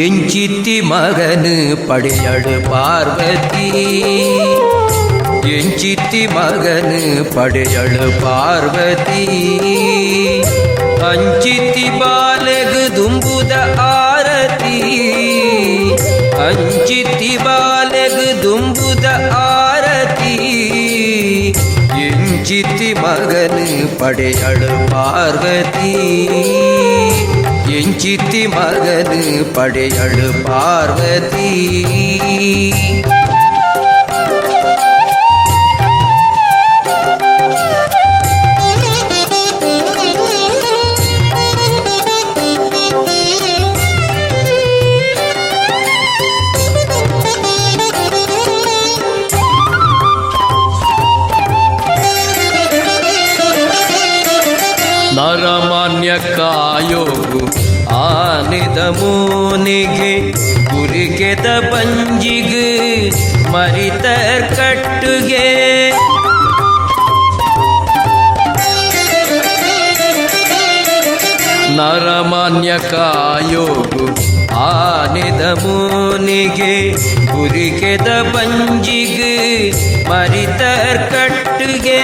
ಎಂಚಿತ್ತಿ ಮಗನು ಪಡೆಯಳು ಪಾರ್ವತಿ, ಎಂಚಿತ್ತಿ ಮಗನು ಪಡೆಯಳು ಪಾರ್ವತಿ. ಅಂಚಿತ್ತಿ ಬಾಲೆಗು ದುಂಬುದ ಆರತಿ, ಅಂಚಿತ್ತಿ ಬಾಲೆಗು ದುಂಬುದ ಆರತಿ. ಎಂಚಿತ್ತಿ ಮಗನು ಪಡೆಯಳು ಪಾರ್ವತಿ, ಎಂಚಿತ್ತಿ ಮಗನು ಪಡೆಯಳು ಪಾರ್ವತಿ. ನರಮಾನ್ಯ ಕಾಯೋಗು ಆನೆದ ಮೂನಿಗೆ, ಗುರಿಗೆದ ಬಂಜಿಗೆ ಮರಿತ ಕಟ್ಟುಗೆ. ನರಮಾನ್ಯ ಕಾಯೋಗು ಆನೆದ ಮೂನಿಗೆ, ಗುರಿಗೆದ ಬಂಜಿಗೆ ಮರಿತ ಕಟ್ಟುಗೆ.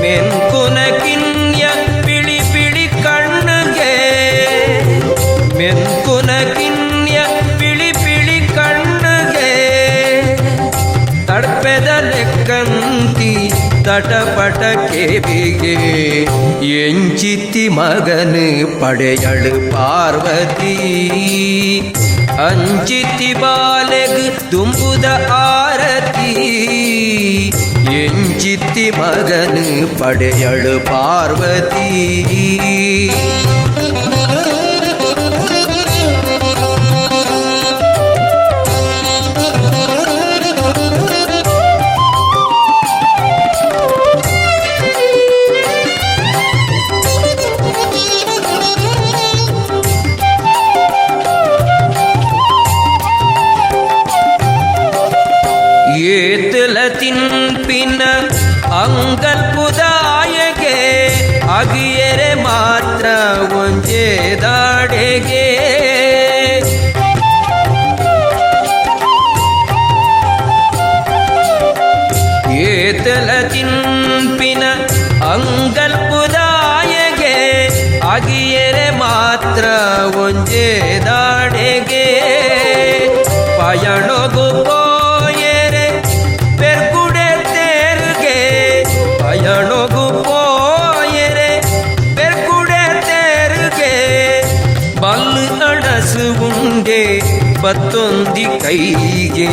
ಮೆನ್ಕುನ ಕಿನ್ಯ ಪಿಳಿ ಪಿಳಿ ಕಣ್ಣುಗೆ, ಮೆನ್ಕುನ ಕಿನ್ಯ ಪಿಳಿ ಪಿಳಿ ಕಣ್ಣುಗೆ. ತಡ್ಪೆದ ಲೆಕ್ಕಂತಿ ತಟಪಟ ಕೇವಿಗೆ, ಎಂಚಿತ್ತಿ ಮಗನು ಪಡೆಯಳು ಪಾರ್ವತಿ. ಅಂಚಿತ್ತಿ ಬಾಲೆಗು ದುಂಬುದ ಆರತಿ, ಎಂಚಿತ್ತಿ ಮಗನು ಪಡೆಯಳು ಪಾರ್ವತಿ. ಏತಲ ತಿನ್ಪಿನ ಅಂಗಲ್ಪುದಾಯಗೆ, ಅಗಿಯರೆ ಮಾತ್ರ ಒಂಜೆ ದಾಡೆಗೆ. ಏತಲ ತಿನ್ಪಿನ ಅಂಗಲ್ಪುದಾಯಗೆ, ಅಗಿಯರೆ ಮಾತ್ರ ಒಂಜೆ ದಾಡೆಗೆ. ಪಯಣೊಗು ಪಯಣೊಗು ಪೋಯರೆ ಬೆರ್ಕುಡೆ ತೆರುಗೆ. ಬಲ್ಲು ಅಡಸು ಉಂಡೆ ಬತ್ತೊಂದಿ ಕೈಗೆ,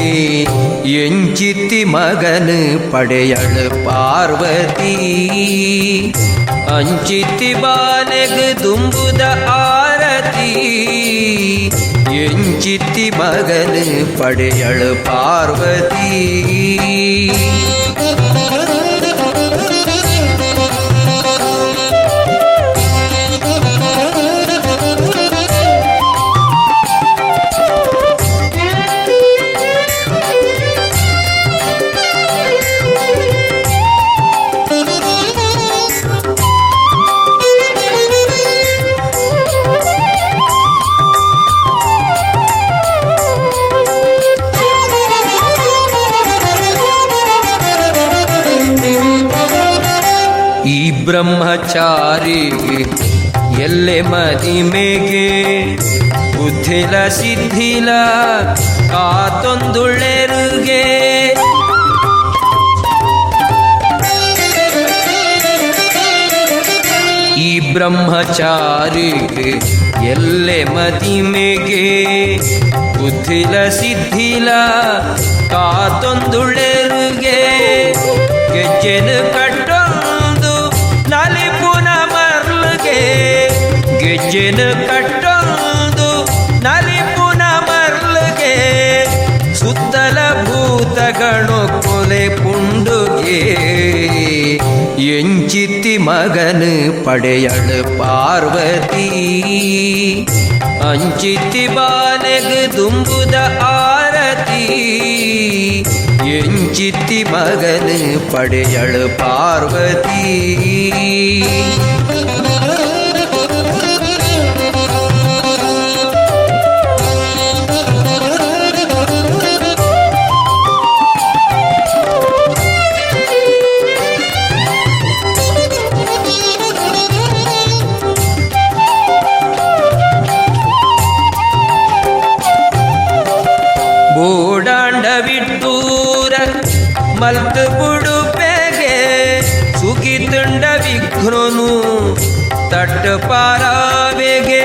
ಎಂಚಿತ್ತಿ ಮಗನು ಪಡೆಯಳು ಪಾರ್ವತಿ. ಅಂಚಿತ್ತಿ ಬಾಲೆಗು ದುಂಬುದ ಆರತಿ, ಎಂಚಿತ್ತಿ ಮಗನು ಪಡೆಯಳು ಪಾರ್ವತಿ. ಈ ಬ್ರಹ್ಮಚಾರಿ ಎಲ್ಲೆ ಮದಿಮೆಗೆ, ಬುದ್ಧಿಲ ಸಿದ್ಧಿಲ ಕಾತೊಂದುಳೆರುಗೆ. ಈ ಬ್ರಹ್ಮಚಾರಿ ಎಲ್ಲೆ ಮದಿಮೆಗೆ, ಬುದ್ಧಿಲ ಸಿದ್ಧಿಲ ಕಾತೊಂದುಳೆರುಗೆ. ಗೆಜ್ಜೆನು ಕಟ್ಟೊಂದು ನಲಿಪುನ ಮರ್ಲುಗೆ, ಗೆಜ್ಜೆನು ಕಟ್ಟೊಂದು ನಲಿಪುನ ಮರ್ಲುಗೆ. ಸುತ್ತಲ ಭೂತಗಳು ಕೊಲೆ ಪುಂಡುಗೆ, ಎಂಚಿತ್ತಿ ಮಗನು ಪಡೆಯಳು ಪಾರ್ವತಿ. ಅಂಚಿತ್ತಿ ಬಾಲೆಗು ದುಂಬುದ ಆರತಿ, ಎಂಚಿತ್ತಿ ಮಗನು ಪಡೆಯಳು ಪಾರ್ವತಿ. ಮಲ್ತು ಬುಡುಪೆಗೆ ಸುಗಿತುಂಡ ವಿಘ್ನನು ತಟ್ಟು ಪಾರಾವೆಗೆ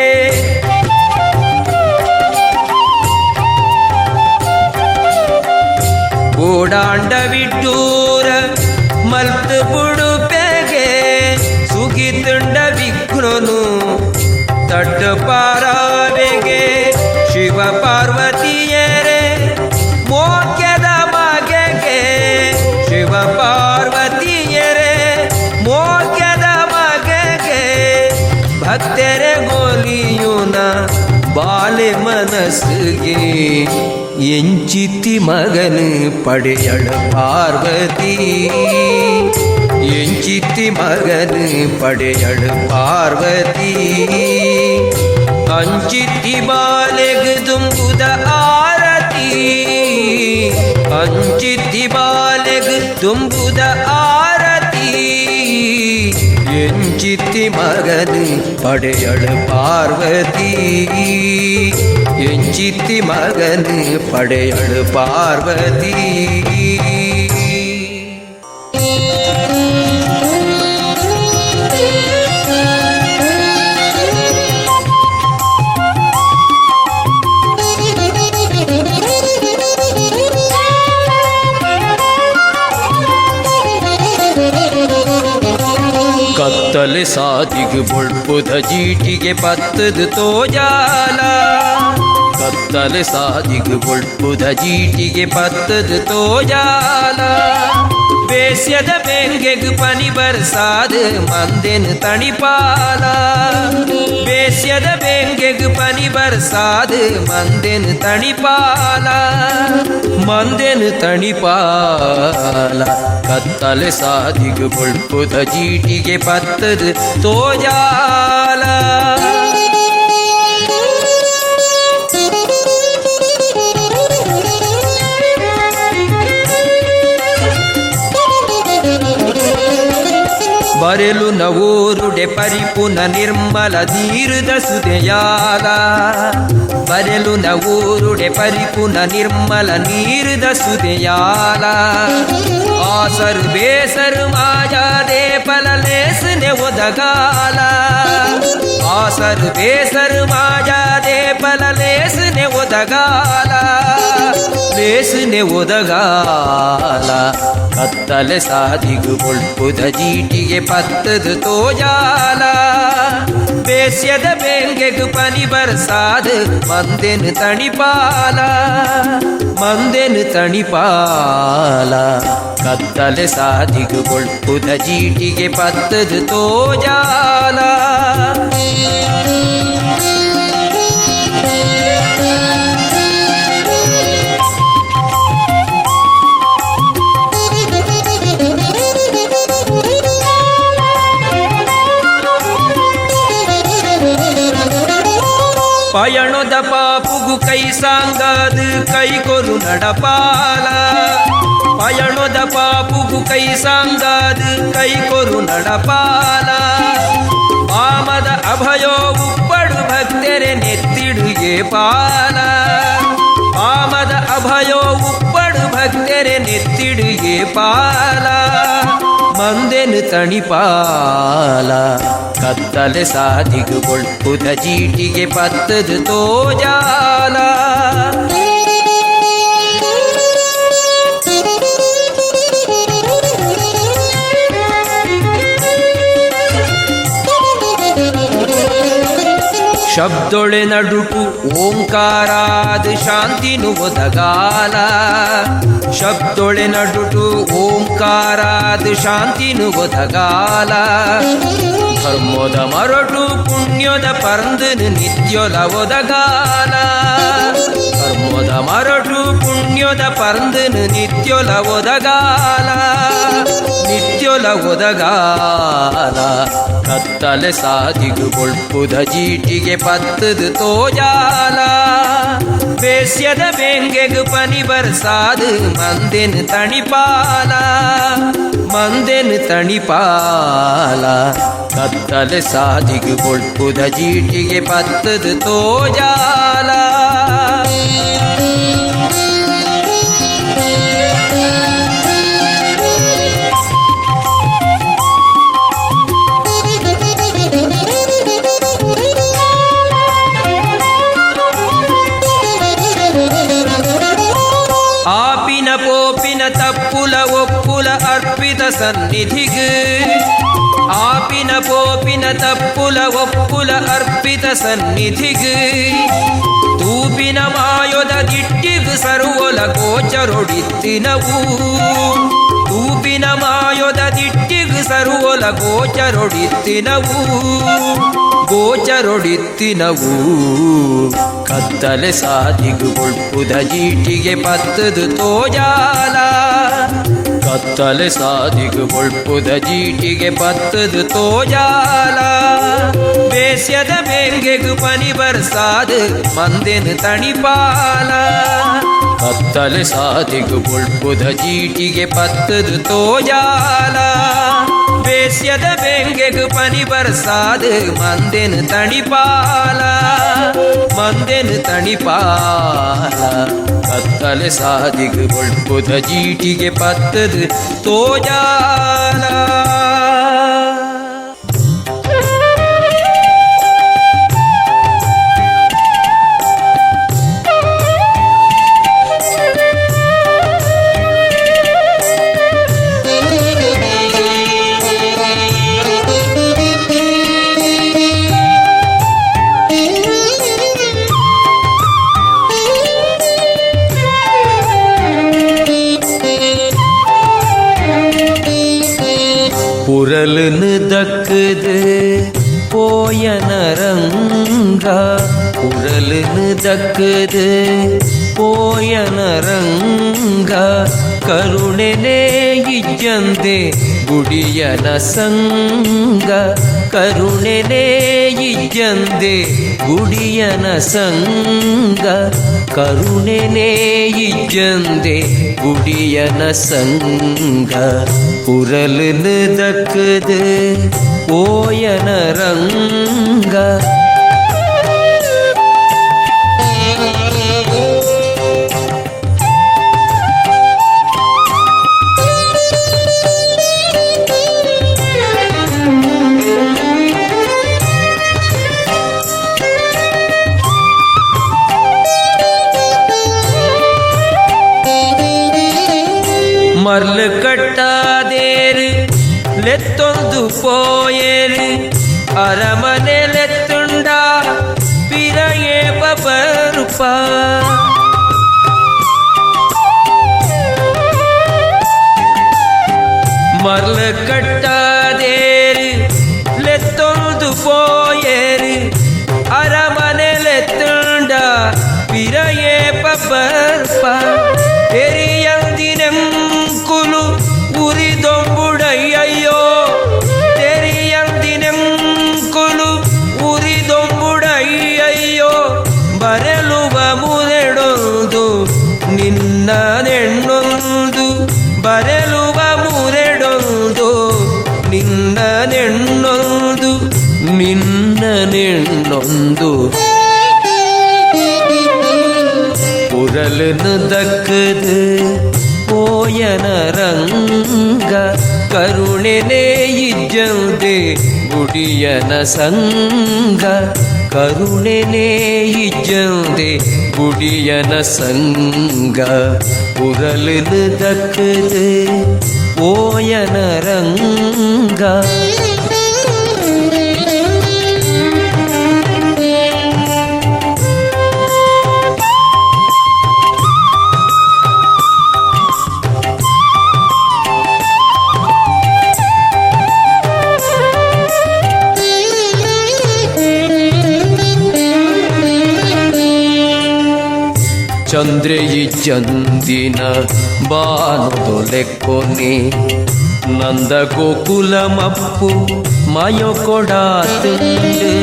ಓಡಾಂಡ ವಿಡ್ಡೂರ ಮಲ್ತು ಬುಡುಪೆಗೆ ಸುಗಿತುಂಡ ವಿಘ್ನನು ತಟ್ಟು ಪಾರಾವೆಗೆ ಶಿವ ಪಾರ್ವತಿಯರೇ ಮೋಕ್ಯದ ಬಗೆಗೆ ಶಿವ ಪಾರ್ವತಿಯರೇ ಮೋಕ್ಯದ ಬಗೆಗೆ ಭಕ್ತರೆ ಗೋಲಿಯುನ ಬಾಲೆ ಮನಸ್ಸಿಗೆ ಎಂಚಿತಿ ಮಗನು ಪಡೆಯಳು ಪಾರ್ವತಿ ಎಂಚಿತಿ ಮಗನು ಪಡೆಯಳು ಪಾರ್ವತಿ ಅಂಚಿತಿ ಬಾಲೆಗೆ ತುಂಬುದ ಆರತಿ ಅಂಚಿತಿ ಬಾಲೆಗೆ ತುಂಬುದ ಆರತಿ ಎಂಚಿತಿ ಮಗನು ಪಡೆಯಳು ಪಾರ್ವತಿ ಎಂಚಿತಿ ಮಗನು ಪಡೆಯಳು ಪಾರ್ವತಿ ಕತ್ತಲೆ ಸಾದಿಗೆ ಬೊಳ್ಪುದ ಜೀಟಿಗೆ ಪತ್ತದು ತೋಜಾಲ ಕತ್ತಲೆ ಸಾದಿಗೆ ಬೊಳ್ಪುದ ಜೀಟಿಗೆ ಪತ್ತದು ತೋಜಾಲ ಬೇಸ್ಯದ ಬೆಂಗೆಗೆ ಪನಿ ಬರ್ಸಾದ ಮಂದೆನು ತಣಿಪಾಲ ಬೇಸ್ಯದ ಬೆಂಗೆಗೆ ಪನಿ ಬರ್ಸಾದ ಮಂದೆನು ತಣಿಪಾಲ ಮಂದೆನು ತಣಿಪಾಲ ಕತ್ತಲೆ ಸಾದಿಗೆ ಬೊಳ್ಪುದ ಜೀಟಿಗೆ ಪತ್ತದು ತೋಜಾಲ ಬರೆಲು ನವೂರುಡೆ ಪರಿಪುನ ನಿರ್ಮಲ ಧೀರದ ಸುದೆಯಾಲ ಬರೆಲು ನವೂರುಡೆ ಪರಿಪುನ ನಿರ್ಮಲ ನೀರದ ಸುದೆಯಾಲ ಆಸರು ಬೇಸರು ಮಾಜಾದೆ ಫಲಲೇಸನೆ ಒದಗಾಲ ಆಸರು ಬೇಸರು ಮಾಜಾದೆ ಫಲಲೇಸನೆ ಒದಗಾಲ ಲೇಸನೆ ಒದಗಾಲ ಕತ್ತಲೆ ಸಾದಿಗು ಬೊಳ್ಪುದ ಜೀಟಿಗೆ ಪತ್ತದು ತೋಜಾಲ ಬೇಸ್ಯದ ಬೆಂಗೆಗು ಪನಿ ಬರ್ಸಾದ ಮಂದೆನು ತಣಿಪಾಲ ಮಂದೆನು ತಣಿಪಾಲ ಕತ್ತಲೆ ಸಾದಿಗು ಬೊಳ್ಪುದ ಜೀಟಿಗೆ ಪತ್ತದು ತೋಜಾಲ ಪಯಣದ ಪಾಪುಗು ಕೈ ಸಾಂಗದು ಕೈ ಕೊರು ನಡಪಾಲ ಪಯಣದ ಪಾಪುಗು ಕೈ ಸಾಂಗದು ಕೈ ಕೊರು ನಡಪಾಲ ಆಮದ ಅಭಯೋ ಉಪ್ಪಡು ಭಕ್ತರೆ ನೆತ್ತಿಡುಗೆ ಪಾಲ ಆಮದ ಅಭಯೋ ಉಪ್ಪಡು ಭಕ್ತರೆ ನೆತ್ತಿಡುಗೆ ಪಾಲ ಮಂದೆನು ತಣಿಪಾಲ ಕತ್ತಲೆ ಸಾದಿಗು ಬೊಳ್ಪುದ ಜೀಟಿಗೆ ಪತ್ತದು ತೋಜಾಲ ಶಬ್ದೊಳೆ ನಡುಟು ಓಂಕಾರಾದ ಶಾಂತಿನು ಒದಗಾಲ ಶಬ್ದೊಳೆ ನಡುಟು ಓಂಕಾರಾದ ಶಾಂತಿನು ಒದಗಾಲ ಧರ್ಮದ ಮರಟು ಪುಣ್ಯದ ಪರಂದನು ನಿತ್ಯೊಲ ಒದಗಾಲ ಧರ್ಮದ ಮರಟು ಪುಣ್ಯದ ಪರಂದನು ನಿತ್ಯೊಲ ಒದಗಾಲ ನಿತ್ಯೊಲ ಒದಗಾಲ ಕತ್ತಲೆ ಸಾದಿಗು ಬೊಳ್ಪುದ ಜೀಟಿಗೆ ಪತ್ತದು ತೋಜಾಲ ಬೇಸ್ಯದ ಬೆಂಗೆಗು ಪನಿ ಬರ್ಸಾದ ಮಂದೆನು ತಣಿಪಾಲ ಮಂದೆನು ತಣಿಪಾಲ ಕತ್ತಲೆ ಸಾದಿಗು ಬೊಳ್ಪುದ ಜೀಟಿಗೆ ಪತ್ತದು ತೋಜಾಲ సన్నిధిగు ఆపిన పోపిన తప్పుల ఒప్పుల అర్పిత సన్నిధిగు తూపిన మాయొద దిట్టిగు సర్వల గోచరొడిత్తినవు ತೂಪಿನ ಮಾಯೊದ ದಿಟ್ಟಿಗು ಸರ್ವೊಲ ಗೋಚರೊಡಿತ್ತಿನವು ಕತ್ತಲೆ ಸಾದಿಗು ಕೊಳ್ಪುದ ಜೀಟಿಗೆ ಪತ್ತದು ತೋಜಾಲ ಕತ್ತಲೆ ಸಾದಿಗು ಕೊಳ್ಪುದ ಜೀಟಿಗೆ ಪತ್ತದು ತೋಜಾಲ ಬೇಸ್ಯದ ಬೆಂಗೆಗು ಪನಿ ಬರ್ಸಾದು ಮಂದೆನು ತಣಿಪಾಲ ಕತ್ತಲೆ ಸಾದಿಗು ಕೊಳ್ಪುದ ಜೀಟಿಗೆ ಪತ್ತದು ತೋಜಾಲ ಬೇಸ್ಯದ ಬೆಂಗೆಗು ಪನಿ ಬರ್ಸಾದು ಮಂದೆನು ತಣಿಪಾಲ ಕತ್ತಲೆ ಸಾದಿಗು ಕೊಳ್ಪುದ ಜೀಟಿಗೆ ಪತ್ತದು ತೋಜಾಲ புரலுன்னு தக்குது போயனரங்க புரலுன்னு தக்குது போயனரங்க ಕರುಣೆನೇ ಇಜ್ಜಂದೆ ಗುಡಿಯನ ಸಂಗ ಕರುಣೆನೇ ಇಜ್ಜಂದೆ ಗುಡಿಯನ ಸಂಗ ಕರುಣೆನೇ ಇಜ್ಜಂದೆ ಗುಡಿಯನ ಸಂಗ ಪುರಲುನು ದಕ್ಕದು ಓಯನ ರಂಗ ಮರ್ಲು ಕಟ್ಟಾದೇರು ಲೆತ್ತೊಂದು ಪೋಯೇರು ಅರಮನೆ ಲೆತ್ತುಂಡ ಪಿರಯೇ ಬಬರುಪ ಮರ್ಲು ಕಟ್ಟಾದೇರು ಲೆತ್ತೊಂದು ಪೋಯೇರು ಅರಮನೆ ಲೆತ್ತುಂಡ ಪಿರಯೇ ಬಬರುಪ ತೆರಿಯಂದಿನೆಂಕುಲು ಉರಿದೊಂಬುಡಯ್ಯಯ್ಯೋ ತೆರಿಯಂದಿನೆಂಕುಲು ಉರಿದೊಂಬುಡಯ್ಯಯ್ಯೋ ಬರಲುವ ಮುರೆಡೊಂದು ನಿನ್ನ ನೆಣ್ಣೊಂದು ಬರಲುವ ಮುರೆಡೊಂದು ನಿನ್ನ ನೆಣ್ಣೊಂದು ನಿನ್ನ ನೆಣ್ಣೊಂದು ಪುರಲುನು ದಕ್ಕದು ಓಯನ ರಂಗ ಕರುಣೆನೇ ಇಜ್ಜಂದೆ ಗುಡಿಯನ ಸಂಗ ಕರುಣೆನೇ ಇಜ್ಜಂದೆ ಗುಡಿಯನ ಸಂಗ ಪುರಲುನು ದಕ್ಕದು ಓಯನ ರಂಗ ಚಂದ್ರೆಯಿ ಚಂದಿನ ಬಾನುದೊಲೆಕ್ಕೊನೆ ನಂದ ಗೋಕುಲ ಮಪ್ಪು ಮಯೊಕೊಡಾತುಂಡೆ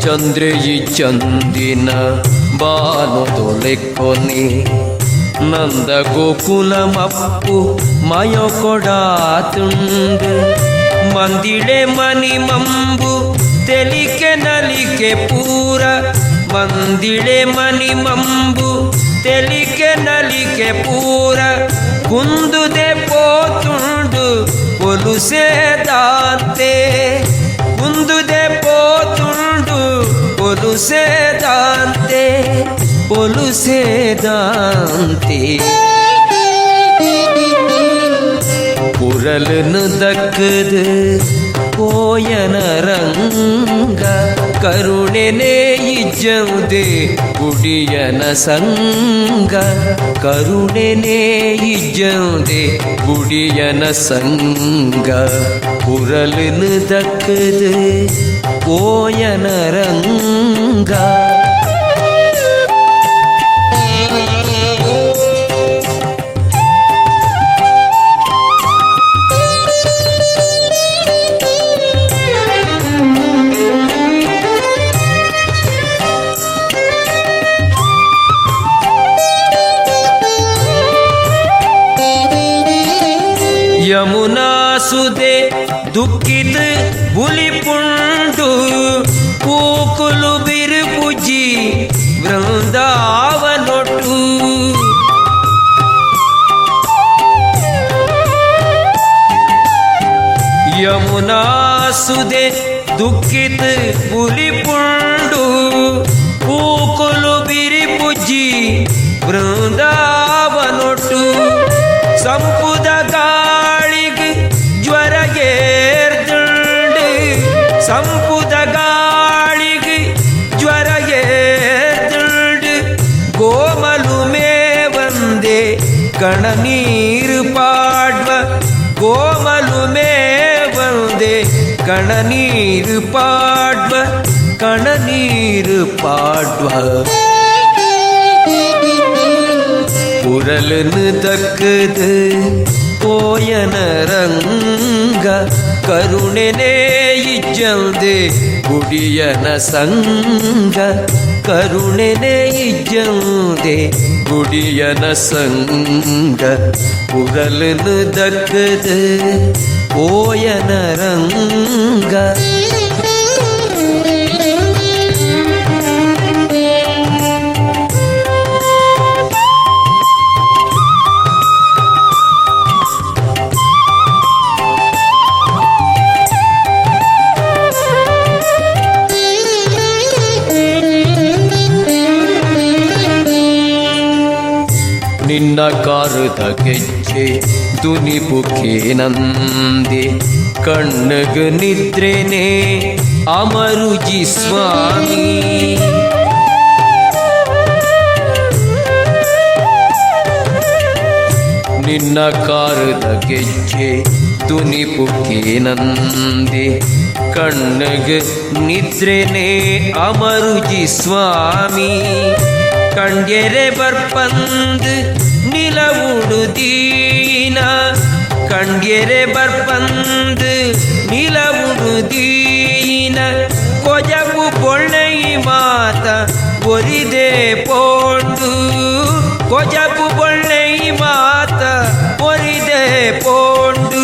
ಚಂದ್ರೆಯಿ ಚಂದಿನ ಬಾನುದೊಲೆಕ್ಕೊನೆ ನಂದ ಗೋಕುಲ ಮಪ್ಪು ಮಯೊಕೊಡಾತುಂಡೆ ಮಂದಿಳೆ ಮನಿ ಮಂಬು ತೆಲಿಕೆ ನಲಿಕೆ ಪೂರ ಮಂದಿಳೆ ಮನಿ ಮಂಬು ತೆಲಿಕೆ ನಲಿಕೆ ಪೂರ ಕುಂದುದೆ ಪೋತುಂಡು ಒಲುಸೆದಾಂತೆ ಕುಂದುದೆ ಪೋತುಂಡು ಒಲುಸೆದಾಂತೆ పొలుసేదాంతి పురలును దక్కదు పోయన ರಂಗ ಕರುಣೆನೇ ಇಜ್ಜವುದೇ ಗುಡಿಯನ ಸಂಗ ಕರುಣೆನೇ ಇಜ್ಜವುದೇ ಗುಡಿಯನ ಸಂಗ ಪುರಲುನು ದಕ್ಕದು పోయన ರಂಗ ಯಮುನಾ ಸುದೆ ದುಃಖಿತ ಬುಲಿಪುಂಡು ಕೂಕುಲು ಬಿರುಪುಜಿ ವೃಂದಾವನೊಟ್ಟು ಯಮುನಾ ಸುದೆ ದುಃಖಿತ ಬುಲಿಪುಂಡು ಕೂಕುಲು ಬಿರುಪುಜಿ ವೃಂದಾವನೊಟ್ಟು ಸಂಪುದ ಗಾಳಿಗೆ ಜ್ವರ ಏರ್ದುಂಡು ಸಂಪುದ ಗಾಳಿಗೆ ಜ್ವರ ಏರ್ದುಂಡು ಗೋಮಲು ಮೇವಂದೆ ಕಣ ನೀರು ಪಾಡ್ವ ಗೋಮಲು ಮೇವಂದೆ ಕಣ ನೀರು ಪಾಡ್ವ ಕಣ ನೀರು ಪಾಡ್ವ ಪುರಲುನು ದಕ್ಕದು పోయన ರಂಗ ಕರುಣೆನೇ ಇಜ್ಜಂದೆ ಗುಡಿಯನ ಸಂಗ ಕರುಣೆನೇ ಇಜ್ಜಂದೆ ಗುಡಿಯನ ಸಂಗ ಪುರಲುನು ದಕ್ಕದು పోయನ ರಂಗ ನಿನ್ನ ಕಾರುದ ಗೆಜ್ಜೆ ದುನಿಪುಖೇನಂದೆ ಕಣ್ಣಗ ನಿದ್ರೆನೆ ಅಮರುಜಿ ಸ್ವಾಮಿ ನಿನ್ನ ಕಾರುದ ಗೆಜ್ಜೆ ದುನಿಪುಖೇನಂದೆ ಕಣ್ಣಗ ನಿದ್ರೆನೆ ಅಮರುಜಿ ಸ್ವಾಮಿ ಕಂಡ್ಯರೆ ಬರ್ಪಂದು ನಿಲವುಡುದೀನ ಕಂಡ್ಯರೆ ಬರ್ಪಂದು ನಿಲವುಡುದೀನ ಕೊಜಪು ಪೊಣ್ಣೈ ಮಾತ ಒರಿದೆ ಪೋಂಡು ಕೊಜಪು ಪೊಣ್ಣೈ ಮಾತ ಒರಿದೆ ಪೋಂಡು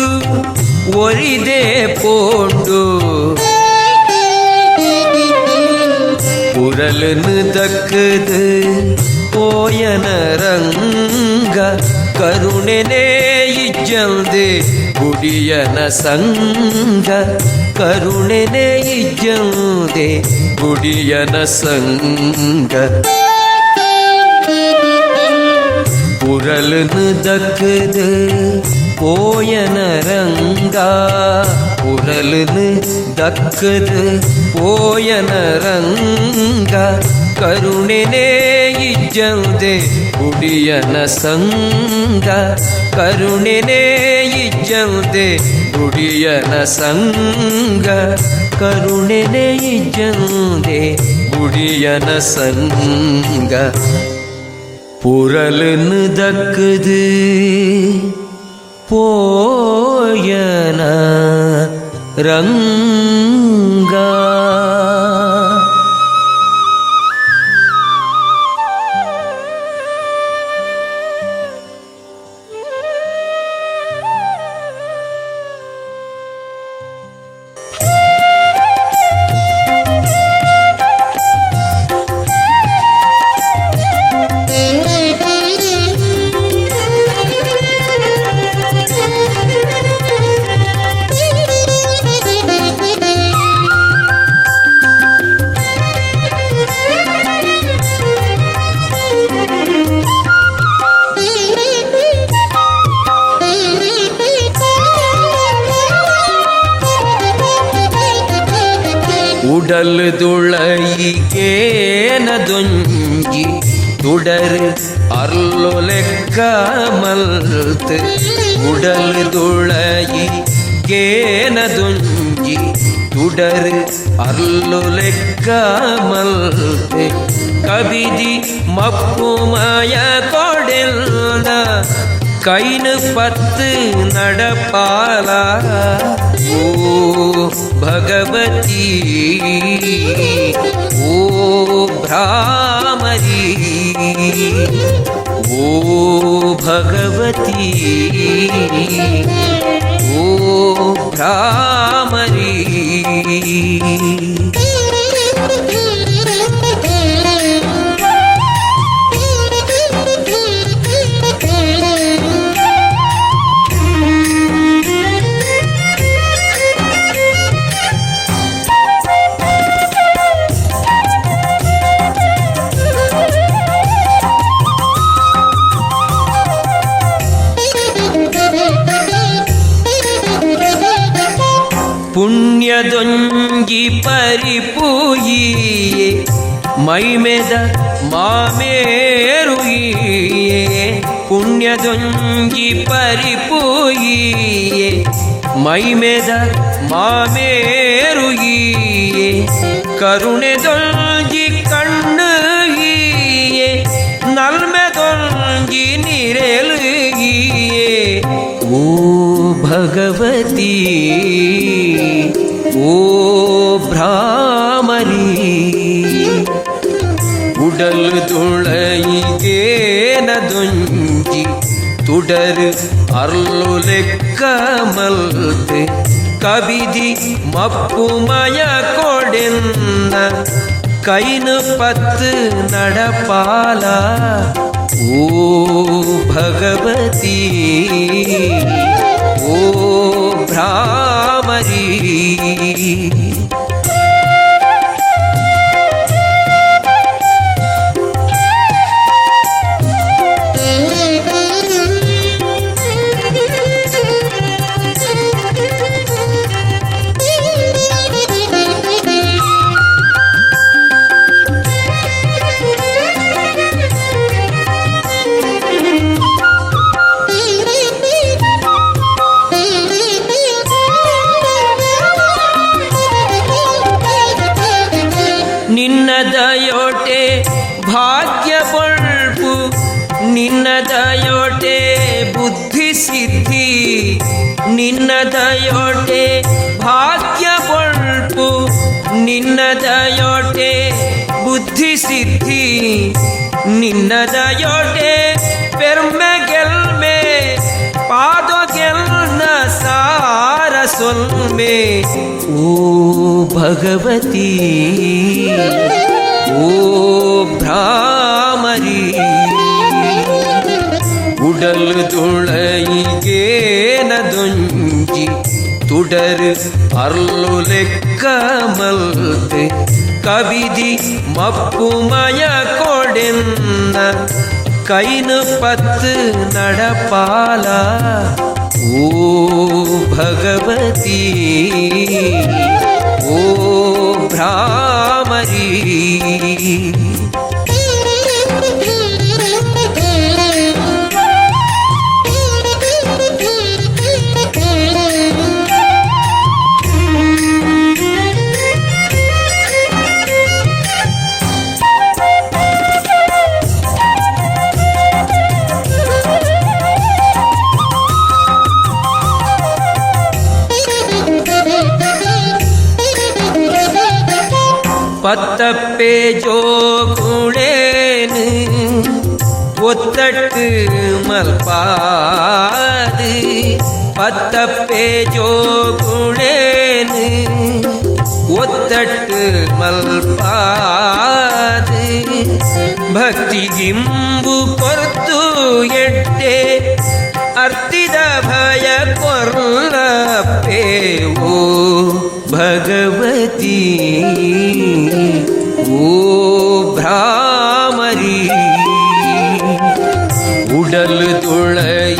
ಒರಿದೆ ಪೋಂಡು ಪುರಲುನು ದಕ್ಕದು పోయన ರಂಗ ಕರುಣೆನೇ ಇಜ್ಜಂದೆ ಗುಡಿಯನ ಸಂಗ ಕರುಣೆನೇ ಇಜ್ಜಂದೆ ಗುಡಿಯನ ಸಂಗ ಪುರಲುನು ದಕ್ಕದು పోయన ರಂಗ ಪುರಲುನು ದಕ್ಕದು పోయನ ರಂಗ ಕರುಣೆನೇ ಇಜ್ಜಂದೆ ಗುಡಿಯನ ಸಂಗ ಕರುಣೆನೇ ಇಜ್ಜಂದೆ ಗುಡಿಯನ ಸಂಗ ಕರುಣೆನೇ ಇಜ್ಜಂದೆ ಗುಡಿಯನ ಸಂಗ ಪುರಲುನು ದಕ್ಕದು పోయన ರಂಗ உடல் துளைகேனதொஞ்சி துடரு அருளொலெக்கமல்த்து உடல் துளைகேனதொஞ்சி துடரு ಅರ್ಲೊಲೆಕ್ಕಮಲ್ತೆ ಕವಿದಿ ಮಪ್ಪುಮಯ ಕೊಡೆಲ್ಲ ಕೈನು ಪತ್ತು ನಡಪಾಲ ಓ ಭಗವತಿ ಓ ಭ್ರಾಮರಿ ಓ ಭಗವತಿ ಓ ಭ್ರಾಮರಿ ಪುಣ್ಯದೊಂಜಿ ಪರಿಪೂಯಿಯೇ ಮೈಮೆದ ಮಾಮೇರುಯಿಯೇ ಪುಣ್ಯದೊಂಜಿ ಪರಿಪೂಯಿಯೇ ಮೈಮೆದ ಮಾಮೇರುಯಿಯೇ ಕರುಣೆದೊಂಜಿ ಕಣ್ಣುಯಿಯೇ ನಲ್ಮೆದೊಂಜಿ ನಿರೆಲುಯಿಯೇ ಓ ಭಗವತಿ ಓ ಭ್ರಾಮರಿ ಉಡಲ್ ತುಳಯಿಗೇನದೊಂಜಿ ತುಡರು ಅರ್ಲೊಲೆಕ್ಕಮಲ್ತೆ ಕವಿದಿ ಮಪ್ಪುಮಯ ಕೊಡೆನ್ನ ಕೈನು ಪತ್ತು ನಡಪಾಲ ಓ ಭಗವತಿ ಓ ಭ್ರಾಮರಿ ನಿನ್ನದಯೋಟೆ ಭಾಗ್ಯ ಬಳ್ಪು ನಿನ್ನದಯೋಟೆ ಬುದ್ಧಿ ಸಿದ್ಧಿ ನಿನ್ನದಯೋಟೆ ಭಾಗ್ಯ ಬಳ್ಪು ನಿನ್ನದಯೋಟೆ ಬುದ್ಧಿ ಸಿದ್ಧಿ ನಿನ್ನದಯೋಟೆ ಪೆರ್ಮೆ ಗೆಲ್ಮೆ ಪಾದ ಗೆಲ್ನ ಸಾರ ಸೊಲ್ಮೆ ಓ ಭಗವತಿ ಓ ಭ್ರಾಮರಿ ಉಡಲ್ ತುಳಯಿಗೇನದೊಂಜಿ ತುಡರು ಅರ್ಲೊಲೆಕ್ಕಮಲ್ತೆ ಕವಿದಿ ಮಪ್ಪುಮಯ ಕೊಡೆನ್ನ ಕೈನು ಪತ್ತು ನಡಪಾಲ ಓ ಭಗವತಿ ಓ ಭ್ರಾಮರಿ பத்தப்பே ஜோகுணேனு ஒத்தட்டு மல்பாது பத்தப்பே ஜோகுணேனு ஒத்தட்டு மல்பாது ಭಕ್ತಿ ಗಿಂಬು ಕೊರ್ತು ಎಟ್ಟೆ ಅರ್ತಿದ ಭಯ ಕೊರ್ಲಪ್ಪೆ ಓ ಭಗವತಿ ಓ ಭ್ರಾಮರಿ ಉಡಲ್ ತುಳೈ.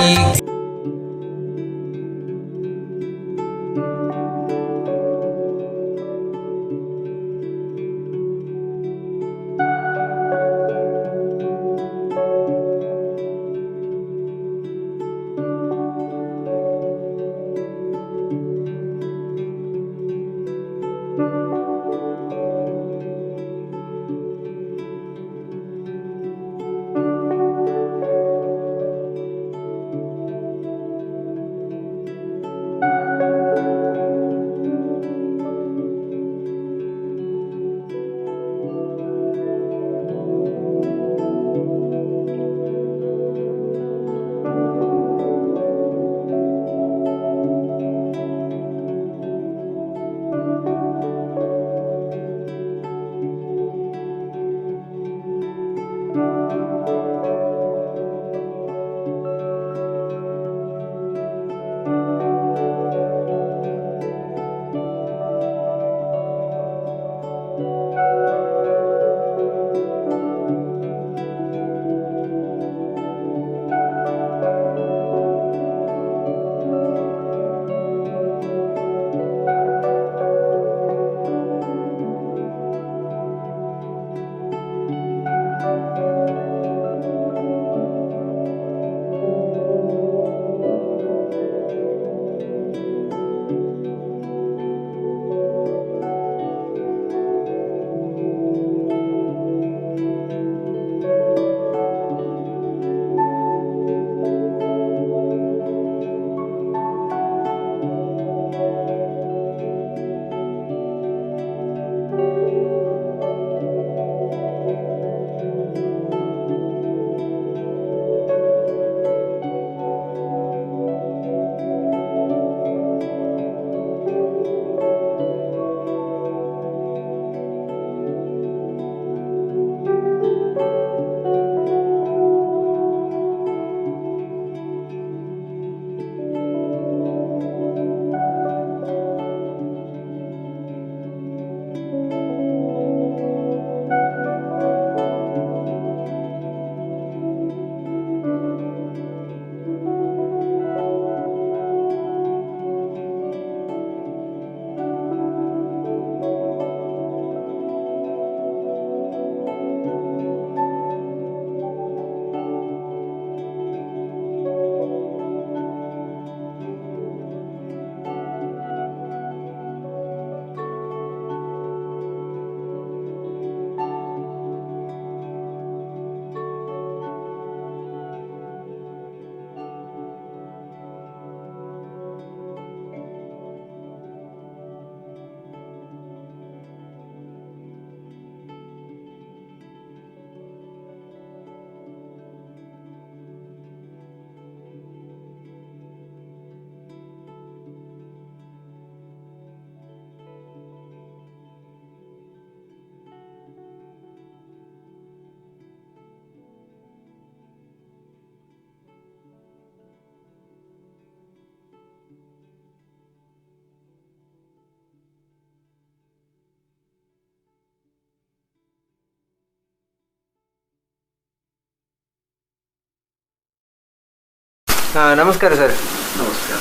ನಮಸ್ಕಾರ ಸರ್. ನಮಸ್ಕಾರ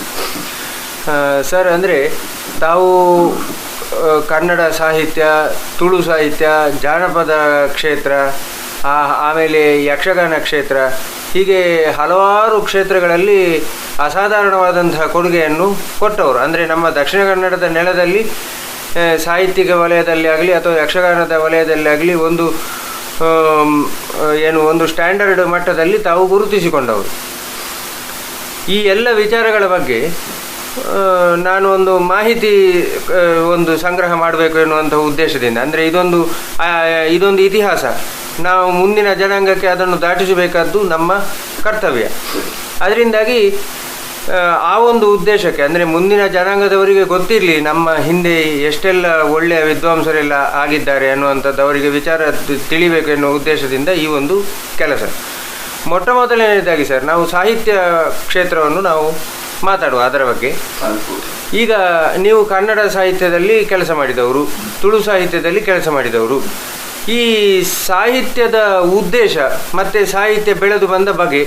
ಸರ್, ಅಂದರೆ ತಾವು ಕನ್ನಡ ಸಾಹಿತ್ಯ, ತುಳು ಸಾಹಿತ್ಯ, ಜಾನಪದ ಕ್ಷೇತ್ರ, ಆಮೇಲೆ ಯಕ್ಷಗಾನ ಕ್ಷೇತ್ರ, ಹೀಗೆ ಹಲವಾರು ಕ್ಷೇತ್ರಗಳಲ್ಲಿ ಅಸಾಧಾರಣವಾದಂತಹ ಕೊಡುಗೆಯನ್ನು ಕೊಟ್ಟವರು. ಅಂದರೆ ನಮ್ಮ ದಕ್ಷಿಣ ಕನ್ನಡದ ನೆಲದಲ್ಲಿ ಸಾಹಿತ್ಯಿಕ ವಲಯದಲ್ಲಿ ಆಗಲಿ ಅಥವಾ ಯಕ್ಷಗಾನದ ವಲಯದಲ್ಲಿ ಆಗಲಿ ಒಂದು ಸ್ಟ್ಯಾಂಡರ್ಡ್ ಮಟ್ಟದಲ್ಲಿ ತಾವು ಗುರುತಿಸಿಕೊಂಡವರು. ಈ ಎಲ್ಲ ವಿಚಾರಗಳ ಬಗ್ಗೆ ನಾನು ಒಂದು ಮಾಹಿತಿ ಸಂಗ್ರಹ ಮಾಡಬೇಕು ಎನ್ನುವಂಥ ಉದ್ದೇಶದಿಂದ, ಅಂದರೆ ಇದೊಂದು ಇತಿಹಾಸ, ನಾವು ಮುಂದಿನ ಜನಾಂಗಕ್ಕೆ ಅದನ್ನು ದಾಟಿಸಬೇಕಾದ್ದು ನಮ್ಮ ಕರ್ತವ್ಯ. ಅದರಿಂದಾಗಿ ಆ ಒಂದು ಉದ್ದೇಶಕ್ಕೆ, ಅಂದರೆ ಮುಂದಿನ ಜನಾಂಗದವರಿಗೆ ಗೊತ್ತಿರಲಿ ನಮ್ಮ ಹಿಂದೆ ಎಷ್ಟೆಲ್ಲ ಒಳ್ಳೆಯ ವಿದ್ವಾಂಸರೆಲ್ಲ ಆಗಿದ್ದಾರೆ ಅನ್ನುವಂಥದ್ದು ಅವರಿಗೆ ವಿಚಾರ ತಿಳಿಬೇಕು ಎನ್ನುವ ಉದ್ದೇಶದಿಂದ ಈ ಒಂದು ಕೆಲಸ. ಮೊದಲನೇದಾಗಿ ಸರ್, ನಾವು ಸಾಹಿತ್ಯ ಕ್ಷೇತ್ರವನ್ನು ನಾವು ಮಾತಾಡುವ ಅದರ ಬಗ್ಗೆ. ಈಗ ನೀವು ಕನ್ನಡ ಸಾಹಿತ್ಯದಲ್ಲಿ ಕೆಲಸ ಮಾಡಿದವರು, ತುಳು ಸಾಹಿತ್ಯದಲ್ಲಿ ಕೆಲಸ ಮಾಡಿದವರು. ಈ ಸಾಹಿತ್ಯದ ಉದ್ದೇಶ ಮತ್ತು ಸಾಹಿತ್ಯ ಬೆಳೆದು ಬಂದ ಬಗೆ,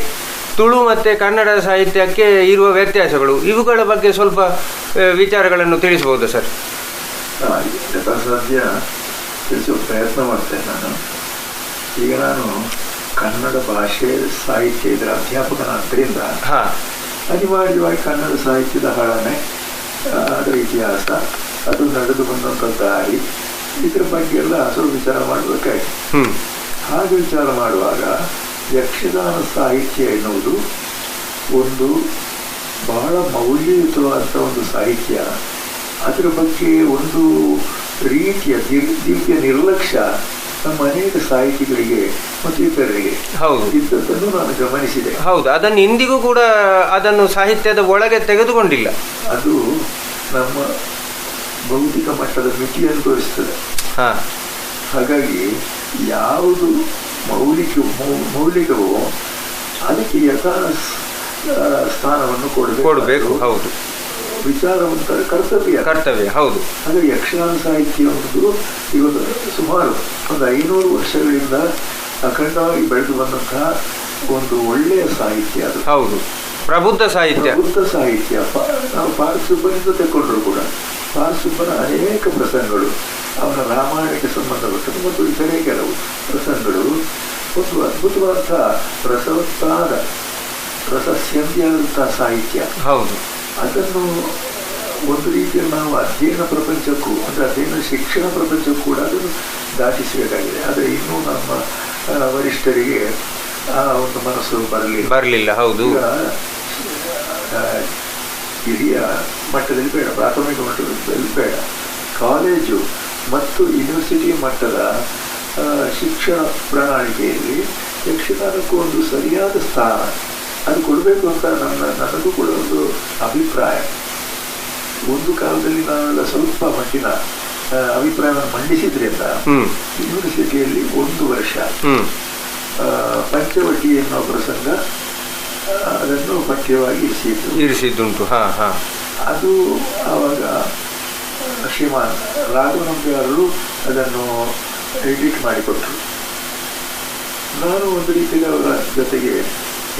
ತುಳು ಮತ್ತು ಕನ್ನಡ ಸಾಹಿತ್ಯಕ್ಕೆ ಇರುವ ವ್ಯತ್ಯಾಸಗಳು, ಇವುಗಳ ಬಗ್ಗೆ ಸ್ವಲ್ಪ ವಿಚಾರಗಳನ್ನು ತಿಳಿಸ್ಬೋದು ಸರ್? ಯಥಾಸಾಧ್ಯ ತಿಳಿಸುವ ಪ್ರಯತ್ನ ಮಾಡ್ತೇನೆ ನಾನು. ಈಗ ನಾನು ಕನ್ನಡ ಭಾಷೆ ಸಾಹಿತ್ಯ ಇದರ ಅಧ್ಯಾಪಕನಾದ್ದರಿಂದ ಅನಿವಾರ್ಯವಾಗಿ ಕನ್ನಡ ಸಾಹಿತ್ಯದ ಹಳನೆ, ಅದರ ಇತಿಹಾಸ, ಅದು ನಡೆದು ಬಂದಂಥ ದಾರಿ, ಇದರ ಬಗ್ಗೆ ಎಲ್ಲ ಸ್ವಲ್ಪ ವಿಚಾರ ಮಾಡಬೇಕಾಯ್ತು. ಹಾಗೆ ವಿಚಾರ ಮಾಡುವಾಗ ಯಕ್ಷಗಾನ ಸಾಹಿತ್ಯ ಎನ್ನುವುದು ಒಂದು ಬಹಳ ಮೌಲ್ಯಯುತವಾದ ಒಂದು ಸಾಹಿತ್ಯ. ಅದರ ಬಗ್ಗೆ ಒಂದು ರೀತಿಯ ದಿವ್ಯ ನಿರ್ಲಕ್ಷ್ಯ ನಮ್ಮ ಅನೇಕ ಸಾಹಿತಿಗಳಿಗೆ ಮತ್ತು ಇತರರಿಗೆ ಇದ್ದದ್ದನ್ನು ನಾನು ಗಮನಿಸಿದೆ. ಹೌದು, ಅದನ್ನು ಇಂದಿಗೂ ಕೂಡ ಅದನ್ನು ಸಾಹಿತ್ಯದ ಒಳಗೆ ತೆಗೆದುಕೊಂಡಿಲ್ಲ. ಅದು ನಮ್ಮ ಭೌತಿಕ ಮಟ್ಟದ ಮಿತಿಯನ್ನು ತೋರಿಸ್ತದೆ. ಹಾಗಾಗಿ ಯಾವುದು ಮೌಲಿಕವೋ ಅದಕ್ಕೆ ಯಥಾ ಸ್ಥಾನವನ್ನು ಕೊಡಬೇಕು. ಹೌದು, ವಿಚಾರವಂತರ ಕರ್ತವ್ಯ. ಹೌದು. ಹಾಗೆ ಯಕ್ಷಗಾನ ಸಾಹಿತ್ಯ ಅನ್ನೋದು ಇವತ್ತು ಸುಮಾರು ಒಂದು 500 ವರ್ಷಗಳಿಂದ ಅಖಂಡವಾಗಿ ಬೆಳೆದು ಬಂದಂತಹ ಒಂದು ಒಳ್ಳೆಯ ಸಾಹಿತ್ಯ ಅದು. ಹೌದು, ಪ್ರಬುದ್ಧ ಸಾಹಿತ್ಯ. ನಾವು ಪಾರ್ಸುಬ್ಬನಿಂದ ತೆಕ್ಕೊಂಡ್ರು ಕೂಡ ಪಾರ್ಸುಬ್ಬನ ಅನೇಕ ಪ್ರಸಂಗಗಳು, ಅವನ ರಾಮಾಯಣಕ್ಕೆ ಸಂಬಂಧಪಟ್ಟದ್ದು ಮತ್ತು ಇತರೆ ಕೆಲವು ಪ್ರಸಂಗಗಳು ಒಂದು ಅದ್ಭುತವಾದ ರಸವತ್ತಾದ ರಸಸ್ಯಂತಿಯಾದಂತಹ ಸಾಹಿತ್ಯ. ಹೌದು, ಅದನ್ನು ಒಂದು ರೀತಿಯಲ್ಲಿ ನಾವು ಅಧ್ಯಯನ ಪ್ರಪಂಚಕ್ಕೂ, ಅಂದರೆ ಅಧ್ಯಯನ ಶಿಕ್ಷಣ ಪ್ರಪಂಚಕ್ಕೂ ಕೂಡ ಅದನ್ನು ದಾಟಿಸಬೇಕಾಗಿದೆ. ಆದರೆ ಇನ್ನೂ ನಮ್ಮ ವರಿಷ್ಠರಿಗೆ ಆ ಒಂದು ಮನಸ್ಸು ಬರಲಿಲ್ಲ. ಹೌದು, ಹಿರಿಯ ಮಟ್ಟದಲ್ಲಿ ಬೇಡ, ಪ್ರಾಥಮಿಕ ಮಟ್ಟದಲ್ಲಿ ಬೇಡ, ಕಾಲೇಜು ಮತ್ತು ಯೂನಿವರ್ಸಿಟಿ ಮಟ್ಟದ ಶಿಕ್ಷಣ ಪ್ರಣಾಳಿಕೆಯಲ್ಲಿ ಯಕ್ಷಗಾನಕ್ಕೂ ಒಂದು ಸರಿಯಾದ ಸ್ಥಾನ ಅದು ಕೊಡಬೇಕು ಅಂತ ನನ್ನದು ಕೂಡ ಒಂದು ಅಭಿಪ್ರಾಯ. ಒಂದು ಕಾಲದಲ್ಲಿ ನಾವೆಲ್ಲ ಸ್ವಲ್ಪ ಮಟ್ಟಿನ ಅಭಿಪ್ರಾಯವನ್ನು ಮಂಡಿಸಿದ್ರಿಂದ ಯೂನಿವರ್ಸಿಟಿಯಲ್ಲಿ 1 ವರ್ಷ ಪಂಚವಟಿ ಎನ್ನುವ ಪ್ರಸಂಗ ಅದನ್ನು ಪಠ್ಯವಾಗಿ ಇರಿಸಿದ್ದುಂಟು. ಅದು ಆವಾಗ ಶ್ರೀಮಾನ್ ರಾಘವನಂಬಿಯಾರರು ಅದನ್ನು ಎಡಿಟ್ ಮಾಡಿಕೊಟ್ರು. ನಾನು ಒಂದು ರೀತಿಯಲ್ಲಿ ಅವರ ಜೊತೆಗೆ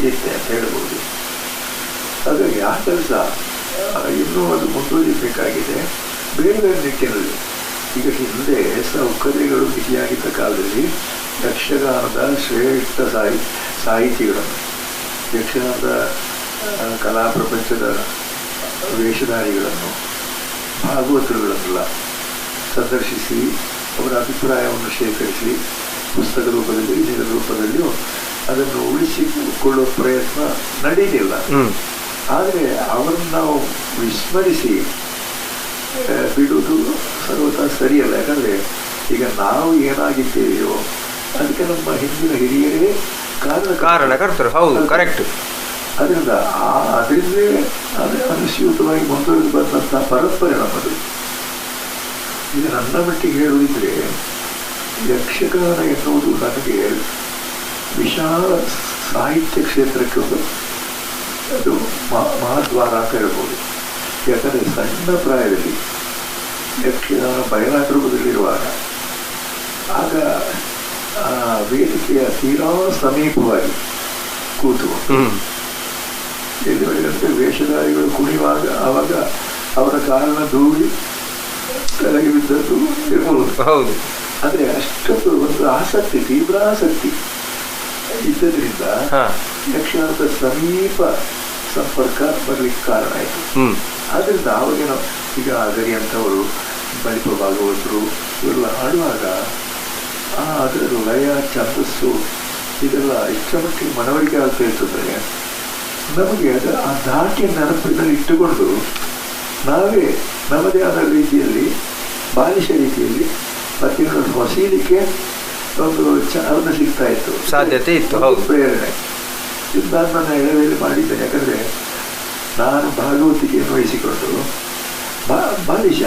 ಇದ್ದೆ ಅಂತ ಹೇಳ್ಬೋದು. ಹಾಗಾಗಿ ಆ ಕೆಲಸ ಇನ್ನೂ ಅದು ಮುಂದುವರಿಬೇಕಾಗಿದೆ ಬೇರೆ ಬೇರೆ ನಿಟ್ಟಿನಲ್ಲಿ. ಈಗ ಹಿಂದೆ ಸೌಕರ್ಯಗಳು ಬಿಸಿಯಾಗಿದ್ದ ಕಾಲದಲ್ಲಿ ಯಕ್ಷಗಾನದ ಶ್ರೇಷ್ಠ ಸಾಹಿತಿಗಳನ್ನು, ಯಕ್ಷಗಾನದ ಕಲಾ ಪ್ರಪಂಚದ ವೇಷಧಾರಿಗಳನ್ನು, ಭಾಗವತರುಗಳನ್ನೆಲ್ಲ ಸಂದರ್ಶಿಸಿ ಅವರ ಅಭಿಪ್ರಾಯವನ್ನು ಶೇಖರಿಸಿ ಪುಸ್ತಕ ರೂಪದಲ್ಲಿ, ವಿಷಯದ ರೂಪದಲ್ಲಿಯೂ ಅದನ್ನು ಉಳಿಸಿಕೊಳ್ಳುವ ಪ್ರಯತ್ನ ನಡೆಯಲಿಲ್ಲ. ಆದರೆ ಅವರನ್ನು ನಾವು ವಿಸ್ಮರಿಸಿ ಬಿಡುವುದು ಸರ್ವತಾ ಸರಿಯಲ್ಲ. ಯಾಕಂದರೆ ಈಗ ನಾವು ಏನಾಗಿದ್ದೇವೆಯೋ ಅದಕ್ಕೆ ನಮ್ಮ ಹಿಂದಿನ ಹಿರಿಯರೇ ಕಾರಣಕರ್ತರು. ಹೌದು, ಕರೆಕ್ಟ್. ಅದರಿಂದ ಅದರಿಂದಲೇ ಅನುಸ್ಯೂತವಾಗಿ ಮುಂದುವರೆದು ಬಂದಂತಹ ಪರಂಪರೆ ನಮ್ಮದು. ಈಗ ನನ್ನ ಮಟ್ಟಿಗೆ ಹೇಳುವುದಿದ್ರೆ ಯಕ್ಷಗಾನ ಎನ್ನುವುದು ನನಗೆ ವಿಶಾಲ ಸಾಹಿತ್ಯ ಕ್ಷೇತ್ರಕ್ಕೆ ಅದು ಮಹಾದ್ವಾರ ಅಂತ ಹೇಳ್ಬೋದು. ಯಾಕಂದರೆ ಸಣ್ಣ ಪ್ರಾಯದಲ್ಲಿ ಯಕ್ಷಗಾನ ಬಯಲಾಟರೂಪದಲ್ಲಿರುವಾಗ ಆಗ ವೇದಿಕೆಯ ತೀರಾ ಸಮೀಪವಾಗಿ ಕೂತು ಎಲ್ಲಿವರೆಗಂತೆ ವೇಷಧಾರಿಗಳು ಕುಣಿಯುವಾಗ ಆವಾಗ ಅವರ ಕಾರಣ ಧೂಳಿ ಕೆಳಗೆ ಬಿದ್ದದ್ದು ಇರ್ಬೋದು. ಹೌದು. ಆದರೆ ಅಷ್ಟೊಂದು ಒಂದು ಆಸಕ್ತಿ, ತೀವ್ರ ಆಸಕ್ತಿ ಇದ್ದದ್ರಿಂದ ಯಕ್ಷಗಾನದ ಸಮೀಪ ಸಂಪರ್ಕ ಬರಲಿಕ್ಕೆ ಕಾರಣ ಆಯಿತು. ಆದ್ದರಿಂದ ಆವಾಗಿನ ಈಗ ಗರಿ ಅಂತವರು, ಬಲಿಪ ಭಾಗವತರು ಇವೆಲ್ಲ ಹಾಡುವಾಗ ಅದರ ಲಯ, ಛಂದಸ್ಸು ಇದೆಲ್ಲ ಇಷ್ಟರ ಮಟ್ಟಿಗೆ ಮನವರಿಕೆ ಆಗ್ತಾ ಇರ್ತದೆ. ನಮಗೆ ಆ ದಾಟಿಯ ನೆನಪಿನಲ್ಲಿ ಇಟ್ಟುಕೊಂಡು ನಾವೇ ನಮ್ಮದೇ ಆದ ರೀತಿಯಲ್ಲಿ, ಬಾಲಿಶ ರೀತಿಯಲ್ಲಿ ಪದ್ಯಗಳನ್ನು ಹೊಸೀಲಿಕ್ಕೆ ಒಂದು ಚಾಲನ ಸಿಗ್ತಾ ಇತ್ತು, ಸಾಧ್ಯತೆ ಇತ್ತು, ಪ್ರೇರಣೆ. ಇದು ನಾನು ನನ್ನ ಎಳೆಯಲ್ಲಿ ಮಾಡಿದ್ದೇನೆ. ಯಾಕಂದರೆ ನಾನು ಭಾಗವತಿಕೆಯನ್ನು ವಹಿಸಿಕೊಂಡು ಬಾಲಿಶ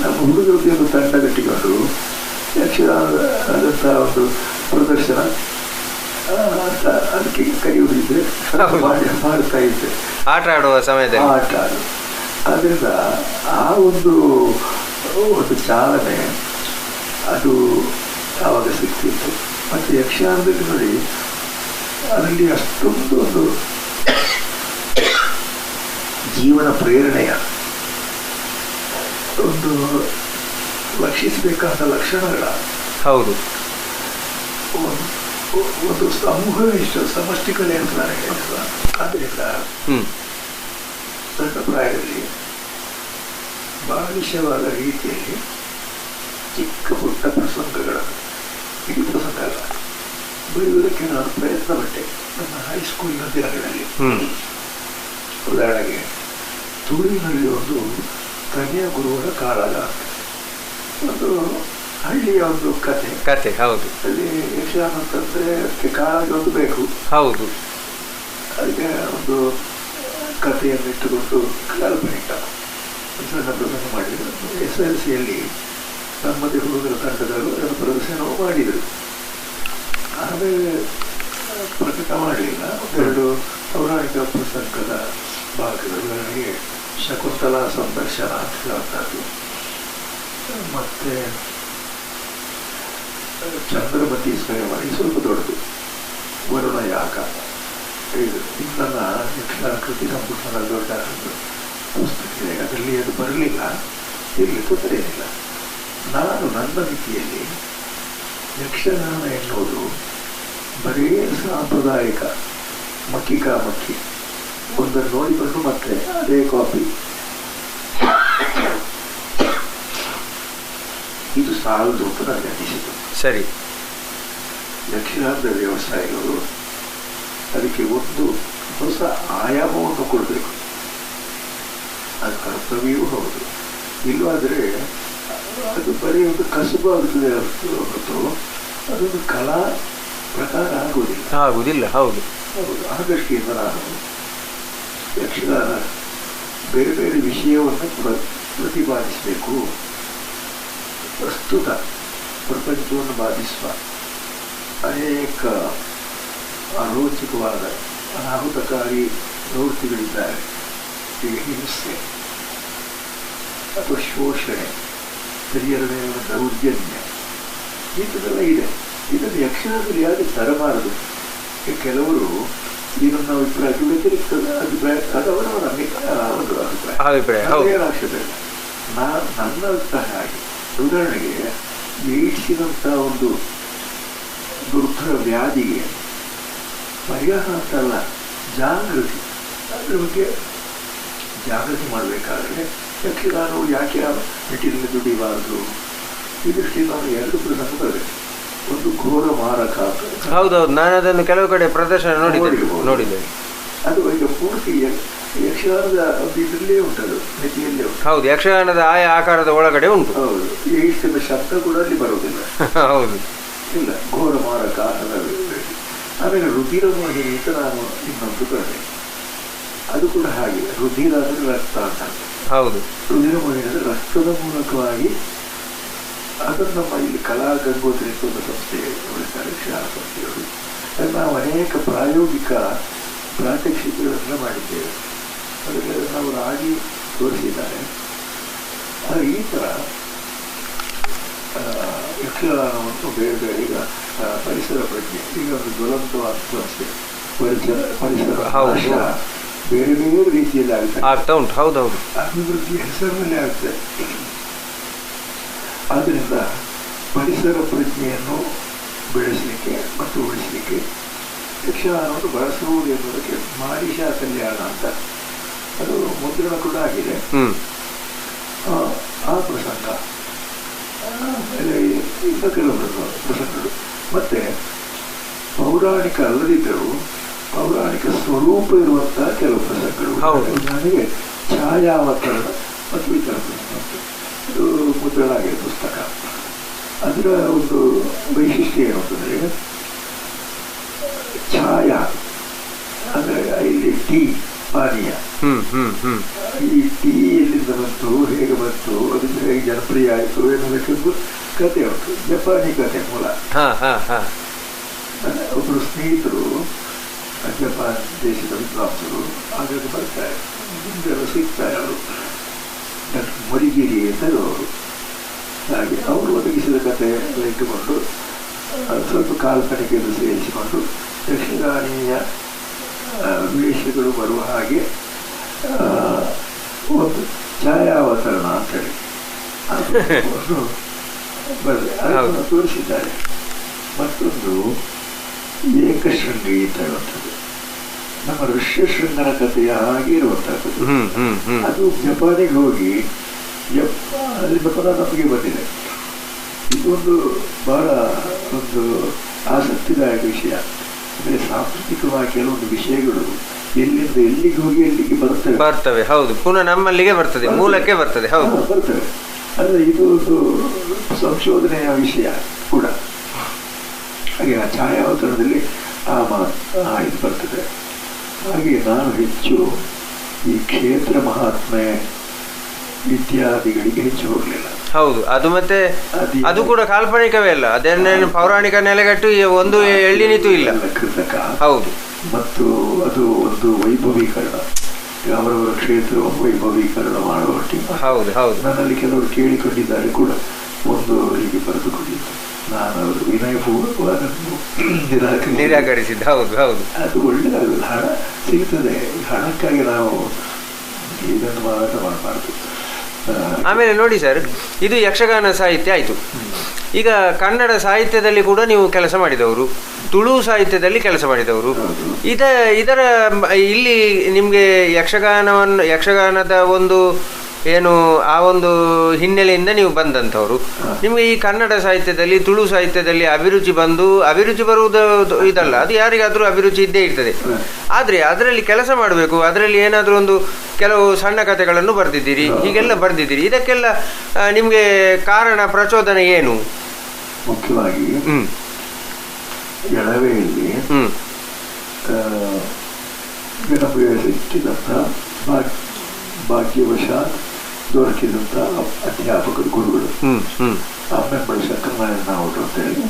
ನಮ್ಮ ಹುಡುಗರೊಂದಿಗೆ ತಂಡ ಕಟ್ಟಿಕೊಂಡು ಯಕ್ಷಗಾನದಂಥ ಒಂದು ಪ್ರದರ್ಶನ ಅಂತ ಅದಕ್ಕೆ ಕರೆಯುವುದಿದ್ರೆ ಮಾಡ್ತಾ ಇದ್ದೆ, ಆಟ ಆಡುವ ಸಮಯದಲ್ಲಿ ಆಟ ಆಡು. ಆದ್ದರಿಂದ ಆ ಒಂದು ಚಾಲನೆ ಅದು ಆವಾಗ ಸಿಗ್ತಿತ್ತು. ಮತ್ತು ಯಕ್ಷಗಾನದಲ್ಲಿ ನೋಡಿ, ಅದರಲ್ಲಿ ಅಷ್ಟೊಂದು ಒಂದು ಜೀವನ ಪ್ರೇರಣೆಯ ಒಂದು ಲಕ್ಷಿಸಬೇಕಾದ ಲಕ್ಷಣಗಳ, ಹೌದು, ಒಂದು ಸಮೂಹವಿಷ್ಟ ಸಮಷ್ಟಿಗಳೇ ಅಂತ ನಾನು ಹೇಳಿಲ್ಲ. ಆದ್ದರಿಂದ ಸಣ್ಣ ಪ್ರಾಯದಲ್ಲಿ ಬಾಲಿಶವಾದ ರೀತಿಯಲ್ಲಿ ಚಿಕ್ಕ ಪುಟ್ಟ ಪ್ರಸಂಗಗಳನ್ನು, ಇಡೀ ಪ್ರಸಂಗ ಅಲ್ಲ, ಬರೆಯುವುದಕ್ಕೆ ನಾನು ಪ್ರಯತ್ನ ಪಟ್ಟೆ ನನ್ನ ಹೈಸ್ಕೂಲಿನ ದಿನಗಳಲ್ಲಿ. ಉದಾಹರಣೆಗೆ ತುಳುವಿನಲ್ಲಿ ಒಂದು ಕನ್ಯಾ ಗುರುವರ ಕಾಳಗ, ಒಂದು ಹಳ್ಳಿಯ ಒಂದು ಕತೆ. ಹೌದು. ಅಲ್ಲಿ ಯಕ್ಷಗಾನ ಅಂತಂದ್ರೆ ಅದಕ್ಕೆ ಕಾಳಗ ಒಂದು ಬೇಕು. ಹೌದು. ಅದಕ್ಕೆ ಒಂದು ಕಥೆಯನ್ನು ಇಟ್ಟುಕೊಂಡು ಕಾಲ್ಪನಿಕ ಸಣ್ಣ ಪ್ರದರ್ಶನ ಮಾಡಿದರು. SLCಯಲ್ಲಿ ನಮ್ಮದೇ ಹುಡುಗರ ತಂಡದವರು ಅದನ್ನು ಪ್ರದರ್ಶನ ಮಾಡಿದರು. ಆಮೇಲೆ ಪ್ರಕಟ ಮಾಡಲಿಲ್ಲ. ಒಂದೆರಡು ಪೌರಾಣಿಕ ಪ್ರಸಂಗದ ಭಾಗಗಳು, ನನಗೆ ಶಕುಂತಲಾ ಸಂದರ್ಶನ ಅಂತ ಹೇಳುವಂಥದ್ದು, ಮತ್ತೆ ಚಂದ್ರಮತಿ ಸ್ವಯಂವರಿ ಸ್ವಲ್ಪ ದೊಡ್ಡದು, ವರುಣ ಯಾಗ, ಇದು ನನ್ನ ಯಕ್ಷಗಾನ ಕೃತಿ ಸಂಪುಟದ ದೊಡ್ಡ ಪುಸ್ತಕ ಇದೆ. ಅದರಲ್ಲಿ ಅದು ಬರಲಿಲ್ಲ, ಇರಲಿ, ತೊಂದರೆ ಏನಿಲ್ಲ. ನಾನು ನನ್ನ ರೀತಿಯಲ್ಲಿ ಯಕ್ಷಗಾನ ಎನ್ನುವುದು ಬರೀ ಸಾಂಪ್ರದಾಯಿಕ ಮಕ್ಕಿ ಒಂದನ್ನು ನೋಡಿಕೊಂಡು ಮತ್ತೆ ಅದೇ ಕಾಪಿ, ಇದು ಸಾಲದು ಅಂತ ನನಗೆ ಅನಿಸಿತು. ಸರಿ. ಯಕ್ಷಗಾನದ ವ್ಯವಸಾಯಿಗಳು ಅದಕ್ಕೆ ಒಂದು ಹೊಸ ಆಯಾಮವನ್ನು ಕೊಡಬೇಕು. ಅದು ಕರ್ತವ್ಯವೂ ಹೌದು. ಇಲ್ಲವಾದರೆ ಅದು ಬರೀ ಒಂದು ಕಸುಬು ಆಗುತ್ತದೆ ಹೊರತು ಅದೊಂದು ಕಲಾ ಪ್ರಕಾರ ಆಗುವುದಿಲ್ಲ. ಹೌದು. ಆ ನಾನು ಯಕ್ಷಗಾನ ಬೇರೆ ಬೇರೆ ವಿಷಯವನ್ನು ಪ್ರತಿಪಾದಿಸಬೇಕು. ಪ್ರಸ್ತುತ ಪ್ರಪಂಚವನ್ನು ಬಾಧಿಸುವ ಅನೇಕ ಅರೋಚಕವಾದ ಅನಾಹುತಕಾರಿ ಪ್ರವೃತ್ತಿಗಳಿದ್ದಾರೆ. ಈಗ ಹಿಂಸೆ ಅಥವಾ ಶೋಷಣೆ, ಹಿರಿಯರ ಮೇಲಿನ ದೌರ್ಜನ್ಯ, ಇಂಥದ್ದೆಲ್ಲ ಇದೆ. ಇದನ್ನು ಯಕ್ಷಗಾನದಲ್ಲಿ ಯಾಕೆ ತರಬಾರದು? ಕೆಲವರು ಇದನ್ನು ಅಭಿಪ್ರಾಯಕ್ಕೆ ವ್ಯತಿರಿಕ್ತ ಅಭಿಪ್ರಾಯ, ಅದು ಅವರವರ ಒಂದು ಅಭಿಪ್ರಾಯ, ಏನಾಗ್ತದೆ. ನನ್ನ ಅಭಿಪ್ರಾಯ ಹಾಗೆ. ಉದಾಹರಣೆಗೆ ಏಡ್ಸಿನಂಥ ಒಂದು ದುರ್ಧರ ವ್ಯಾಧಿಗೆ ಪರಿಹಾರ ಅಂತಲ್ಲ, ಜಾಗೃತಿ, ಅದ್ರ ಬಗ್ಗೆ ಜಾಗೃತಿ ಮಾಡಬೇಕಾದ್ರೆ ಯಕ್ಷಗಾನವು ಯಾಕೆ ಆ ನಿಟ್ಟಿನಲ್ಲಿ ದುಡಿಬಾರದು? ಈ ದೃಷ್ಟಿಯಿಂದ ನಾವು ಎರಡು ಪ್ರಸಂಗ ಬರಬೇಕು. ಒಂದು ಘೋರ ಮಾರಕ. ಹೌದೌದು, ನಾನು ಅದನ್ನು ಕೆಲವು ಕಡೆ ಪ್ರದರ್ಶನ ನೋಡಿದ್ದೇನೆ. ಅದು ಈಗ ಪೂರ್ತಿ ಯಕ್ಷಗಾನದ ಒಂದು ಇದರಲ್ಲೇ ಉಂಟದು, ಮಿತಿಯಲ್ಲೇ ಉಂಟು. ಹೌದು, ಯಕ್ಷಗಾನದ ಆಯಾ ಆಕಾರದ ಒಳಗಡೆ ಉಂಟು. ಹೌದು, ಏಡ್ಸಿನ ಶಬ್ದ ಕೂಡ ಅಲ್ಲಿ ಬರುವುದಿಲ್ಲ. ಹೌದು, ಇಲ್ಲ, ಘೋರ ಮಾರಕ. ಆಮೇಲೆ ರುಧಿರ ಮೋಹಿನಿ ಅಂತ ನಾನು ಇನ್ನೊಂದು ಕಡೆ, ಅದು ಕೂಡ ಹಾಗೆ. ರುಧಿರ ಅಂದರೆ ರಕ್ತ ಅಂತ. ಹೌದು, ರುಧಿರ ಮೋಹಿನಿ ಅಂದರೆ ರಕ್ತದ ಮೂಲಕವಾಗಿ ಅದನ್ನು ನಮ್ಮ ಇಲ್ಲಿ ಕಲಾ ಗಂಗೋತ್ರಿ ಅಂತ ಒಂದು ಸಂಸ್ಥೆ ಉಳಿಸ್ತಾರೆ, ಯಕ್ಷಗಾನ ಸಂಸ್ಥೆಗಳು. ನಾವು ಅನೇಕ ಪ್ರಾಯೋಗಿಕ ಪ್ರಾತ್ಯಕ್ಷಿಕೆಗಳನ್ನ ಮಾಡಿದ್ದೇವೆ. ಅದಕ್ಕೆ ನಾವು ರಾಗಿ ತೋರಿಸಿದ್ದಾರೆ. ಈ ಥರ ಯಕ್ಷಗಾನವನ್ನು ಬೇರೆ ಬೇರೆ, ಈಗ ಪರಿಸರ ಪ್ರಜ್ಞೆ, ಈಗ ಒಂದು ಜ್ವಲಂತವಾದ ಸಮಸ್ಯೆ, ಪರಿಸರ ನಾಶ, ಬೇರೆ ಬೇರೆ ರೀತಿಯಲ್ಲಿ ಆಗ್ತಾ ಉಂಟು. ಹೌದೌದು, ಅಭಿವೃದ್ಧಿಯ ಹೆಸರಿನಲ್ಲಿ ಆಗ್ತದೆ. ಆದ್ದರಿಂದ ಪರಿಸರ ಪ್ರಜ್ಞೆಯನ್ನು ಬೆಳೆಸಲಿಕ್ಕೆ ಮತ್ತು ಉಳಿಸಲಿಕ್ಕೆ ಯಕ್ಷಗಾನವನ್ನು ಬಳಸುವುದು ಎನ್ನುವುದಕ್ಕೆ ಮಾರಿಷಾ ಕಲ್ಯಾಣ ಅಂತ ಅದು ಮುದ್ರಣ ಕೂಡ ಆಗಿದೆ. ಆ ಪ್ರಸಂಗ ಆಮೇಲೆ ಇನ್ನು ಕೆಲವು ಪ್ರಸಂಗಗಳು ಮತ್ತೆ ಪೌರಾಣಿಕ ಅಲ್ಲದಿದ್ದರೂ ಪೌರಾಣಿಕ ಸ್ವರೂಪ ಇರುವಂತಹ ಕೆಲವು ಪ್ರಸಂಗಗಳು. ನನಗೆ ಛಾಯಾವತರಣ ಮತ್ತು ಇತರ ಪ್ರಸಂಗ ಇದು ಮುದ್ರಣ ಆಗಿದೆ ಪುಸ್ತಕ. ಅದರ ಒಂದು ವೈಶಿಷ್ಟ್ಯ ಏನು ಅಂತಂದರೆ ಛಾಯಾ ಅಂದರೆ ಇಲ್ಲಿ ಟೀ ಪಾನೀಯ. ಈ ಟೀ ಎಲ್ಲಿಂದ ಬಂತು, ಹೇಗೆ ಬಂತು, ಅದರಿಂದ ಹೇಗೆ ಜನಪ್ರಿಯ ಆಯಿತು ಎನ್ನುವುದಕ್ಕೊಂದು ಕತೆ ಉಂಟು, ಜಪಾನಿ ಕತೆ ಮೂಲ. ಒಬ್ಬರು ಸ್ನೇಹಿತರು ಜಪಾನ್ ದೇಶದ ವಿದ್ವಾಂಸರು ಹಾಗಾಗಿ ಬರ್ತಾರೆ, ಮುಂದೆಲ್ಲ ಸಿಗ್ತಾರೆ. ಅವರು ಡಾಕ್ಟರ್ ಮರಿಗಿರಿ ಅಂತ ಅವರು. ಹಾಗೆ ಅವರು ಒದಗಿಸಿದ ಕತೆ ಎಲ್ಲ ಇಟ್ಟುಕೊಂಡು ಸ್ವಲ್ಪ ಕಾಲ್ಪನಿಕೆಯನ್ನು ಸೇರಿಸಿಕೊಂಡು ಯಕ್ಷಗಾನೀಯ ವೇಷಗಳು ಬರುವ ಹಾಗೆ ಒಂದು ಛಾಯಾವತರಣ ಅಂತೇಳಿ ಅದನ್ನು ತೋರಿಸಿದ್ದಾರೆ. ಮತ್ತೊಂದು ಏಕಶೃಂಗಿ ಅಂತ ಹೇಳುವಂಥದ್ದು ನಮ್ಮ ಋಷ್ಯಶೃಂಗನ ಕಥೆಯ ಹಾಗೆ ಇರುವಂತಹದ್ದು. ಅದು ಜಪಾನಿಗೆ ಹೋಗಿ ಅಲ್ಲಿಂದ ಪುನಃ ನಮಗೆ ಬಂದಿದೆ. ಇದೊಂದು ಬಹಳ ಒಂದು ಆಸಕ್ತಿದಾಯಕ ವಿಷಯ. ಅಂದರೆ ಸಾಂಸ್ಕೃತಿಕವಾಗಿ ಕೆಲವೊಂದು ವಿಷಯಗಳು ಎಲ್ಲಿಂದ ಎಲ್ಲಿಗೆ ಹೋಗಿ ಎಲ್ಲಿಗೆ ಬರ್ತವೆ. ಹೌದು, ಪುನಃ ನಮ್ಮಲ್ಲಿಗೆ ಬರ್ತದೆ, ಮೂಲಕ್ಕೆ ಬರ್ತದೆ. ಹೌದು, ಬರ್ತವೆ. ಅಂದರೆ ಇದು ಒಂದು ಸಂಶೋಧನೆಯ ವಿಷಯ ಕೂಡ. ಹಾಗೆ ಆ ಛಾಯಾವತರಣದಲ್ಲಿ ಇದು ಬರ್ತದೆ. ಹಾಗೆ ನಾನು ಹೆಚ್ಚು ಈ ಕ್ಷೇತ್ರ ಮಹಾತ್ಮೆ ಇತ್ಯಾದಿಗಳಿಗೆ ಹೆಚ್ಚು ಹೋಗಲಿಲ್ಲ. ಹೌದು, ಅದು ಮತ್ತೆ ಅದು ಕೂಡ ಕಾಲ್ಪನಿಕವೇ ಅಲ್ಲ, ಅದೇನೇನು ಪೌರಾಣಿಕ ನೆಲೆಗಟ್ಟು ಒಂದು ಎಳ್ಳಿನಿತು ಇಲ್ಲ, ಕೃತಕ. ಹೌದು, ಮತ್ತು ಅದು ಒಂದು ವೈಭವೀಕರಣ, ಅವರವರ ಕ್ಷೇತ್ರವನ್ನು ವೈಭವೀಕರಣ ಮಾಡುವ ಟೀಮ್. ಹೌದು ಹೌದು. ನನ್ನಲ್ಲಿ ಕೆಲವರು ಕೇಳಿಕೊಂಡಿದ್ದಾರೆ ಕೂಡ, ಒಂದು ಹೀಗೆ ಬರೆದುಕೊಂಡಿದ್ದು ನಾನು ಅವರು ವಿನಯಪೂರ್ವಕವಾಗಿ ನಿರಾಕರಿಸಿದ್ದು. ಹೌದು ಹೌದು, ಅದು ಒಳ್ಳೆಯದಾಗಲ್ಲ. ಹಣ ಸಿಗ್ತದೆ, ಹಣಕ್ಕಾಗಿ ನಾವು ಇದನ್ನು ಮಾರಾಟ ಮಾಡಬಾರ್ದು. ಆಮೇಲೆ ನೋಡಿ ಸರ್, ಇದು ಯಕ್ಷಗಾನ ಸಾಹಿತ್ಯ ಆಯಿತು. ಈಗ ಕನ್ನಡ ಸಾಹಿತ್ಯದಲ್ಲಿ ಕೂಡ ನೀವು ಕೆಲಸ ಮಾಡಿದವರು, ತುಳು ಸಾಹಿತ್ಯದಲ್ಲಿ ಕೆಲಸ ಮಾಡಿದವರು. ಇದರ ಇಲ್ಲಿ ನಿಮಗೆ ಯಕ್ಷಗಾನದ ಒಂದು ಏನು ಆ ಒಂದು ಹಿನ್ನೆಲೆಯಿಂದ ನೀವು ಬಂದಂಥವ್ರು. ನಿಮಗೆ ಈ ಕನ್ನಡ ಸಾಹಿತ್ಯದಲ್ಲಿ ತುಳು ಸಾಹಿತ್ಯದಲ್ಲಿ ಅಭಿರುಚಿ ಬರುವುದು ಇದಲ್ಲ, ಅದು ಯಾರಿಗಾದರೂ ಅಭಿರುಚಿ ಇದ್ದೇ ಇರ್ತದೆ. ಆದರೆ ಅದರಲ್ಲಿ ಕೆಲಸ ಮಾಡಬೇಕು, ಅದರಲ್ಲಿ ಏನಾದರೂ ಒಂದು ಕೆಲವು ಸಣ್ಣ ಕಥೆಗಳನ್ನು ಬರೆದಿದ್ದೀರಿ, ಹೀಗೆಲ್ಲ ಬರೆದಿದ್ದೀರಿ. ಇದಕ್ಕೆಲ್ಲ ನಿಮಗೆ ಕಾರಣ, ಪ್ರಚೋದನೆ ಏನು? ಮುಖ್ಯವಾಗಿ ಎಳವೆಯಲ್ಲಿ ಸಿಕ್ಕಿದಂಥ ಭಾಗ್ಯವಶಾತ್ ದೊರಕಿದಂಥ ಅಧ್ಯಾಪಕರು, ಗುರುಗಳು, ಆಮೇಲೆ ಶಂಕರನಾರಾಯಣ ನಾವುಡ್ರು ಅಂತ ಹೇಳಿ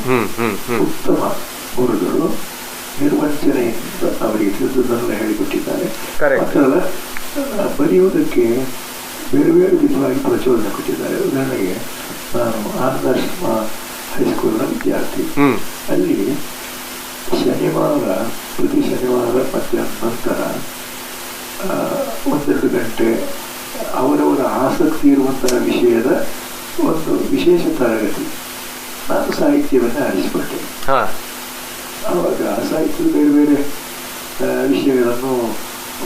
ಉತ್ತಮ ಗುರುಗಳು ನಿರ್ವಂಚನೆಯಿಂದ ಅವರಿಗೆ ತಿಳಿದುದನ್ನೆಲ್ಲ ಹೇಳಿಕೊಟ್ಟಿದ್ದಾರೆ. ಮಾತ್ರಲ್ಲ, ಬರೆಯುವುದಕ್ಕೆ ಬೇರೆ ಬೇರೆ ವಿಧವಾಗಿ ಪ್ರಚೋದನೆ ಕೊಟ್ಟಿದ್ದಾರೆ. ಉದಾಹರಣೆಗೆ, ನಾನು ಆನಂದಾಶ್ರಮ ಹೈಸ್ಕೂಲ್ನ ವಿದ್ಯಾರ್ಥಿ. ಅಲ್ಲಿ ಪ್ರತಿ ಶನಿವಾರ ಮಧ್ಯಾಹ್ನ ನಂತರ 1-2 ಗಂಟೆ ಅವರವರ ಆಸಕ್ತಿ ಇರುವಂತಹ ವಿಷಯದ ಒಂದು ವಿಶೇಷ ತರಗತಿ. ನಾನು ಸಾಹಿತ್ಯವನ್ನು ಆರಿಸಿಕೊಂಡೆ. ಆವಾಗ ಸಾಹಿತ್ಯದ ಬೇರೆ ಬೇರೆ ವಿಷಯಗಳನ್ನು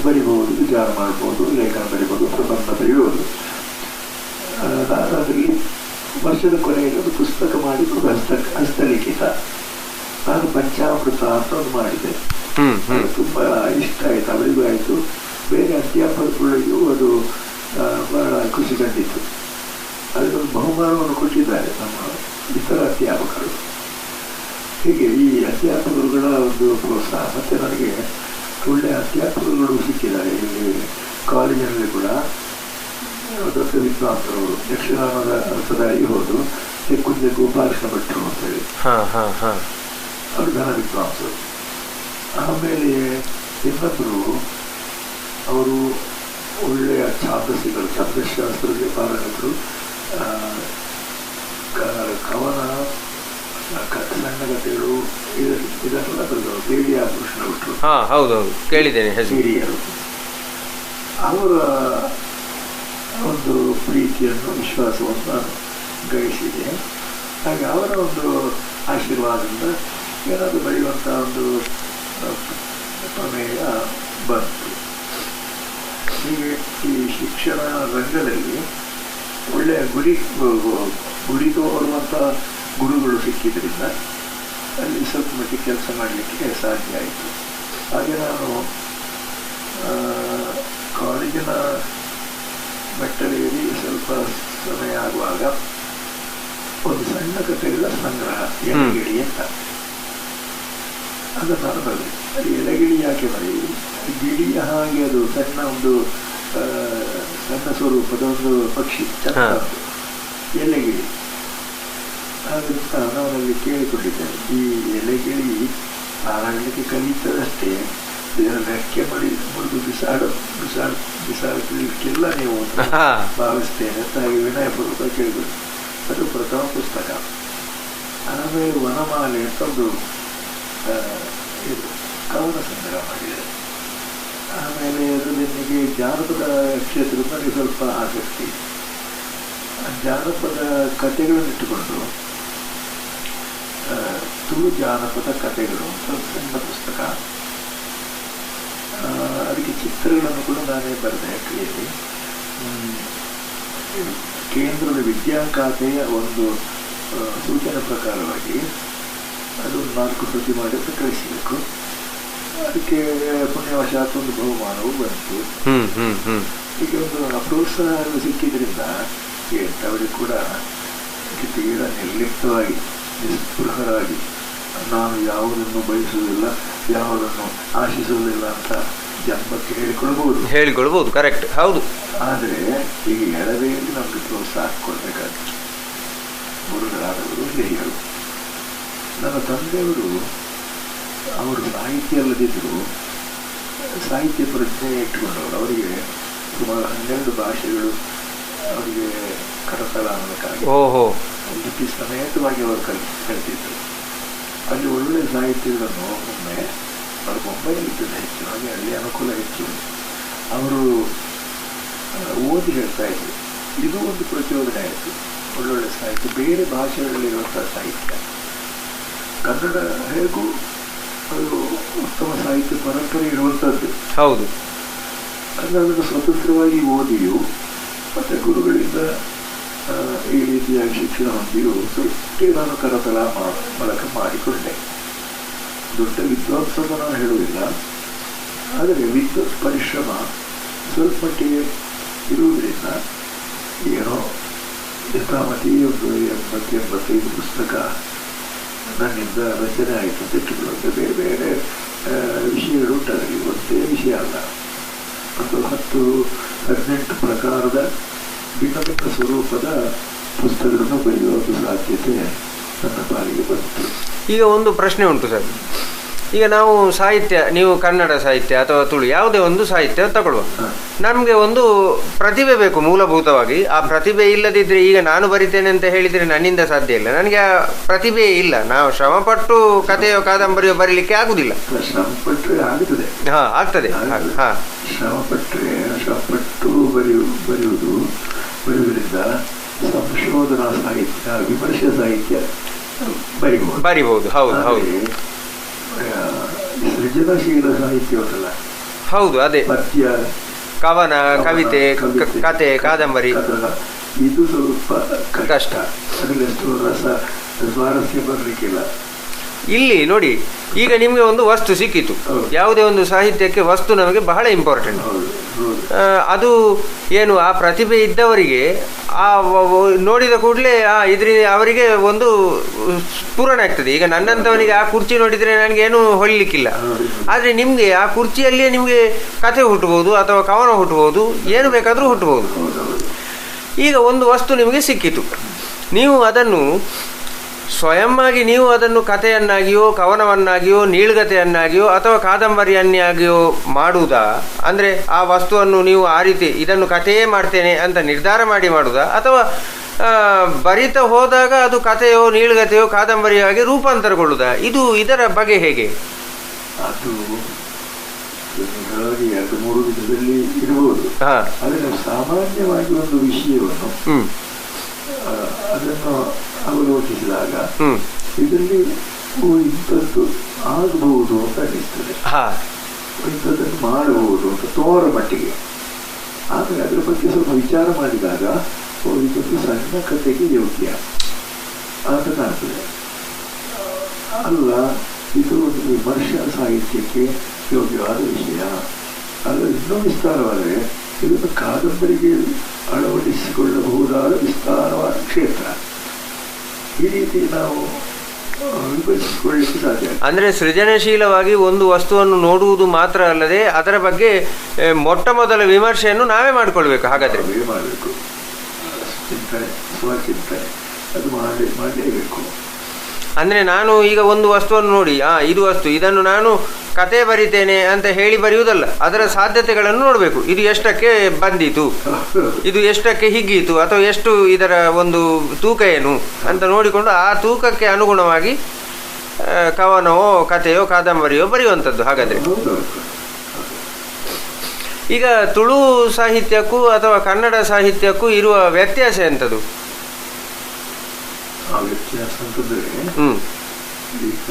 ಬರಿಬಹುದು, ವಿಚಾರ ಮಾಡ್ಬೋದು, ಲೇಖನ ಬರಿಬೋದು, ಪ್ರಬಂಧ ಬರೆಯುವುದು. ನಾನು ಅದರಲ್ಲಿ ವರ್ಷದ ಕೊನೆಯಲ್ಲಿ ಒಂದು ಪುಸ್ತಕ ಮಾಡಿಕೊಂಡು ಹಸ್ತಲಿಖಿತ, ನಾನು ಪಂಚಾಮೃತ ಅಂತ ಒಂದು ಮಾಡಿದೆ. ತುಂಬ ಇಷ್ಟ ಆಯಿತು, ಅವರಿಗೂ ಆಯಿತು, ಬೇರೆ ಅಧ್ಯಾಪಕರಿಗೂ ಅದು ಬಹಳ ಖುಷಿ ಕಂಡಿತ್ತು. ಅದಕ್ಕೊಂದು ಬಹುಮಾನವನ್ನು ಕೊಟ್ಟಿದ್ದಾರೆ ನಮ್ಮ ಇತರ ಅಧ್ಯಾಪಕರು. ಹೀಗೆ ಈ ಅಧ್ಯಾಪಕರುಗಳ ಒಂದು ಪ್ರೋತ್ಸಾಹ, ಮತ್ತು ನನಗೆ ಒಳ್ಳೆಯ ಅಧ್ಯಾಪಕರುಗಳು ಸಿಕ್ಕಿದ್ದಾರೆ. ಇಲ್ಲಿ ಕಾಲೇಜಿನಲ್ಲಿ ಕೂಡ ದೊಡ್ಡ ವಿದ್ವಾಂಸರು, ಯಕ್ಷಗಾನದ ಅರ್ಥದಾಗಿ ಹೋದು ಕುಂಜ ಗೋಪಾಲಕೃಷ್ಣ ಭಟ್ರು ಅಂತೇಳಿ, ಅವರು ಘನ ವಿದ್ವಾಂಸರು. ಆಮೇಲೆ ಇನ್ನೊಬ್ಬರು, ಅವರು ಒಳ್ಳೆಯ ಛಾಂದಸ್ಸಿಗಳು, ಛಂದಶಾಸ್ತ್ರದಲ್ಲಿ ಪಾರಂಗತರು, ಕವನ, ಸಣ್ಣ ಕಥೆಗಳು, ಇದನ್ನೆಲ್ಲ ಬರೆದವರು. ಬೇಡಿಯ ಕೃಷ್ಣ ಭಟ್ರು, ಹೌದೌದು, ಕೇಳಿದ್ದೇನೆ, ಹಿರಿಯರು. ಅವರ ಒಂದು ಪ್ರೀತಿಯನ್ನು ವಿಶ್ವಾಸವನ್ನು ನಾನು ಗಳಿಸಿದೆ. ಹಾಗೆ ಅವರ ಒಂದು ಆಶೀರ್ವಾದದಿಂದ ಏನಾದರೂ ಬರೆಯುವಂಥ ಒಂದು ಪ್ರಮೇಯ ಬಂತು. ಹೀಗೆ ಈ ಶಿಕ್ಷಣ ರಂಗದಲ್ಲಿ ಒಳ್ಳೆಯ ಗುರಿ ತೋರುವಂಥ ಗುರುಗಳು ಸಿಕ್ಕಿದ್ರಿಂದ ಅಲ್ಲಿ ಸ್ವಲ್ಪ ಮಟ್ಟಿಗೆ ಕೆಲಸ ಮಾಡಲಿಕ್ಕೆ ಸಾಧ್ಯ ಆಯಿತು. ಹಾಗೆ ನಾನು ಕಾಲೇಜಿನ ಮೆಟ್ಟಲೇರಿ ಸ್ವಲ್ಪ ಸಮಯ ಆಗುವಾಗ ಒಂದು ಸಣ್ಣ ಕಥೆಗಳ ಸಂಗ್ರಹ ಎಲೆಗಿಳಿ ಅಂತ ಅದನ್ನು ನಾನು ಬರೆದೆ. ಅದು ಎಲೆಗಿಳಿ ಯಾಕೆ ಬರೆಯುವುದು? ಗಿಳಿಯ ಹಾಗೆ ಅದು ಸಣ್ಣ ಒಂದು ಸಣ್ಣ ಸ್ವರೂಪದ ಒಂದು ಪಕ್ಷಿ, ಚಂದ ಎಲೆಗಿಳಿ. ಆದ್ದರಿಂದ ನಾನಲ್ಲಿ ಕೇಳಿಕೊಂಡಿದ್ದೇನೆ, ಈ ಎಲೆಗಿಳಿ ಹಾರಾಡಲಿಕ್ಕೆ ಕಲಿತದಷ್ಟೇ ರೆಕ್ಕೆ ಮುರಿದು ಬಿಸಾಡಲಿಕ್ಕೆಲ್ಲ ನೀವು ಭಾವಿಸ್ತೇನೆ ಅಂತ ಹಾಗೆ ವಿನಯಪೂರ್ವಕ ಕೇಳಿದ್ರು. ಅದು ಪ್ರಥಮ ಪುಸ್ತಕ. ಆಮೇಲೆ ವನಮಾಲೆ ಅಂತ ಒಂದು ಇದು ಕವನ ಸಂಗ್ರಹ ಮಾಡಿದೆ. ಆಮೇಲೆ ಅದರೊಂದಿಗೆ ಜಾನಪದ ಕ್ಷೇತ್ರದಲ್ಲಿ ಸ್ವಲ್ಪ ಆಸಕ್ತಿ. ಜಾನಪದ ಕಥೆಗಳನ್ನು ಇಟ್ಟುಕೊಂಡು ತುಳು ಜಾನಪದ ಕಥೆಗಳು ಅಂತ ಸಣ್ಣ ಪುಸ್ತಕ. ಅದಕ್ಕೆ ಚಿತ್ರಗಳನ್ನು ಕೂಡ ನಾನೇ ಬರೆದೆ. ಕೈಯಲ್ಲಿ ಕೇಂದ್ರದ ವಿದ್ಯಾಖಾತೆಯ ಒಂದು ಸೂಚನೆ ಪ್ರಕಾರವಾಗಿ ಅದು 4 ಪ್ರತಿ ಮಾಡಿ ಕಳಿಸಬೇಕು. ಅದಕ್ಕೆ ಪುಣ್ಯವಶಾತ್ ಒಂದು ಬಹುಮಾನವೂ ಬಂತು. ಈಗ ಒಂದು ಪ್ರೋತ್ಸಾಹ ಸಿಕ್ಕಿದ್ರಿಂದ ಅವರಿಗೆ ಕೂಡ ತೀರ ನಿರ್ಲಿಪ್ತವಾಗಿ ನಿಸ್ಪೃಹರಾಗಿ ನಾನು ಯಾವುದನ್ನು ಬಯಸುವುದಿಲ್ಲ, ಯಾವುದನ್ನು ಆಶಿಸುವುದಿಲ್ಲ ಅಂತ ಜನ್ಮಕ್ಕೆ ಹೇಳಿಕೊಳ್ಬಹುದು. ಕರೆಕ್ಟ್, ಹೌದು. ಆದರೆ ಈಗ ಎಳವೆಯಲ್ಲಿ ನಮಗೆ ಪ್ರೋತ್ಸಾಹ ಕೊಡಬೇಕಾಗ್ತದೆ ಗುರುಗಳಾದವರು, ಹಿರಿಯರು. ನನ್ನ ತಂದೆಯವರು ಅವರು ಸಾಹಿತ್ಯ ಅಲ್ಲದಿದ್ದರು ಸಾಹಿತ್ಯ ಪ್ರಜ್ಞೆ ಇಟ್ಟುಕೊಂಡವರು. ಅವರಿಗೆ ಸುಮಾರು 12 ಭಾಷೆಗಳು ಅವರಿಗೆ ಕರತಲ ಅನ್ನೋಕ್ಕಾಗಿ ಲಿಪಿ ಸಮೇತವಾಗಿ ಅವರು ಕಲಿತಿದ್ದರು. ಅಲ್ಲಿ ಒಳ್ಳೆಯ ಸಾಹಿತ್ಯಗಳನ್ನು ಒಮ್ಮೆ ಅವರು ಮುಂಬೈಯಲ್ಲಿದ್ದರೆ ಹೆಚ್ಚು, ಹಾಗೆ ಅಲ್ಲಿ ಅನುಕೂಲ ಹೆಚ್ಚು. ಅವರು ಓದಿ ಹೇಳ್ತಾ ಇದ್ರು. ಇದು ಒಂದು ಪ್ರಚೋದನೆ ಆಯಿತು. ಒಳ್ಳೊಳ್ಳೆ ಸಾಹಿತ್ಯ, ಬೇರೆ ಭಾಷೆಗಳಲ್ಲಿರುವಂಥ ಸಾಹಿತ್ಯ. ಕನ್ನಡ ಹೇಗೂ ಅದು ಉತ್ತಮ ಸಾಹಿತ್ಯ ಪರಂಪರೆ ಇರುವಂಥದ್ದು. ಹೌದು. ಅದನ್ನು ಸ್ವತಂತ್ರವಾಗಿ ಓದಿಯೂ ಮತ್ತು ಗುರುಗಳಿಂದ ಈ ರೀತಿಯಾಗಿ ಶಿಕ್ಷಣ ಹೊಂದಿಯೂ ಸ್ವಲ್ಪ ನಾನು ಕರತಲ ಮೂಲಕ ಮಾಡಿಕೊಂಡೆ. ದೊಡ್ಡ ವಿದ್ವಾಂಸ ನಾನು ಹೇಳುವುದಿಲ್ಲ, ಆದರೆ ವಿದ್ವತ್ ಪರಿಶ್ರಮ ಸ್ವಲ್ಪ ಮಟ್ಟಿಗೆ ಇರುವುದರಿಂದ ಏನೋ ಯಥಾಮತಿ ಒಂದು 80-85 ಪುಸ್ತಕ ನನ್ನಿಂದ ರಚನೆ ಆಯಿತು ಅಂತ ಇಟ್ಟುಕೊಳ್ಳುತ್ತೆ. ಬೇರೆ ಬೇರೆ ವಿಷಯಗಳು ಉಂಟಾಗಲಿ, ಒಂದೇ ವಿಷಯ ಅಲ್ಲ, ಒಂದು 10-18 ಪ್ರಕಾರದ ಭಿನ್ನ ಭಿನ್ನ ಸ್ವರೂಪದ ಪುಸ್ತಕಗಳನ್ನು ಬರೆಯುವ ಒಂದು ಸಾಧ್ಯತೆ ನನ್ನ ಪಾಲಿಗೆ ಬಂತು. ಈಗ ಒಂದು ಪ್ರಶ್ನೆ ಉಂಟು ಸರ್. ಈಗ ನಾವು ಸಾಹಿತ್ಯ, ನೀವು ಕನ್ನಡ ಸಾಹಿತ್ಯ ಅಥವಾ ತುಳು ಯಾವುದೇ ಒಂದು ಸಾಹಿತ್ಯ ತಗೊಳ್ಳುವ, ನಮಗೆ ಒಂದು ಪ್ರತಿಭೆ ಬೇಕು ಮೂಲಭೂತವಾಗಿ. ಆ ಪ್ರತಿಭೆ ಇಲ್ಲದಿದ್ದರೆ, ಈಗ ನಾನು ಬರಿತೇನೆ ಅಂತ ಹೇಳಿದರೆ ನನ್ನಿಂದ ಸಾಧ್ಯ ಇಲ್ಲ. ನನಗೆ ಆ ಪ್ರತಿಭೆ ಇಲ್ಲ. ನಾವು ಶ್ರಮಪಟ್ಟು ಕಥೆಯೋ ಕಾದಂಬರಿಯೋ ಬರೀಲಿಕ್ಕೆ ಆಗುದಿಲ್ಲ. ಶ್ರಮಪಟ್ಟರೆ ಆಗುತ್ತದೆ. ಆಗ್ತದೆ. ಶ್ರಮಪಟ್ಟು ಬರೆಯುವುದರಿಂದ ಸಂಶೋಧನಾ ಸಾಹಿತ್ಯ, ವಿಮರ್ಶೆ ಸಾಹಿತ್ಯ ಬರಿಬಹುದು. ಹೌದು ಹೌದು. ಸೃಜನಶೀಲ ಸಾಹಿತ್ಯ ಉಂಟಲ್ಲ, ಹೌದು, ಅದೇ ಪದ್ಯ, ಕವನ, ಕವಿತೆ, ಕತೆ, ಕಾದಂಬರಿ, ಇದು ಸ್ವಲ್ಪ ಕಷ್ಟ. ಅದರಷ್ಟು ಸ್ವಾರಸ್ಯ ಬರಲಿಕ್ಕಿಲ್ಲ. ಇಲ್ಲಿ ನೋಡಿ, ಈಗ ನಿಮಗೆ ಒಂದು ವಸ್ತು ಸಿಕ್ಕಿತು. ಯಾವುದೇ ಒಂದು ಸಾಹಿತ್ಯಕ್ಕೆ ವಸ್ತು ನಮಗೆ ಬಹಳ ಇಂಪಾರ್ಟೆಂಟ್. ಅದು ಏನು, ಆ ಪ್ರತಿಭೆ ಇದ್ದವರಿಗೆ ಆ ನೋಡಿದ ಕೂಡಲೇ ಅವರಿಗೆ ಒಂದು ಸ್ಫುರಣ ಆಗ್ತದೆ. ಈಗ ನನ್ನಂಥವನಿಗೆ ಆ ಕುರ್ಚಿ ನೋಡಿದರೆ ನನಗೇನು ಹೊಳಿಲಿಕ್ಕಿಲ್ಲ. ಆದರೆ ನಿಮಗೆ ಆ ಕುರ್ಚಿಯಲ್ಲಿಯೇ ನಿಮಗೆ ಕಥೆ ಹುಟ್ಟಬಹುದು ಅಥವಾ ಕವನ ಹುಟ್ಟಬಹುದು, ಏನು ಬೇಕಾದರೂ ಹುಟ್ಟಬಹುದು. ಈಗ ಒಂದು ವಸ್ತು ನಿಮಗೆ ಸಿಕ್ಕಿತು, ನೀವು ಅದನ್ನು ಸ್ವಯಂವಾಗಿ ನೀವು ಅದನ್ನು ಕಥೆಯನ್ನಾಗಿಯೋ ಕವನವನ್ನಾಗಿಯೋ ನೀಳ್ಗತೆಯನ್ನಾಗಿಯೋ ಅಥವಾ ಕಾದಂಬರಿಯನ್ನಾಗಿಯೋ ಮಾಡುವುದಾ? ಅಂದರೆ ಆ ವಸ್ತುವನ್ನು ನೀವು ಆ ರೀತಿ ಇದನ್ನು ಕಥೆಯೇ ಮಾಡ್ತೇನೆ ಅಂತ ನಿರ್ಧಾರ ಮಾಡಿ ಮಾಡುವುದಾ, ಅಥವಾ ಬರಿತಾ ಹೋದಾಗ ಅದು ಕಥೆಯೋ ನೀಳ್ಗತೆಯೋ ಕಾದಂಬರಿಯಾಗಿ ರೂಪಾಂತರಗೊಳ್ಳುವುದಾ? ಇದರ ಬಗೆ ಹೇಗೆ? ಅದು ನಿಧಾನವಾಗಿ 2-3 ದಿನದಲ್ಲಿ ಇರಬಹುದು. ಆದರೆ ಸಾಮಾನ್ಯವಾಗಿ ಒಂದು ವಿಷಯವನ್ನು ಅದನ್ನು ಅವಲೋಕಿಸಿದಾಗ ಇದರಲ್ಲಿ ಇಂಥದ್ದು ಆಗಬಹುದು ಅಂತ ಅನಿಸ್ತದೆ, ಇಂಥದ್ದನ್ನು ಮಾಡಬಹುದು ಅಂತ ತೋರ ಮಟ್ಟಿಗೆ. ಆಮೇಲೆ ಅದರ ಬಗ್ಗೆ ಸ್ವಲ್ಪ ವಿಚಾರ ಮಾಡಿದಾಗ ಇದೊಂದು ಸಣ್ಣ ಕಥೆಗೆ ಯೋಗ್ಯ ಅಂತ ಕಾಣ್ತದೆ. ಅಲ್ಲ, ಇದು ಒಂದು ವಿಮರ್ಶಾ ಸಾಹಿತ್ಯಕ್ಕೆ ಯೋಗ್ಯವಾದ ವಿಷಯ. ಅಲ್ಲ, ಇನ್ನೂ ವಿಸ್ತಾರವಾದರೆ ಇದನ್ನು ಕಾದಂಬರಿಗೆ ಅಳವಡಿಸಿಕೊಳ್ಳಬಹುದಾದ ವಿಸ್ತಾರವಾದ ಕ್ಷೇತ್ರ. ಈ ರೀತಿ ನಾವು ವಿಭಜಿಸಿಕೊಳ್ಳಲಿಕ್ಕೆ ಸಾಧ್ಯ. ಅಂದರೆ ಸೃಜನಶೀಲವಾಗಿ ಒಂದು ವಸ್ತುವನ್ನು ನೋಡುವುದು ಮಾತ್ರ ಅಲ್ಲದೆ ಅದರ ಬಗ್ಗೆ ಮೊಟ್ಟ ಮೊದಲ ವಿಮರ್ಶೆಯನ್ನು ನಾವೇ ಮಾಡಿಕೊಳ್ಬೇಕು. ಹಾಗಾದರೆ ಮಾಡಬೇಕು, ಚಿಂತನೆ, ಸ್ವಚಿಂತನೆ ಅದು ಮಾಡಲೇಬೇಕು. ಅಂದರೆ ನಾನು ಈಗ ಒಂದು ವಸ್ತುವನ್ನು ನೋಡಿ ಇದು ವಸ್ತು, ಇದನ್ನು ನಾನು ಕತೆ ಬರಿತೇನೆ ಅಂತ ಹೇಳಿ ಬರೆಯುವುದಲ್ಲ, ಅದರ ಸಾಧ್ಯತೆಗಳನ್ನು ನೋಡಬೇಕು. ಇದು ಎಷ್ಟಕ್ಕೆ ಬಂದೀತು, ಇದು ಎಷ್ಟಕ್ಕೆ ಹಿಗ್ಗೀತು, ಅಥವಾ ಎಷ್ಟು ಇದರ ಒಂದು ತೂಕ ಏನು ಅಂತ ನೋಡಿಕೊಂಡು ಆ ತೂಕಕ್ಕೆ ಅನುಗುಣವಾಗಿ ಕವನವೋ ಕಥೆಯೋ ಕಾದಂಬರಿಯೋ ಬರೆಯುವಂಥದ್ದು. ಹಾಗಾದರೆ ಈಗ ತುಳು ಸಾಹಿತ್ಯಕ್ಕೂ ಅಥವಾ ಕನ್ನಡ ಸಾಹಿತ್ಯಕ್ಕೂ ಇರುವ ವ್ಯತ್ಯಾಸ ಎಂಥದ್ದು? ವ್ಯತ್ಯಾಸ ಅಂತಂದ್ರೆ ಈಗ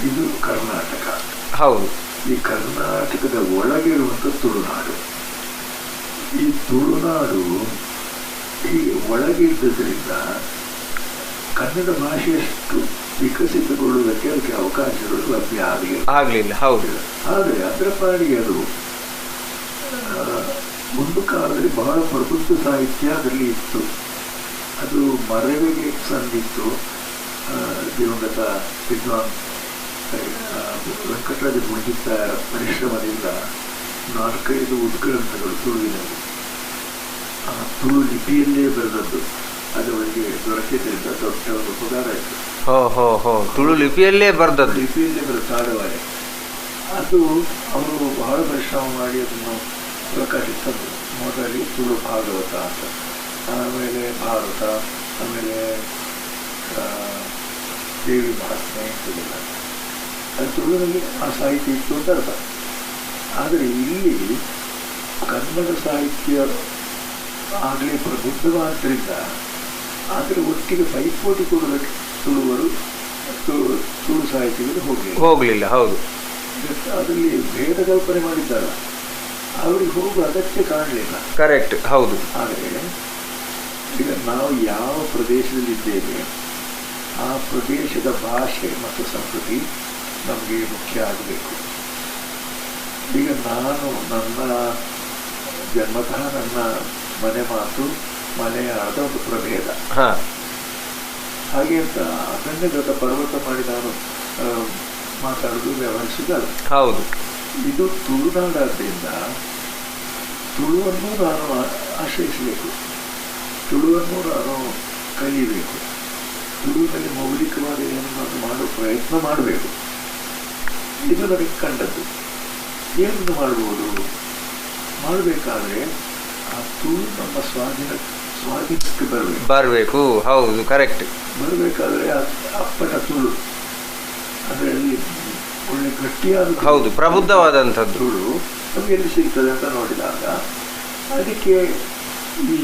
ಇದು ಕರ್ನಾಟಕ. ಹೌದು. ಈ ಕರ್ನಾಟಕದ ಒಳಗೆ ಇರುವಂಥ ತುಳುನಾಡು. ಈ ತುಳುನಾಡು ಹೀಗೆ ಒಳಗೆ ಇದ್ದದ್ರಿಂದ ಕನ್ನಡ ಭಾಷೆಯಷ್ಟು ವಿಕಸಿತಗೊಳ್ಳುವುದಕ್ಕೆ ಅದಕ್ಕೆ ಅವಕಾಶಗಳು ಲಭ್ಯ ಆಗಲಿಲ್ಲ. ಹೌದು. ಆದರೆ ಅದರ ಪಾಡಿಗೆ ಅದು ಒಂದು ಕಾಲದಲ್ಲಿ ಬಹಳ ಪ್ರಬುದ್ಧ ಸಾಹಿತ್ಯ ಅದರಲ್ಲಿ ಇತ್ತು. ಅದು ಮರವಿಗೆ ಸಂದಿತ್ತು. ದಿವಂಗತ ವಿದ್ವಾನ್ ವೆಂಕಟರಾಜ ಗುಂಡಿತ ಪರಿಶ್ರಮದಿಂದ 4-5 ಉದ್ಗ್ರಂಥಗಳು ತುಳುವಿನಲ್ಲಿ ತುಳು ಲಿಪಿಯಲ್ಲೇ ಬರೆದದ್ದು ಅದವರಿಗೆ ದೊರಕಿದ್ರಿಂದ ದೊಡ್ಡ ಒಂದು ಉಪಕಾರ ಆಯಿತು. ತುಳು ಲಿಪಿಯಲ್ಲೇ ಬರೆದದ್ದು, ಲಿಪಿಯಲ್ಲೇ ಬರೆದ ತಾಡವಾರೆ. ಅದು ಅವರು ಬಹಳ ಪರಿಶ್ರಮ ಮಾಡಿ ಅದನ್ನು ಪ್ರಕಾಶಿಸದ್ದು. ಮೊದಲಿಗೆ ತುಳು ಭಾಗವತ ಅಂತ, ಆಮೇಲೆ ಭಾರತ, ಆಮೇಲೆ ದೇವಿ ಮಹಾತ್ಮೆ ಇಂಥದ್ದೆಲ್ಲ ಅದು ತುಳುವಿನಲ್ಲಿ ಆ ಸಾಹಿತ್ಯ ಇತ್ತು ಅಂತ ಅರ್ಥ. ಆದರೆ ಇಲ್ಲಿ ಕನ್ನಡ ಸಾಹಿತ್ಯ ಆಗಲೇ ಪ್ರಬುದ್ಧವಾದ್ದರಿಂದ ಅದರ ಒಟ್ಟಿಗೆ ಪೈಪೋಟಿ ಕೊಡೋದಕ್ಕೆ ತುಳುವರು ತುಳು ಸಾಹಿತ್ಯಗಳು ಹೋಗಲಿಲ್ಲ. ಹೌದು. ಅದರಲ್ಲಿ ಭೇದ ಕಲ್ಪನೆ ಮಾಡಿದ್ದಾರೆ, ಅವರಿಗೆ ಹೋಗುವ ಅಗತ್ಯ ಕಾಣಲಿಲ್ಲ. ಕರೆಕ್ಟ್. ಹೌದು. ಆದರೆ ಈಗ ನಾವು ಯಾವ ಪ್ರದೇಶದಲ್ಲಿದ್ದೇವೆ ಆ ಪ್ರದೇಶದ ಭಾಷೆ ಮತ್ತು ಸಂಸ್ಕೃತಿ ನಮಗೆ ಮುಖ್ಯ ಆಗಬೇಕು. ಈಗ ನಾನು ನನ್ನ ಜನ್ಮತಃ ನನ್ನ ಮನೆ ಮಾತು ಮಲೆಯಾಳದ ಒಂದು ಪ್ರಭೇದ. ಹಾಗೆ ಅಂತ ಅರಣ್ಯಗತ ಪರ್ವತ ಮಾಡಿ ನಾನು ಮಾತಾಡೋದು ವ್ಯವಹರಿಸಿದಲ್ಲ. ಹೌದು. ಇದು ತುಳುನಾಡಾದ್ರಿಂದ ತುಳುವನ್ನು ನಾನು ಆಶ್ರಯಿಸಬೇಕು, ತುಳುವನ್ನು ನಾನು ಕಲಿಯಬೇಕು, ತುಳುವಿನಲ್ಲಿ ಮೌಲಿಕವಾದ ಏನನ್ನು ಮಾಡುವ ಪ್ರಯತ್ನ ಮಾಡಬೇಕು. ಇದು ನನಗೆ ಕಂಡದ್ದು. ಏನನ್ನು ಮಾಡಬಹುದು? ಮಾಡಬೇಕಾದ್ರೆ ಆ ತುಳು ನಮ್ಮ ಸ್ವಾಧೀನಕ್ಕೆ ಬರಬೇಕು. ಹೌದು, ಕರೆಕ್ಟ್. ಬರಬೇಕಾದ್ರೆ ಅಪ್ಪಟ ತುಳು ಅಂದರೆ ಅಲ್ಲಿ ಒಳ್ಳೆ ಗಟ್ಟಿಯಾದ, ಹೌದು, ಪ್ರಬುದ್ಧವಾದಂಥದ್ದು ತುಳು ನಮಗೆ ಎಲ್ಲಿ ಸಿಗ್ತದೆ ಅಂತ ನೋಡಿದಾಗ ಅದಕ್ಕೆ ಈ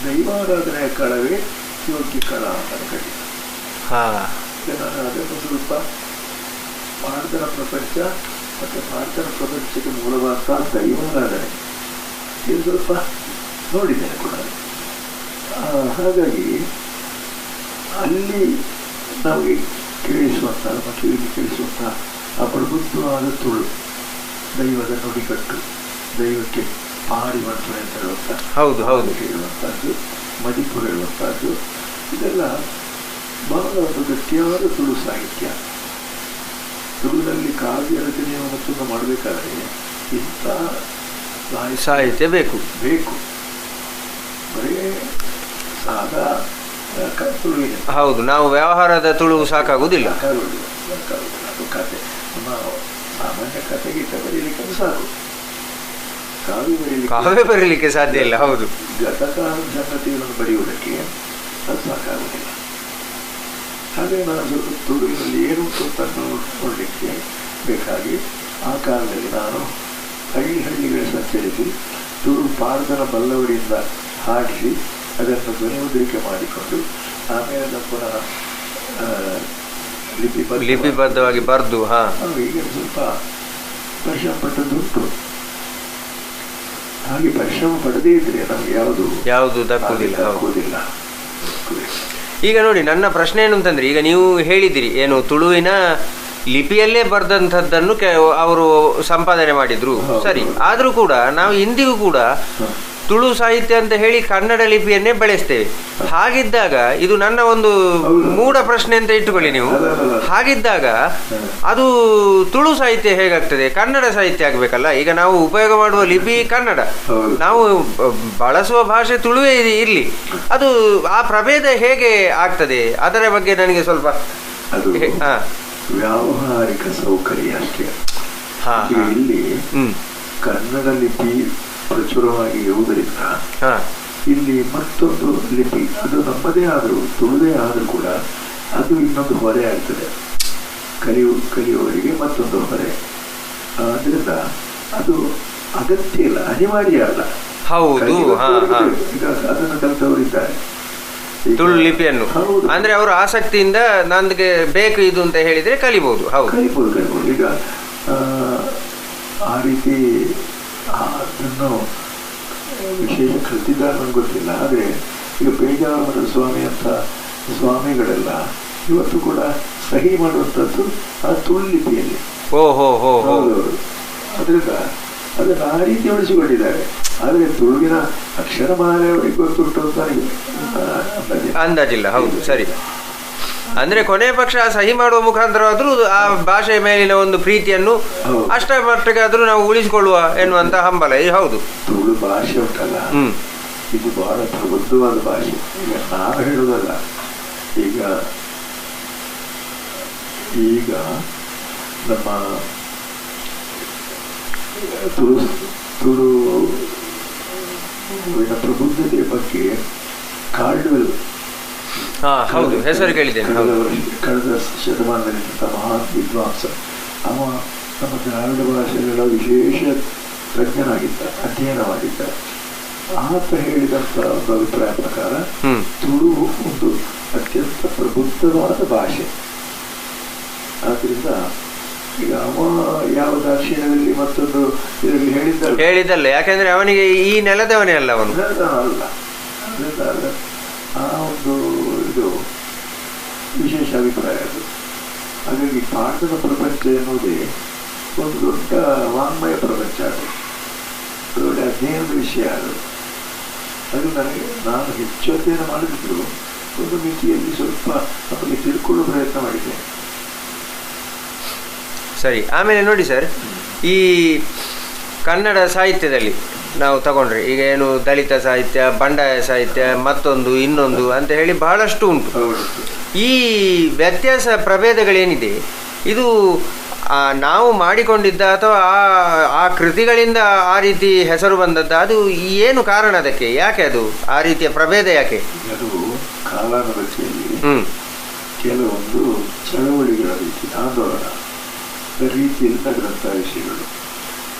ದೈವಾರಾಧನೆಯ ಕಳವೇ ಯೋಗ್ಯ ಕಳ ಅಂತ ಕರೀತಾರೆ. ನಾನು ಅದನ್ನು ಸ್ವಲ್ಪ ಭಾರತದ ಪ್ರಪಂಚ ಮತ್ತು ಭಾರತದ ಪ್ರಪಂಚಕ್ಕೆ ಮೂಲವಾದ ದೈವಾರಾಧನೆ ಇದು ಸ್ವಲ್ಪ ನೋಡಿದ್ದೇನೆ ಕೂಡ. ಹಾಗಾಗಿ ಅಲ್ಲಿ ನಮಗೆ ಕೇಳಿಸುವಂಥ ಕಿವಿಗೆ ಕೇಳಿಸುವಂಥ ಆ ಪ್ರಬುದ್ಧವಾದ ತುಳು, ದೈವದ ನುಡಿಗಟ್ಟು, ದೈವಕ್ಕೆ ಪಾರಿವಂತು ಅಂತ ಹೇಳುವಂಥ, ಹೌದು ಹೌದು ಹೇಳುವಂಥದ್ದು, ಮದಿಪು ಹೇಳುವಂಥದ್ದು, ಇದೆಲ್ಲ ಬಹಳ ಒಂದು ಗಟ್ಟಿಯಾದ ತುಳು ಸಾಹಿತ್ಯ. ತುಳುವಿನಲ್ಲಿ ಕಾವ್ಯ ರಚನೆಯನ್ನು ಮಾಡಬೇಕಾದ್ರೆ ಇಂಥ ಸಾಹಿತ್ಯ ಬೇಕು. ಬರೀ ಸಾದಾ ತುಳುವಿನ, ಹೌದು, ನಾವು ವ್ಯವಹಾರದ ತುಳು ಸಾಕಾಗುವುದಿಲ್ಲ. ಅದು ಕತೆ ನಮ್ಮ ಸಾಮಾನ್ಯ ಕತೆಗಿಂತ ಬರೀಲಿಕ್ಕೆ ಸಾಕು. ಕಾವ್ಯ ಬರೀಲಿಕ್ಕೆ ಸಾಧ್ಯ ಇಲ್ಲ. ಹೌದು, ಗತಕಾಲ ಸಂಗತಿಗಳನ್ನು ಬರೆಯುವುದಕ್ಕೆ ಅದು ಸಾಕಾಗುವುದಿಲ್ಲ. ಹಾಗೆ ನಾನು ಸ್ವಲ್ಪ ತುಳುವಿನಲ್ಲಿ ಏನು ಅಂತ ನೋಡಲಿಕ್ಕೆ ಬೇಕಾಗಿ ಆ ಕಾಲದಲ್ಲಿ ನಾನು ಹಳ್ಳಿಗಳ ಸಂಚರಿಸಿ ತುಳು ಪಾರ್ದನ ಬಲ್ಲವರಿಂದ ಹಾಡಿಸಿ ಅದನ್ನು ಧ್ವನಿಮುದ್ರಿಕೆ ಮಾಡಿಕೊಂಡು ಆಮೇಲೆ ಅದನ್ನು ಪುನಃ ಲಿಪಿಬದ್ಧವಾಗಿ ಬರೆದು ಈಗ ಸ್ವಲ್ಪ ಪರಿಶ್ರಮ ಪಟ್ಟದ್ದುಂಟು. ಹಾಗೆ ಪರಿಶ್ರಮ ಪಡದೇ ಇದ್ರೆ ನಮ್ಗೆ ಯಾವುದು ದಕ್ಕುವುದಿಲ್ಲ. ಈಗ ನೋಡಿ, ನನ್ನ ಪ್ರಶ್ನೆ ಏನು ಅಂತಂದ್ರೆ, ಈಗ ನೀವು ಹೇಳಿದಿರಿ ಏನು ತುಳುವಿನ ಲಿಪಿಯಲ್ಲೇ ಬರೆದಂಥದ್ದನ್ನು ಅವರು ಸಂಪಾದನೆ ಮಾಡಿದ್ರು, ಸರಿ. ಆದರೂ ಕೂಡ ನಾವು ಇಂದಿಗೂ ಕೂಡ ತುಳು ಸಾಹಿತ್ಯ ಅಂತ ಹೇಳಿ ಕನ್ನಡ ಲಿಪಿಯನ್ನೇ ಬಳಸ್ತೇವೆ. ಹಾಗಿದ್ದಾಗ ಇದು ನನ್ನ ಒಂದು ಮೂಢ ಪ್ರಶ್ನೆ ಅಂತ ಇಟ್ಟುಕೊಳ್ಳಿ ನೀವು. ಹಾಗಿದ್ದಾಗ ಅದು ತುಳು ಸಾಹಿತ್ಯ ಹೇಗಾಗ್ತದೆ? ಕನ್ನಡ ಸಾಹಿತ್ಯ ಆಗಬೇಕಲ್ಲ. ಈಗ ನಾವು ಉಪಯೋಗ ಮಾಡುವ ಲಿಪಿ ಕನ್ನಡ, ನಾವು ಬಳಸುವ ಭಾಷೆ ತುಳುವೇ ಇರಲಿ, ಅದು ಆ ಪ್ರಭೇದ ಹೇಗೆ ಆಗ್ತದೆ? ಅದರ ಬಗ್ಗೆ ನನಗೆ ಸ್ವಲ್ಪ ವ್ಯಾವಹಾರಿಕ ಸೌಕರ್ಯ ಅಷ್ಟೇ. ಇಲ್ಲಿ ಕನ್ನಡ ಲಿಪಿ ಪ್ರಚುರವಾಗಿ ಇರುವುದರಿಂದ ಇಲ್ಲಿ ಮತ್ತೊಂದು ಲಿಪಿ ಅದು ನಮ್ಮದೇ ಆದರೂ ತುಳುದೇ ಆದರೂ ಕೂಡ ಅದು ಇನ್ನೊಂದು ಹೊರೆ ಆಗ್ತದೆ ಕಲಿಯುವವರಿಗೆ, ಮತ್ತೊಂದು ಹೊರೆ. ಅದರಿಂದ ಅದು ಅಗತ್ಯ ಇಲ್ಲ, ಅನಿವಾರ್ಯ ಅಲ್ಲ. ಹೌದು, ಈಗ ಅದನ್ನು ಕಲಿತವರಿದ್ದಾರೆ ತುಳು ಲಿಪಿಯನ್ನು. ಅಂದ್ರೆ ಅವರು ಆಸಕ್ತಿಯಿಂದ ನನಗೆ ಬೇಕು ಇದು ಅಂತ ಹೇಳಿದ್ರೆ ಕಲಿಬಹುದು. ಕಲಿಬಹುದು. ಈಗ ಆ ರೀತಿ ಅದನ್ನು ವಿಶೇಷ ಕಲಿತಿದ್ದಾರೆ ನನಗೆ ಗೊತ್ತಿಲ್ಲ. ಆದರೆ ಈಗ ಪೇಜಾವರ ಸ್ವಾಮಿ ಅಂತ ಸ್ವಾಮಿಗಳೆಲ್ಲ ಇವತ್ತು ಕೂಡ ಸಹಿ ಮಾಡುವಂಥದ್ದು ಆ ತುಳು ಲಿಪಿಯಲ್ಲಿ. ಅದರಿಂದ ಅದನ್ನು ಆ ರೀತಿ ಉಳಿಸಿಕೊಂಡಿದ್ದಾರೆ. ಆದರೆ ತುಳುವಿನ ಅಕ್ಷರಮಾಲೆ ಅವರಿಗೆ ಗೊತ್ತುಂಟು ಅಂತ ಅಂದಾಜಿಲ್ಲ. ಹೌದು, ಸರಿ. ಅಂದ್ರೆ ಕೊನೆ ಪಕ್ಷ ಸಹಿ ಮಾಡುವ ಮುಖಾಂತರವಾದ್ರೂ ಆ ಭಾಷೆಯ ಮೇಲಿನ ಒಂದು ಪ್ರೀತಿಯನ್ನು ಅಷ್ಟೇ ಮಟ್ಟಿಗಾದ್ರೂ ನಾವು ಉಳಿಸಿಕೊಳ್ಳುವ ಎನ್ನುವಂತ ಹಂಬಲ. ಹೌದು, ತುಳು ಭಾಷೆ ಉಂಟಲ್ಲ, ಇದು ಬಹಳ ಪ್ರಬುದ್ಧವಾದ ಭಾಷೆ. ಈಗ ನಾವು ಹೇಳುವುದಲ್ಲ, ಈಗ ನಮ್ಮ ತುಳುವಿನ ಪ್ರಬುದ್ಧತೆಯ ಬಗ್ಗೆ ಕಾರ್ಡ್ವೆಲ್ ಹೌದು, ಹೆಸರು ಕೇಳಿದ್ದೇನೆ. ಕಳೆದ ಶತಮಾನದಲ್ಲಿದ್ದ ಮಹಾನ್ ವಿದ್ವಾಂಸ, ಅವ ನಮ್ಮ ದ್ರಾವಿಡ ಭಾಷೆಗಳ ವಿಶೇಷ ತಜ್ಞನಾಗಿದ್ದ, ಅಧ್ಯಯನ ಮಾಡಿದ್ದ. ಆತ ಹೇಳಿದಂಥ ಒಂದು ಅಭಿಪ್ರಾಯ ಪ್ರಕಾರ ತುಳು ಒಂದು ಅತ್ಯಂತ ಪ್ರಬುದ್ಧವಾದ ಭಾಷೆ. ಆದ್ರಿಂದ ಈಗ ಅವ ಯಾವ ದಾಕ್ಷಿಣ್ಯದಲ್ಲಿ ಮತ್ತೊಂದು ಇದರಲ್ಲಿ ಹೇಳಿದ್ದಲ್ಲ, ಯಾಕಂದ್ರೆ ಅವನಿಗೆ ಈ ನೆಲದವನೇ ಅಲ್ಲ, ಅವನು ಅಲ್ಲ. ಅದರಿಂದ ಆ ಒಂದು ಇದು ವಿಶೇಷ ಅಭಿಪ್ರಾಯ ಅದು. ಹಾಗಾಗಿ ಪಾಠದ ಪ್ರಪಂಚ ಎನ್ನುವುದೇ ಒಂದು ದೊಡ್ಡ ವಾಂಗ್ಮಯ ಪ್ರಪಂಚ. ಅದು ಒಳ್ಳೆ ಅಧ್ಯಯನದ ವಿಷಯ. ಅದು ನಾನು ಹೆಚ್ಚು ಅಧ್ಯಯನ ಮಾಡಿದ್ರು ಒಂದು ಮಿತಿಯಲ್ಲಿ ಸ್ವಲ್ಪ ನಮಗೆ ತಿಳ್ಕೊಳ್ಳೋ ಪ್ರಯತ್ನ ಮಾಡಿದ್ದೇನೆ. ಸರಿ. ಆಮೇಲೆ ನೋಡಿ ಸರ್, ಈ ಕನ್ನಡ ಸಾಹಿತ್ಯದಲ್ಲಿ ನಾವು ತಗೊಂಡ್ರೆ ಈಗ ಏನು ದಲಿತ ಸಾಹಿತ್ಯ, ಬಂಡಾಯ ಸಾಹಿತ್ಯ, ಮತ್ತೊಂದು ಇನ್ನೊಂದು ಅಂತ ಹೇಳಿ ಬಹಳಷ್ಟು ಉಂಟು. ಈ ವ್ಯತ್ಯಾಸ ಪ್ರಭೇದಗಳೇನಿದೆ ಇದು ನಾವು ಮಾಡಿಕೊಂಡಿದ್ದ ಅಥವಾ ಆ ಕೃತಿಗಳಿಂದ ಆ ರೀತಿ ಹೆಸರು ಬಂದದ್ದು, ಅದು ಏನು ಕಾರಣ? ಅದಕ್ಕೆ ಯಾಕೆ ಅದು ಆ ರೀತಿಯ ಪ್ರಭೇದ ಯಾಕೆ? ಅದು ಕಾಲಾನುಗತಿಯಲ್ಲಿ ಕೆಲವೊಂದು ಚಳವಳಿಗಳ ರೀತಿ, ಆಂದೋಲನ ರೀತಿಯಿಂದ ಗ್ರಂಥ ವಿಷಯಗಳು.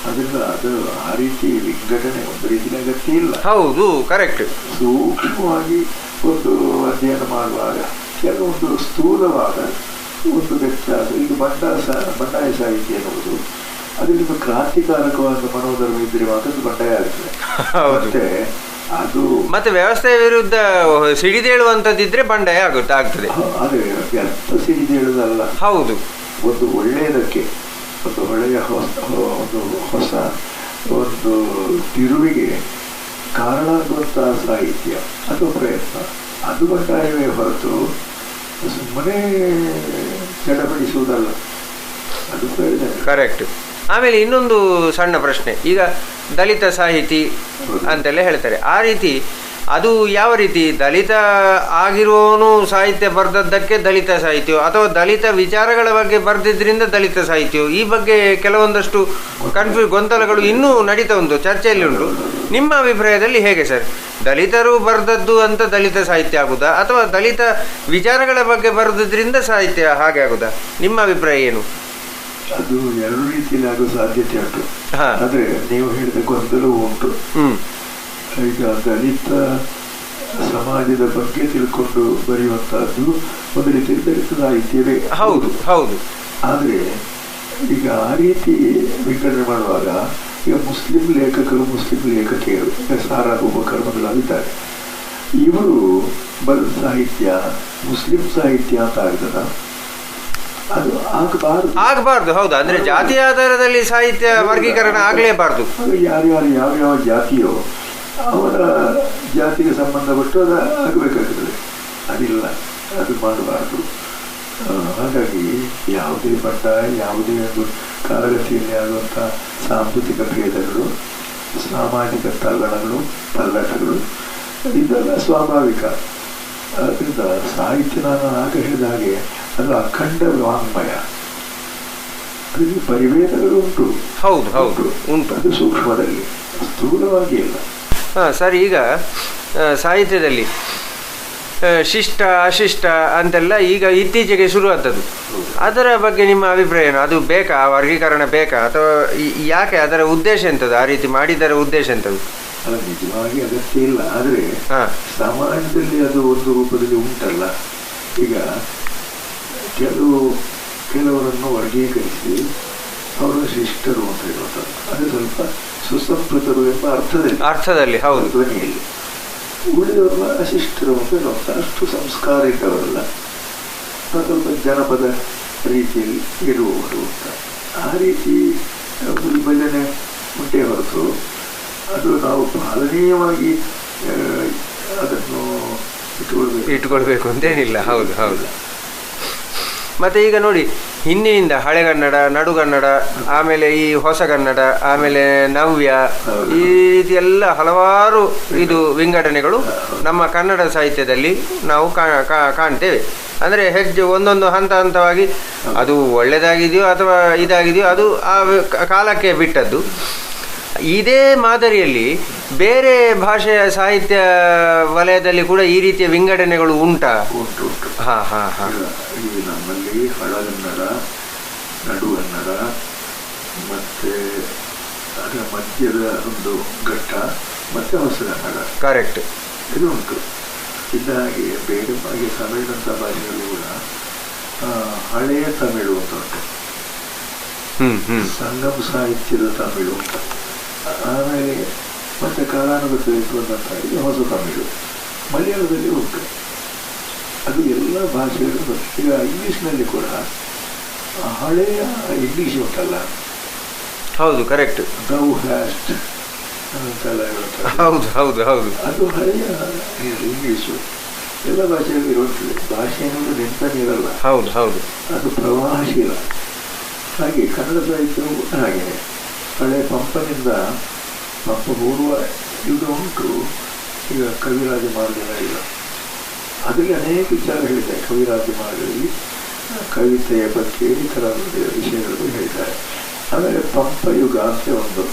ಅದರಿಂದ ಅದು ಆ ರೀತಿ ವಿಂಗಡಣೆ ಒಂದು ರೀತಿಯ ಅಗತ್ಯ ಇಲ್ಲ. ಹೌದು, ಕರೆಕ್ಟ್. ಸೂಕ್ಷ್ಮವಾಗಿ ಒಂದು ಅಧ್ಯಯನ ಮಾಡುವಾಗ ಕೆಲವೊಂದು ಸ್ಥೂಲವಾದ ಒಂದು ವ್ಯತ್ಯಾಸ. ಈಗ ಬಂಡಾಯ ಸಾಹಿತ್ಯ ಎನ್ನುವುದು ಅದರಲ್ಲಿ ಕ್ರಾಂತಿಕಾರಕವಾದ ಮನೋಧರ್ಮ ಇದ್ರೆ ಮಾತ್ರ ಬಂಡಾಯ ಆಗ್ತದೆ. ಮತ್ತೆ ಅದು ಮತ್ತೆ ವ್ಯವಸ್ಥೆಯ ವಿರುದ್ಧ ಸಿಡಿದೇಳುವಂತದ್ದಿದ್ರೆ ಬಂಡಾಯ ಆಗ್ತದೆ. ಅದೇ ವ್ಯರ್ಥ ಸಿಡಿದೇಳುವುದಲ್ಲ. ಹೌದು, ಒಂದು ಒಳ್ಳೆಯದಕ್ಕೆ, ಒಂದು ಒಳ್ಳೆಯ ಒಂದು ಹೊಸ ಒಂದು ತಿರುವಿಗೆ ಕಾರಣ ಆಗುವಂತಹ ಸಾಹಿತ್ಯ ಅಥವಾ ಪ್ರಯತ್ನ, ಅದು ಬಂಡಾಯವೇ ಹೊರತು ಸುಮ್ಮನೆ ಚಡಪಡಿಸುವುದಲ್ಲ. ಅದು ಪ್ರಯೋಜನ. ಕರೆಕ್ಟ್. ಆಮೇಲೆ ಇನ್ನೊಂದು ಸಣ್ಣ ಪ್ರಶ್ನೆ, ಈಗ ದಲಿತ ಸಾಹಿತಿ ಅಂತೆಲ್ಲ ಹೇಳ್ತಾರೆ. ಆ ರೀತಿ ಅದು ಯಾವ ರೀತಿ? ದಲಿತ ಆಗಿರುವವನು ಸಾಹಿತ್ಯ ಬರೆದದ್ದಕ್ಕೆ ದಲಿತ ಸಾಹಿತ್ಯ, ಅಥವಾ ದಲಿತ ವಿಚಾರಗಳ ಬಗ್ಗೆ ಬರೆದಿದ್ರಿಂದ ದಲಿತ ಸಾಹಿತ್ಯ? ಈ ಬಗ್ಗೆ ಕೆಲವೊಂದಷ್ಟು ಗೊಂದಲಗಳು ಇನ್ನೂ ನಡೀತಾ ಉಂಟು, ಚರ್ಚೆಯಲ್ಲಿ ಉಂಟು. ನಿಮ್ಮ ಅಭಿಪ್ರಾಯದಲ್ಲಿ ಹೇಗೆ ಸರ್? ದಲಿತರು ಬರೆದದ್ದು ಅಂತ ದಲಿತ ಸಾಹಿತ್ಯ ಆಗುದಾ, ಅಥವಾ ದಲಿತ ವಿಚಾರಗಳ ಬಗ್ಗೆ ಬರೆದಿದ್ರಿಂದ ಸಾಹಿತ್ಯ ಹಾಗೆ ಆಗುದಾ? ನಿಮ್ಮ ಅಭಿಪ್ರಾಯ ಏನು? ಅದು ಎರಡು ರೀತಿಯಲ್ಲಿ ಆಗೋ ಸಾಧ್ಯತೆ ಉಂಟು. ಹಾ. ಆದ್ರೆ ನೀವು ಹೇಳಿದ ಗೊಂದಲವೂ ಉಂಟು. ಈಗ ದಲಿತ ಸಮಾಜದ ಬಗ್ಗೆ ತಿಳ್ಕೊಂಡು ಬರೆಯುವಂತಹದ್ದು ಒಂದು ರೀತಿ ದಲಿತ ಸಾಹಿತ್ಯವೇ. ಹೌದು ಹೌದು. ಆದ್ರೆ ಈಗ ಆ ರೀತಿ ವಿಂಗಡಣೆ ಮಾಡುವಾಗ ಈಗ ಮುಸ್ಲಿಂ ಲೇಖಕರು, ಮುಸ್ಲಿಂ ಲೇಖಕಿಯರು, ಸಾರಾ ಅಬೂಬಕರ್ ಮೊದಲಾಗಿದ್ದಾರೆ. ಇವರು ಬರೆದ ಸಾಹಿತ್ಯ ಮುಸ್ಲಿಂ ಸಾಹಿತ್ಯ ಅಂತ ಆಗ್ತದ? ಅದು ಆಗಬಾರ್ದು. ಹೌದು, ಅಂದ್ರೆ ಜಾತಿ ಆಧಾರದಲ್ಲಿ ಸಾಹಿತ್ಯ ವರ್ಗೀಕರಣ ಆಗಲೇಬಾರ್ದು. ಯಾರ್ಯಾರು ಯಾವ್ಯಾವ ಜಾತಿಯೋ ಅವರ ಜಾತಿಗೆ ಸಂಬಂಧಪಟ್ಟು ಅದು ಆಗಬೇಕಾಗ್ತದೆ. ಅದಿಲ್ಲ, ಅದು ಮಾಡಬಾರ್ದು. ಹಾಗಾಗಿ ಯಾವುದೇ ಬಣ್ಣ, ಯಾವುದೇ ಒಂದು ಕಾಲಗತಿಯಲ್ಲಿ ಆಗುವಂಥ ಸಾಂಸ್ಕೃತಿಕ ಭೇದಗಳು, ಸಾಮಾಜಿಕ ತಲ್ಲಣಗಳು, ಪಲ್ಲಟಗಳು ಇದೆಲ್ಲ ಸ್ವಾಭಾವಿಕ. ಅದರಿಂದ ಸಾಹಿತ್ಯ ನಾನು ಆಗ ಹೇಳಿದ ಹಾಗೆ ಅದು ಅಖಂಡ ವಾಂಗ್ಮಯ, ಅದರಲ್ಲಿ ಪರಿಭೇದಗಳು ಉಂಟು. ಹೌದು ಹೌದು ಉಂಟು. ಅದು ಸೂಕ್ಷ್ಮದಲ್ಲಿ, ಸ್ಥೂಲವಾಗಿ ಇಲ್ಲ. ಸರ್, ಈಗ ಸಾಹಿತ್ಯದಲ್ಲಿ ಶಿಷ್ಟ ಅಶಿಷ್ಟ ಅಂತೆಲ್ಲ ಈಗ ಇತ್ತೀಚೆಗೆ ಶುರುವಾದದ್ದು. ಅದರ ಬಗ್ಗೆ ನಿಮ್ಮ ಅಭಿಪ್ರಾಯ ಏನು? ಅದು ಬೇಕಾ, ವರ್ಗೀಕರಣ ಬೇಕಾ, ಅಥವಾ ಯಾಕೆ, ಅದರ ಉದ್ದೇಶ ಎಂಥದ್ದು, ಆ ರೀತಿ ಮಾಡಿದರ ಉದ್ದೇಶ ಎಂಥದ್ದು? ಅಲ್ಲ, ನಿಜವಾಗಿ ಅಗತ್ಯ ಇಲ್ಲ. ಆದರೆ ಸಮಾಜದಲ್ಲಿ ಅದು ಒಂದು ರೂಪದಲ್ಲಿ ಉಂಟಲ್ಲ. ಈಗ ಕೆಲವರನ್ನು ವರ್ಗೀಕರಿಸಿ ಅವರು ಶಿಷ್ಟರು ಅಂತ ಹೇಳುವಂಥದ್ದು, ಅದು ಸ್ವಲ್ಪ ಸುಸಂಸ್ಕೃತರು ಎಂಬ ಅರ್ಥದಲ್ಲಿ ಹೌದು, ಧ್ವನಿಯಲ್ಲಿ. ಉಳಿದವರನ್ನ ಅಶಿಷ್ಟರು ಅಂತ ಹೇಳುವಂಥ, ಅಷ್ಟು ಸಂಸ್ಕಾರ ಇದ್ದವರಲ್ಲ, ಸ್ವಲ್ಪ ಜನಪದ ರೀತಿಯಲ್ಲಿ ಇರುವವರು ಅಂತ. ಆ ರೀತಿ ವಿಭಜನೆ ಉಂಟೇ ಹೊರತು ಅದು ನಾವು ಪಾಲನೀಯವಾಗಿ ಅದನ್ನು ಇಟ್ಕೊಳ್ಬೇಕು ಅಂತೇನಿಲ್ಲ. ಹೌದು ಹೌದು. ಮತ್ತು ಈಗ ನೋಡಿ, ಹಿಂದಿನಿಂದ ಹಳೆಗನ್ನಡ, ನಡುಗನ್ನಡ, ಆಮೇಲೆ ಈ ಹೊಸಗನ್ನಡ, ಆಮೇಲೆ ನವ್ಯ, ಈ ರೀತಿ ಎಲ್ಲ ಹಲವಾರು ಇದು ವಿಂಗಡಣೆಗಳು ನಮ್ಮ ಕನ್ನಡ ಸಾಹಿತ್ಯದಲ್ಲಿ ನಾವು ಕಾಣ್ತೇವೆ. ಅಂದರೆ ಹೆಜ್ಜೆ ಒಂದೊಂದು ಹಂತ ಹಂತವಾಗಿ ಅದು ಒಳ್ಳೆಯದಾಗಿದೆಯೋ ಅಥವಾ ಇದಾಗಿದೆಯೋ ಅದು ಆ ಕಾಲಕ್ಕೆ ಬಿಟ್ಟದ್ದು. ಇದೇ ಮಾದರಿಯಲ್ಲಿ ಬೇರೆ ಭಾಷೆಯ ಸಾಹಿತ್ಯ ವಲಯದಲ್ಲಿ ಕೂಡ ಈ ರೀತಿಯ ವಿಂಗಡಣೆಗಳು ಉಂಟಾ? ಉಂಟು. ಹಾಂ ಹಾಂ ಹಾಂ. ನಮ್ಮಲ್ಲಿ ಹಳಗನ್ನಡ, ನಡುಗನ್ನಡ, ಮತ್ತೆ ಅದರ ಮಧ್ಯದ ಒಂದು ಘಟ್ಟ, ಮತ್ತೆ ಹೊಸಗನ್ನಡ, ಕರೆಕ್ಟ್, ಇದು ಉಂಟು. ಇದಾಗಿ ಬೇರೆ ಹಾಗೆ ತಮಿಳಿನಂಥ ಭಾಷೆಗಳು ಕೂಡ ಹಳೆಯ ತಮಿಳು ಅಂತ ಉಂಟು, ಸಂಗಮ ಸಾಹಿತ್ಯದ ತಮಿಳು ಅಂತ. ಆಮೇಲೆ ಮತ್ತೆ ಕಾಲಾನುಗತದಲ್ಲಿ ಬಂದಂಥ ಇದು ಹೊಸ ತಮಿಳು. ಮಲಯಾಳದಲ್ಲಿ ಉಂಟು. ಅದು ಎಲ್ಲ ಭಾಷೆಗಳು. ಈಗ ಇಂಗ್ಲೀಷ್ನಲ್ಲಿ ಕೂಡ ಹಳೆಯ ಇಂಗ್ಲೀಷ್ ಉಂಟಲ್ಲ. ಹೌದು, ಕರೆಕ್ಟ್. ದೌ ಹ್ಯಾಸ್ಟ್ ಅಂತೆಲ್ಲ ಹೇಳ್ತಾರೆ. ಹೌದು ಹೌದು ಹೌದು. ಅದು ಹಳೆಯ ಇಂಗ್ಲೀಷು. ಎಲ್ಲ ಭಾಷೆಯಲ್ಲಿ ಇರುತ್ತದೆ. ಭಾಷೆ ಅನ್ನೋದು ನಿಂತಾನೆ ಇರಲ್ಲ. ಹೌದು ಹೌದು. ಅದು ಪ್ರವಾಹಶೀಲ. ಹಾಗೆ ಕನ್ನಡ ಸಾಹಿತ್ಯವು ಹಾಗೆ ಹಳೆ ಪಂಪನಿಂದ ಪಂಪ ಪೂರ್ವ ಇದು ಉಂಟು. ಈಗ ಕವಿರಾಜ ಮಾರ್ಗದ ಇಲ್ಲ, ಅದರಲ್ಲಿ ಅನೇಕ ವಿಚಾರ ಹೇಳಿದ್ದಾರೆ. ಕವಿರಾಜ ಮಾರ್ಗದಲ್ಲಿ ಕವಿತೆಯ ಬಗ್ಗೆ ಈ ಥರ ವಿಷಯಗಳ ಬಗ್ಗೆ ಹೇಳಿದ್ದಾರೆ. ಆಮೇಲೆ ಪಂಪ ಯುಗ ಅಂತ ಒಂದು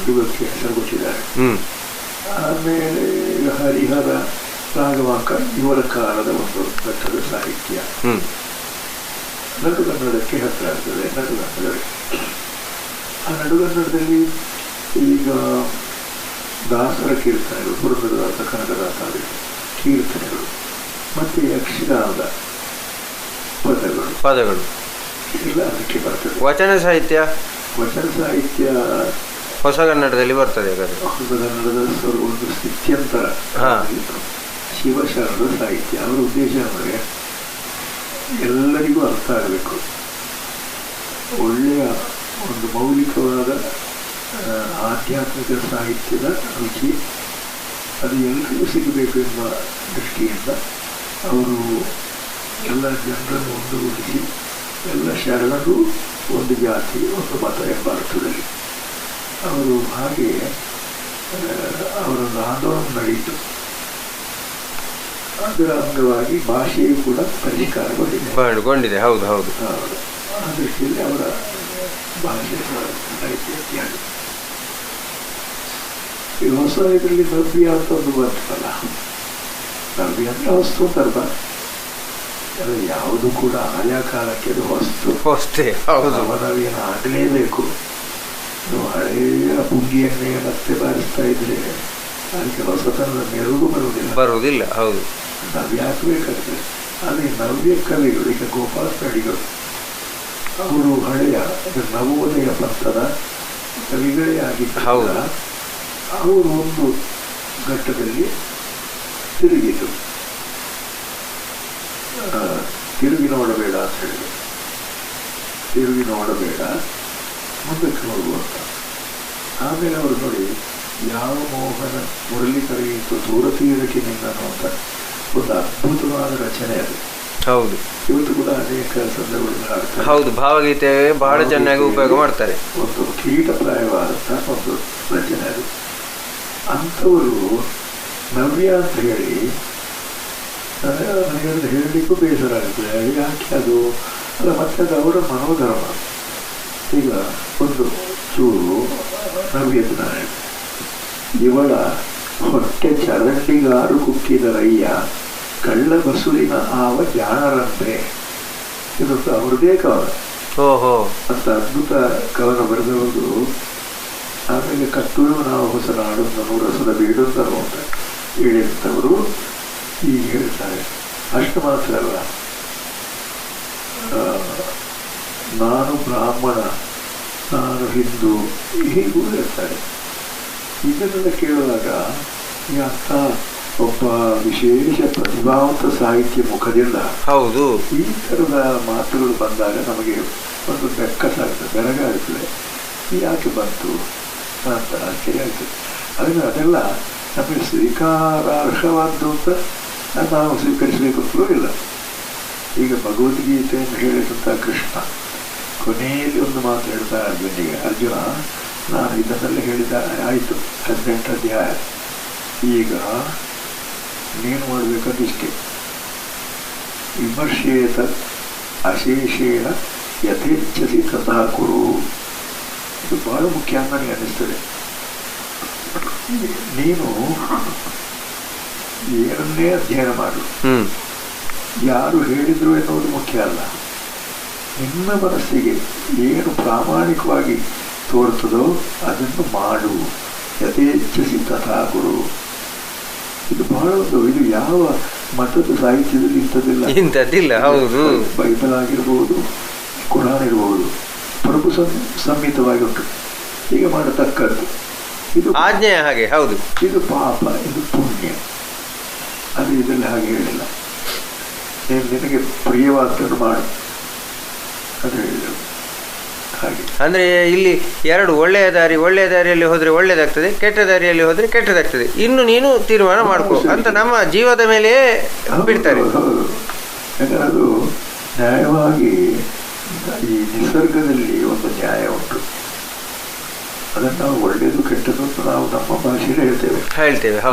ಯುಗಕ್ಕೆ ಹೆಸರು ಕೊಟ್ಟಿದ್ದಾರೆ. ಆಮೇಲೆ ಹರಿಹರ, ರಾಘವಾಂಕ ಇವರ ಕಾಲದ ಒಂದು ಘಟ್ಟದ ಸಾಹಿತ್ಯ ನಡುಗನ್ನಡಕ್ಕೆ ಹತ್ತಿರ ಆಗ್ತದೆ. ನಡುಗನ್ನಡಕ್ಕೆ ಆ ನಡುಗನ್ನಡದಲ್ಲಿ ಈಗ ದಾಸರ ಕೀರ್ತನೆಗಳು, ಪುರಂದರದಾಸ, ಕನಕದಾಸ ಕೀರ್ತನೆಗಳು, ಮತ್ತೆ ಯಕ್ಷಗಾನದ ಪದಗಳು ಇಲ್ಲ ಅದಕ್ಕೆ ಬರ್ತದೆ. ವಚನ ಸಾಹಿತ್ಯ ಹೊಸಗನ್ನಡದಲ್ಲಿ ಬರ್ತದೆ. ಹೊಸಗನ್ನಡದ ಒಂದು ಸ್ಥಿತ್ಯಂತರ ಶಿವಶರಣದ ಸಾಹಿತ್ಯ. ಅವರ ಉದ್ದೇಶ ಅಂದರೆ ಎಲ್ಲರಿಗೂ ಅರ್ಥ ಆಗಬೇಕು, ಒಳ್ಳೆಯ ಒಂದು ಮೌಲಿಕವಾದ ಆಧ್ಯಾತ್ಮಿಕ ಸಾಹಿತ್ಯದ ರುಚಿ ಅದು ಎಲ್ಲರಿಗೂ ಸಿಗಬೇಕು ಎಂಬ ದೃಷ್ಟಿಯಿಂದ ಅವರು ಎಲ್ಲ ಜನರನ್ನು ಒಂದುಗೂಡಿಸಿ ಎಲ್ಲ ಶರಣರು ಒಂದು ಜಾತಿ ಒಂದು ಮತ ಎಂಬ ಅರ್ಥದಲ್ಲಿ ಅವರು ಹಾಗೆ ಅವರೊಂದು ಆಂದೋಲನ ನಡೆಯಿತು. ಅದರ ಅಂಗವಾಗಿ ಭಾಷೆಯು ಕೂಡ ಪರಿಷ್ಕಾರಗೊಂಡಿದೆ. ಹೌದು ಹೌದು. ಆ ದೃಷ್ಟಿಯಲ್ಲಿ ಅವರ ಭಾಷೆ ಸಾಹಿತ್ಯ ಇತ್ಯಾದಿ. ಈ ಹೊಸ ಇದರಲ್ಲಿ ನವ್ಯ ಅಂತ ಒಂದು ಬರ್ತಲ್ಲ, ನವ್ಯ ಅಂದ್ರೆ ವಸ್ತು ಅಂತ ಅರ್ಥ. ಅದು ಯಾವುದು ಕೂಡ ಆಯಾ ಕಾಲಕ್ಕೆ ಅದು ಹೊಸ್ತೇ. ಹೌದು, ನವನವೀನ ಆಗಲೇಬೇಕು. ಹಳೆಯ ಪುಂಗಿಯನ್ನೇ ಮತ್ತೆ ಬಾರಿಸ್ತಾ ಇದ್ರೆ ಅದಕ್ಕೆ ಹೊಸತನದ ಮೆರುಗು ಬರುವುದಿಲ್ಲ. ಹೌದು, ನವ್ಯಾಕೆ ಬೇಕಾಗ್ತದೆ. ಆದರೆ ನವ್ಯ ಕವಿಗಳು, ಈಗ ಗೋಪಾಲ ಸ್ವಾಮಿಗಳು, ಅವರು ಹಳೆಯ ನವೋದಯ ಪಂಥದ ಕವಿಗಳೇ ಆಗಿದ್ದ. ಅವರು ಒಂದು ಘಟ್ಟದಲ್ಲಿ ತಿರುಗಿ ನೋಡಬೇಡ ಅಂತ ಹೇಳಿದ್ರು. ತಿರುಗಿ ನೋಡಬೇಡ, ಮುಂದಕ್ಕೆ ನೋಡುವಂತ. ಆಮೇಲೆ ಅವರು ನೋಡಿ, ಯಾವ ಮೋಹನ ಮುರಳಿ ಕರೆಯಿತು ದೂರ ತೀರಕ್ಕೆ ನಿನ್ನನು ಅಂತ ಒಂದು ಅದ್ಭುತವಾದ ರಚನೆ ಅದು. ಹೌದು, ಇವತ್ತು ಕೂಡ ಅನೇಕ ಸಂದರ್ಭಗಳಲ್ಲಿ ಹಾಡ್ತಾರೆ. ಹೌದು, ಭಾವಗೀತೆ ಬಹಳ ಚೆನ್ನಾಗಿ ಉಪಯೋಗ ಮಾಡ್ತಾರೆ. ಒಂದು ಕೀಟಪ್ರಾಯವಾದಂತಹ ಒಂದು ರಚನೆ ಅದು. ಅಂಥವರು ನವ್ಯ ಅಂತ ಹೇಳಿ ನನಗೆ ಹೇಳಲಿಕ್ಕೂ ಬೇಸರ ಆಗುತ್ತೆ. ಯಾಕೆ ಅದು ಅಲ್ಲ, ಮತ್ತೆ ಅದು ಅವರ ಮನೋಧರ್ಮ. ಈಗ ಒಂದು ಚೂರು ನವ್ಯದ ನಾನು, ಇವಳ ಹೊಟ್ಟೆ ಚರಂಡಿಗಾರು ಕುಕ್ಕಿದ ರಯ್ಯ ಕಳ್ಳ ಬಸುಲಿನ ಆವ ಜಾಣರಂತೆ. ಇದೊಂದು ಅವ್ರದೇ ಕವನ. ಅಂತ ಅದ್ಭುತ ಕವನ ಬರೆದವರು. ಆಮೇಲೆ ಕಟ್ಟುಳು ನಾವು ಹೊಸ ನಾಡೊಂದನು ರಸದ ಬೀಡೊಂದನು ಅಂತ ಹೇಳಿದಂಥವರು ಈಗ ಹೇಳ್ತಾರೆ. ಅಷ್ಟು ಮಾತ್ರ ಅಲ್ಲ, ನಾನು ಬ್ರಾಹ್ಮಣ, ನಾನು ಹಿಂದೂ, ಹೀಗೂ ಹೇಳ್ತಾರೆ. ಇದನ್ನೆಲ್ಲ ಕೇಳುವಾಗ ಅಂಥ ಒಬ್ಬ ವಿಶೇಷ ಪ್ರತಿಭಾವಂತ ಸಾಹಿತ್ಯ ಮುಖದಿಂದ ಹೌದು ಈ ಥರದ ಮಾತುಗಳು ಬಂದಾಗ ನಮಗೆ ಒಂದು ಬೆಕ್ಕಸಾಗ್ತದೆ, ಬೆರಗಾಗ್ತದೆ. ಯಾಕೆ ಬಂತು ಅಂತ ಆಶ್ಚರ್ಯ ಆಗ್ತದೆ. ಅದೆಲ್ಲ ನಮಗೆ ಸ್ವೀಕಾರಾರ್ಹವಾದ್ದು ಅಂತ ನಾವು ಸ್ವೀಕರಿಸಬೇಕು ಅಂತಲೂ ಇಲ್ಲ. ಈಗ ಭಗವದ್ಗೀತೆಯನ್ನು ಹೇಳಿದಂಥ ಕೃಷ್ಣ ಕೊನೆಯಲ್ಲಿ ಒಂದು ಮಾತು ಹೇಳ್ತಾ ಅರ್ಜುನಿಗೆ, ಅರ್ಜುನ ನಾನು ಇದನ್ನೆಲ್ಲ ಹೇಳಿದ ಆಯಿತು, 18 ಅಧ್ಯಾಯ, ಈಗ ನೀನು ಮಾಡಬೇಕಂತ ಇಷ್ಟೇ, ವಿಮರ್ಶೇತ ಅಶೇಷೇಣ ಯಥೇಚ್ಛಸಿ ತಥಾ ಕುರು. ಇದು ಬಹಳ ಮುಖ್ಯ ಅಂತ ನನಗೆ ಅನ್ನಿಸ್ತದೆ. ನೀನು ಏನನ್ನೇ ಅಧ್ಯಯನ ಮಾಡು, ಯಾರು ಹೇಳಿದ್ರು ಎನ್ನುವುದು ಮುಖ್ಯ ಅಲ್ಲ. ನಿನ್ನ ಮನಸ್ಸಿಗೆ ಏನು ಪ್ರಾಮಾಣಿಕವಾಗಿ ತೋರ್ತದೋ ಅದನ್ನು ಮಾಡು, ಯಥೇಚ್ಛಸಿ ತಥಾ ಗುರು. ಇದು ಬಹಳ ಇದು ಯಾವ ಮತದ ಸಾಹಿತ್ಯದಲ್ಲಿ ಇಂಥದ್ದಿಲ್ಲ. ಹೌದು, ಬೈಬಲ್ ಆಗಿರ್ಬೋದು, ಕುರಾನ್ ಇರ್ಬೋದು, ಪ್ರಭು ಸಂಹಿತವಾಗಿ ಉಂಟು, ಹೀಗೆ ಮಾಡತಕ್ಕದ್ದು. ಇದು ಆಜ್ಞೆ ಹಾಗೆ. ಹೌದು, ಇದು ಪಾಪ, ಇದು ಪುಣ್ಯ. ಅದು ಇದರಲ್ಲಿ ಹಾಗೆ ಹೇಳಿಲ್ಲ. ನಿನಗೆ ಪ್ರಿಯವಾದನ್ನು ಮಾಡು ಅದು ಹೇಳಿದರು. ಹಾಗೆ ಅಂದ್ರೆ ಇಲ್ಲಿ ಎರಡು, ಒಳ್ಳೆಯ ದಾರಿಯಲ್ಲಿ ಹೋದ್ರೆ ಒಳ್ಳೇದಾಗ್ತದೆ, ಕೆಟ್ಟ ದಾರಿಯಲ್ಲಿ ಹೋದ್ರೆ ಕೆಟ್ಟದಾಗ್ತದೆ, ಇನ್ನು ನೀನು ತೀರ್ಮಾನ ಮಾಡ್ಕೋ ಅಂತ ನಮ್ಮ ಜೀವದ ಮೇಲೆ ಬಿಡ್ತಾರೆ. ಯಾಕಂದ್ರೆ ಅದು ನ್ಯಾಯವಾಗಿ ಈ ನಿಸರ್ಗದಲ್ಲಿ ಒಂದು ನ್ಯಾಯ ಉಂಟು. ಅದನ್ನು ನಾವು ಒಳ್ಳೆಯದು ಕೆಟ್ಟದ್ದು ಅಂತ ನಾವು ನಮ್ಮ ಭಾಷೆಯಲ್ಲಿ ಹೇಳ್ತೇವೆ.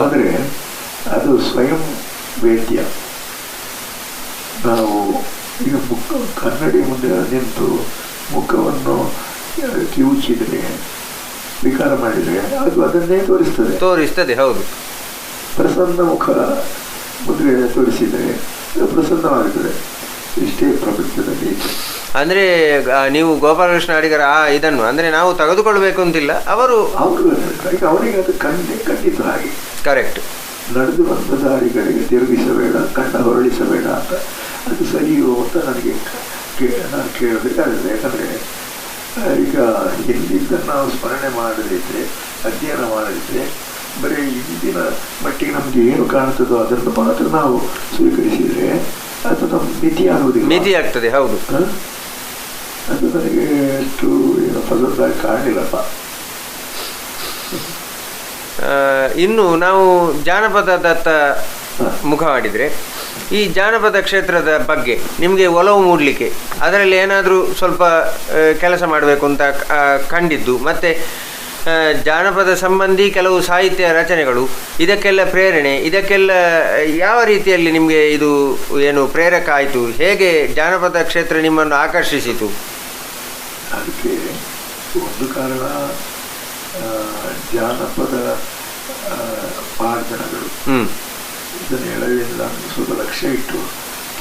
ಆದರೆ ಅದು ಸ್ವಯಂ ವೇದ್ಯ. ನಾವು ಈಗ ಕನ್ನಡಿ ಮುಂದೆ ನಿಂತು ಮುಖವನ್ನು ಕಿವುಚಿದ್ರೆ, ವಿಕಾರ ಮಾಡಿದರೆ ಅದು ಅದನ್ನೇ ತೋರಿಸ್ತದೆ. ಹೌದು, ಪ್ರಸನ್ನ ಮುಖ ಮುದ್ರೆ ತೋರಿಸಿದರೆ ಅದು ಪ್ರಸನ್ನವಾಗುತ್ತದೆ. ಇಷ್ಟೇ ಪ್ರಪಂಚದಲ್ಲಿ. ಅಂದ್ರೆ ನೀವು ಗೋಪಾಲಕೃಷ್ಣ ಅಡಿಗರ ಇದನ್ನು ಅಂದ್ರೆ ನಾವು ತೆಗೆದುಕೊಳ್ಬೇಕು ಅಂತಿಲ್ಲ, ಅವರಿಗೆ ಅದು ಖಂಡಿತ ಹಾಗೆ ಕರೆಕ್ಟ್. ನಡೆದು ಬಂದ ದಾರಿಗಳಿಗೆ ತಿರುಗಿಸಬೇಡ, ಕಣ್ಣ ಹೊರಳಿಸಬೇಡ ಅಂತ. ಅದು ಸರಿಯೋ ಅಂತ ನಾನು ಕೇಳಬೇಕಾಗಿದೆ. ಯಾಕಂದರೆ ಈಗ ಹಿಂದಿದ್ದನ್ನು ನಾವು ಸ್ಮರಣೆ ಮಾಡದಿದ್ದರೆ, ಅಧ್ಯಯನ ಮಾಡದಿದ್ದರೆ, ಬರೀ ಇಂದಿನ ಮಟ್ಟಿಗೆ ನಮಗೆ ಏನು ಕಾಣ್ತದೋ ಅದನ್ನು ಮಾತ್ರ ನಾವು ಸ್ವೀಕರಿಸಿದರೆ ಅದು ನಮ್ಮ ಮಿತಿ ಆಗ್ತದೆ. ಹೌದು, ಅದು ನನಗೆ ಎಷ್ಟು ಏನು ಪದವಾಗಿ ಕಾಣಲಿಲ್ಲಪ್ಪ. ಇನ್ನು ನಾವು ಜಾನಪದದತ್ತ ಮುಖ ಮಾಡಿದರೆ, ಈ ಜಾನಪದ ಕ್ಷೇತ್ರದ ಬಗ್ಗೆ ನಿಮಗೆ ಒಲವು ಮೂಡಲಿಕ್ಕೆ ಅದರಲ್ಲಿ ಏನಾದರೂ ಸ್ವಲ್ಪ ಕೆಲಸ ಮಾಡಬೇಕು ಅಂತ ಕಂಡಿದ್ದು, ಮತ್ತು ಜಾನಪದ ಸಂಬಂಧಿ ಕೆಲವು ಸಾಹಿತ್ಯ ರಚನೆಗಳು, ಇದಕ್ಕೆಲ್ಲ ಪ್ರೇರಣೆ, ಇದಕ್ಕೆಲ್ಲ ಯಾವ ರೀತಿಯಲ್ಲಿ ನಿಮಗೆ ಇದು ಏನು ಪ್ರೇರಕ ಆಯಿತು? ಹೇಗೆ ಜಾನಪದ ಕ್ಷೇತ್ರ ನಿಮ್ಮನ್ನು ಆಕರ್ಷಿಸಿತು? ಅದಕ್ಕೆ ಒಂದು ಕಾರಣ ಜಾನಪದ ಪಾಠಗಳು. ಇದನ್ನು ಹೇಳಲಿಲ್ಲ ಸ್ವಲ್ಪ ಲಕ್ಷ್ಯ ಇಟ್ಟು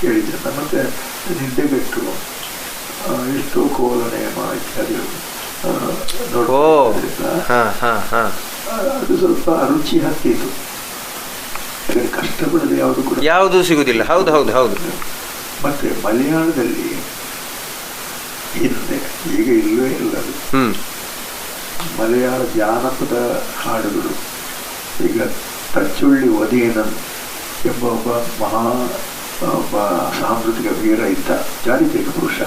ಕೇಳಿದ್ದೆ. ಮತ್ತೆ ನಿದ್ದೆಗೆಟ್ಟು ಎಷ್ಟೋ ಕೋಲ ನೇಮ ಇತ್ಯಾದಿಗಳು ನೋಡೋದ್ರಿಂದ ಅದು ಸ್ವಲ್ಪ ರುಚಿ ಹತ್ತಿತ್ತು. ಕಷ್ಟಪಡದೆ ಯಾವುದು ಕೂಡ ಯಾವುದು ಸಿಗುದಿಲ್ಲ. ಹೌದು ಹೌದು ಹೌದು. ಮತ್ತೆ ಮಲಯಾಳದಲ್ಲಿ ಹಿಂದೆ, ಈಗ ಇಲ್ಲವೇ ಇಲ್ಲ ಅದು. ಮಲಯಾಳ ಜಾನಪದ ಹಾಡುಗಳು. ಈಗ ತಚ್ಚುಳ್ಳಿ ಒದೇನನ್ ಎಂಬ ಒಬ್ಬ ಸಾಂಸ್ಕೃತಿಕ ವೀರ ಇದ್ದ, ಜಾರಿತೇಕ ಪುರುಷ,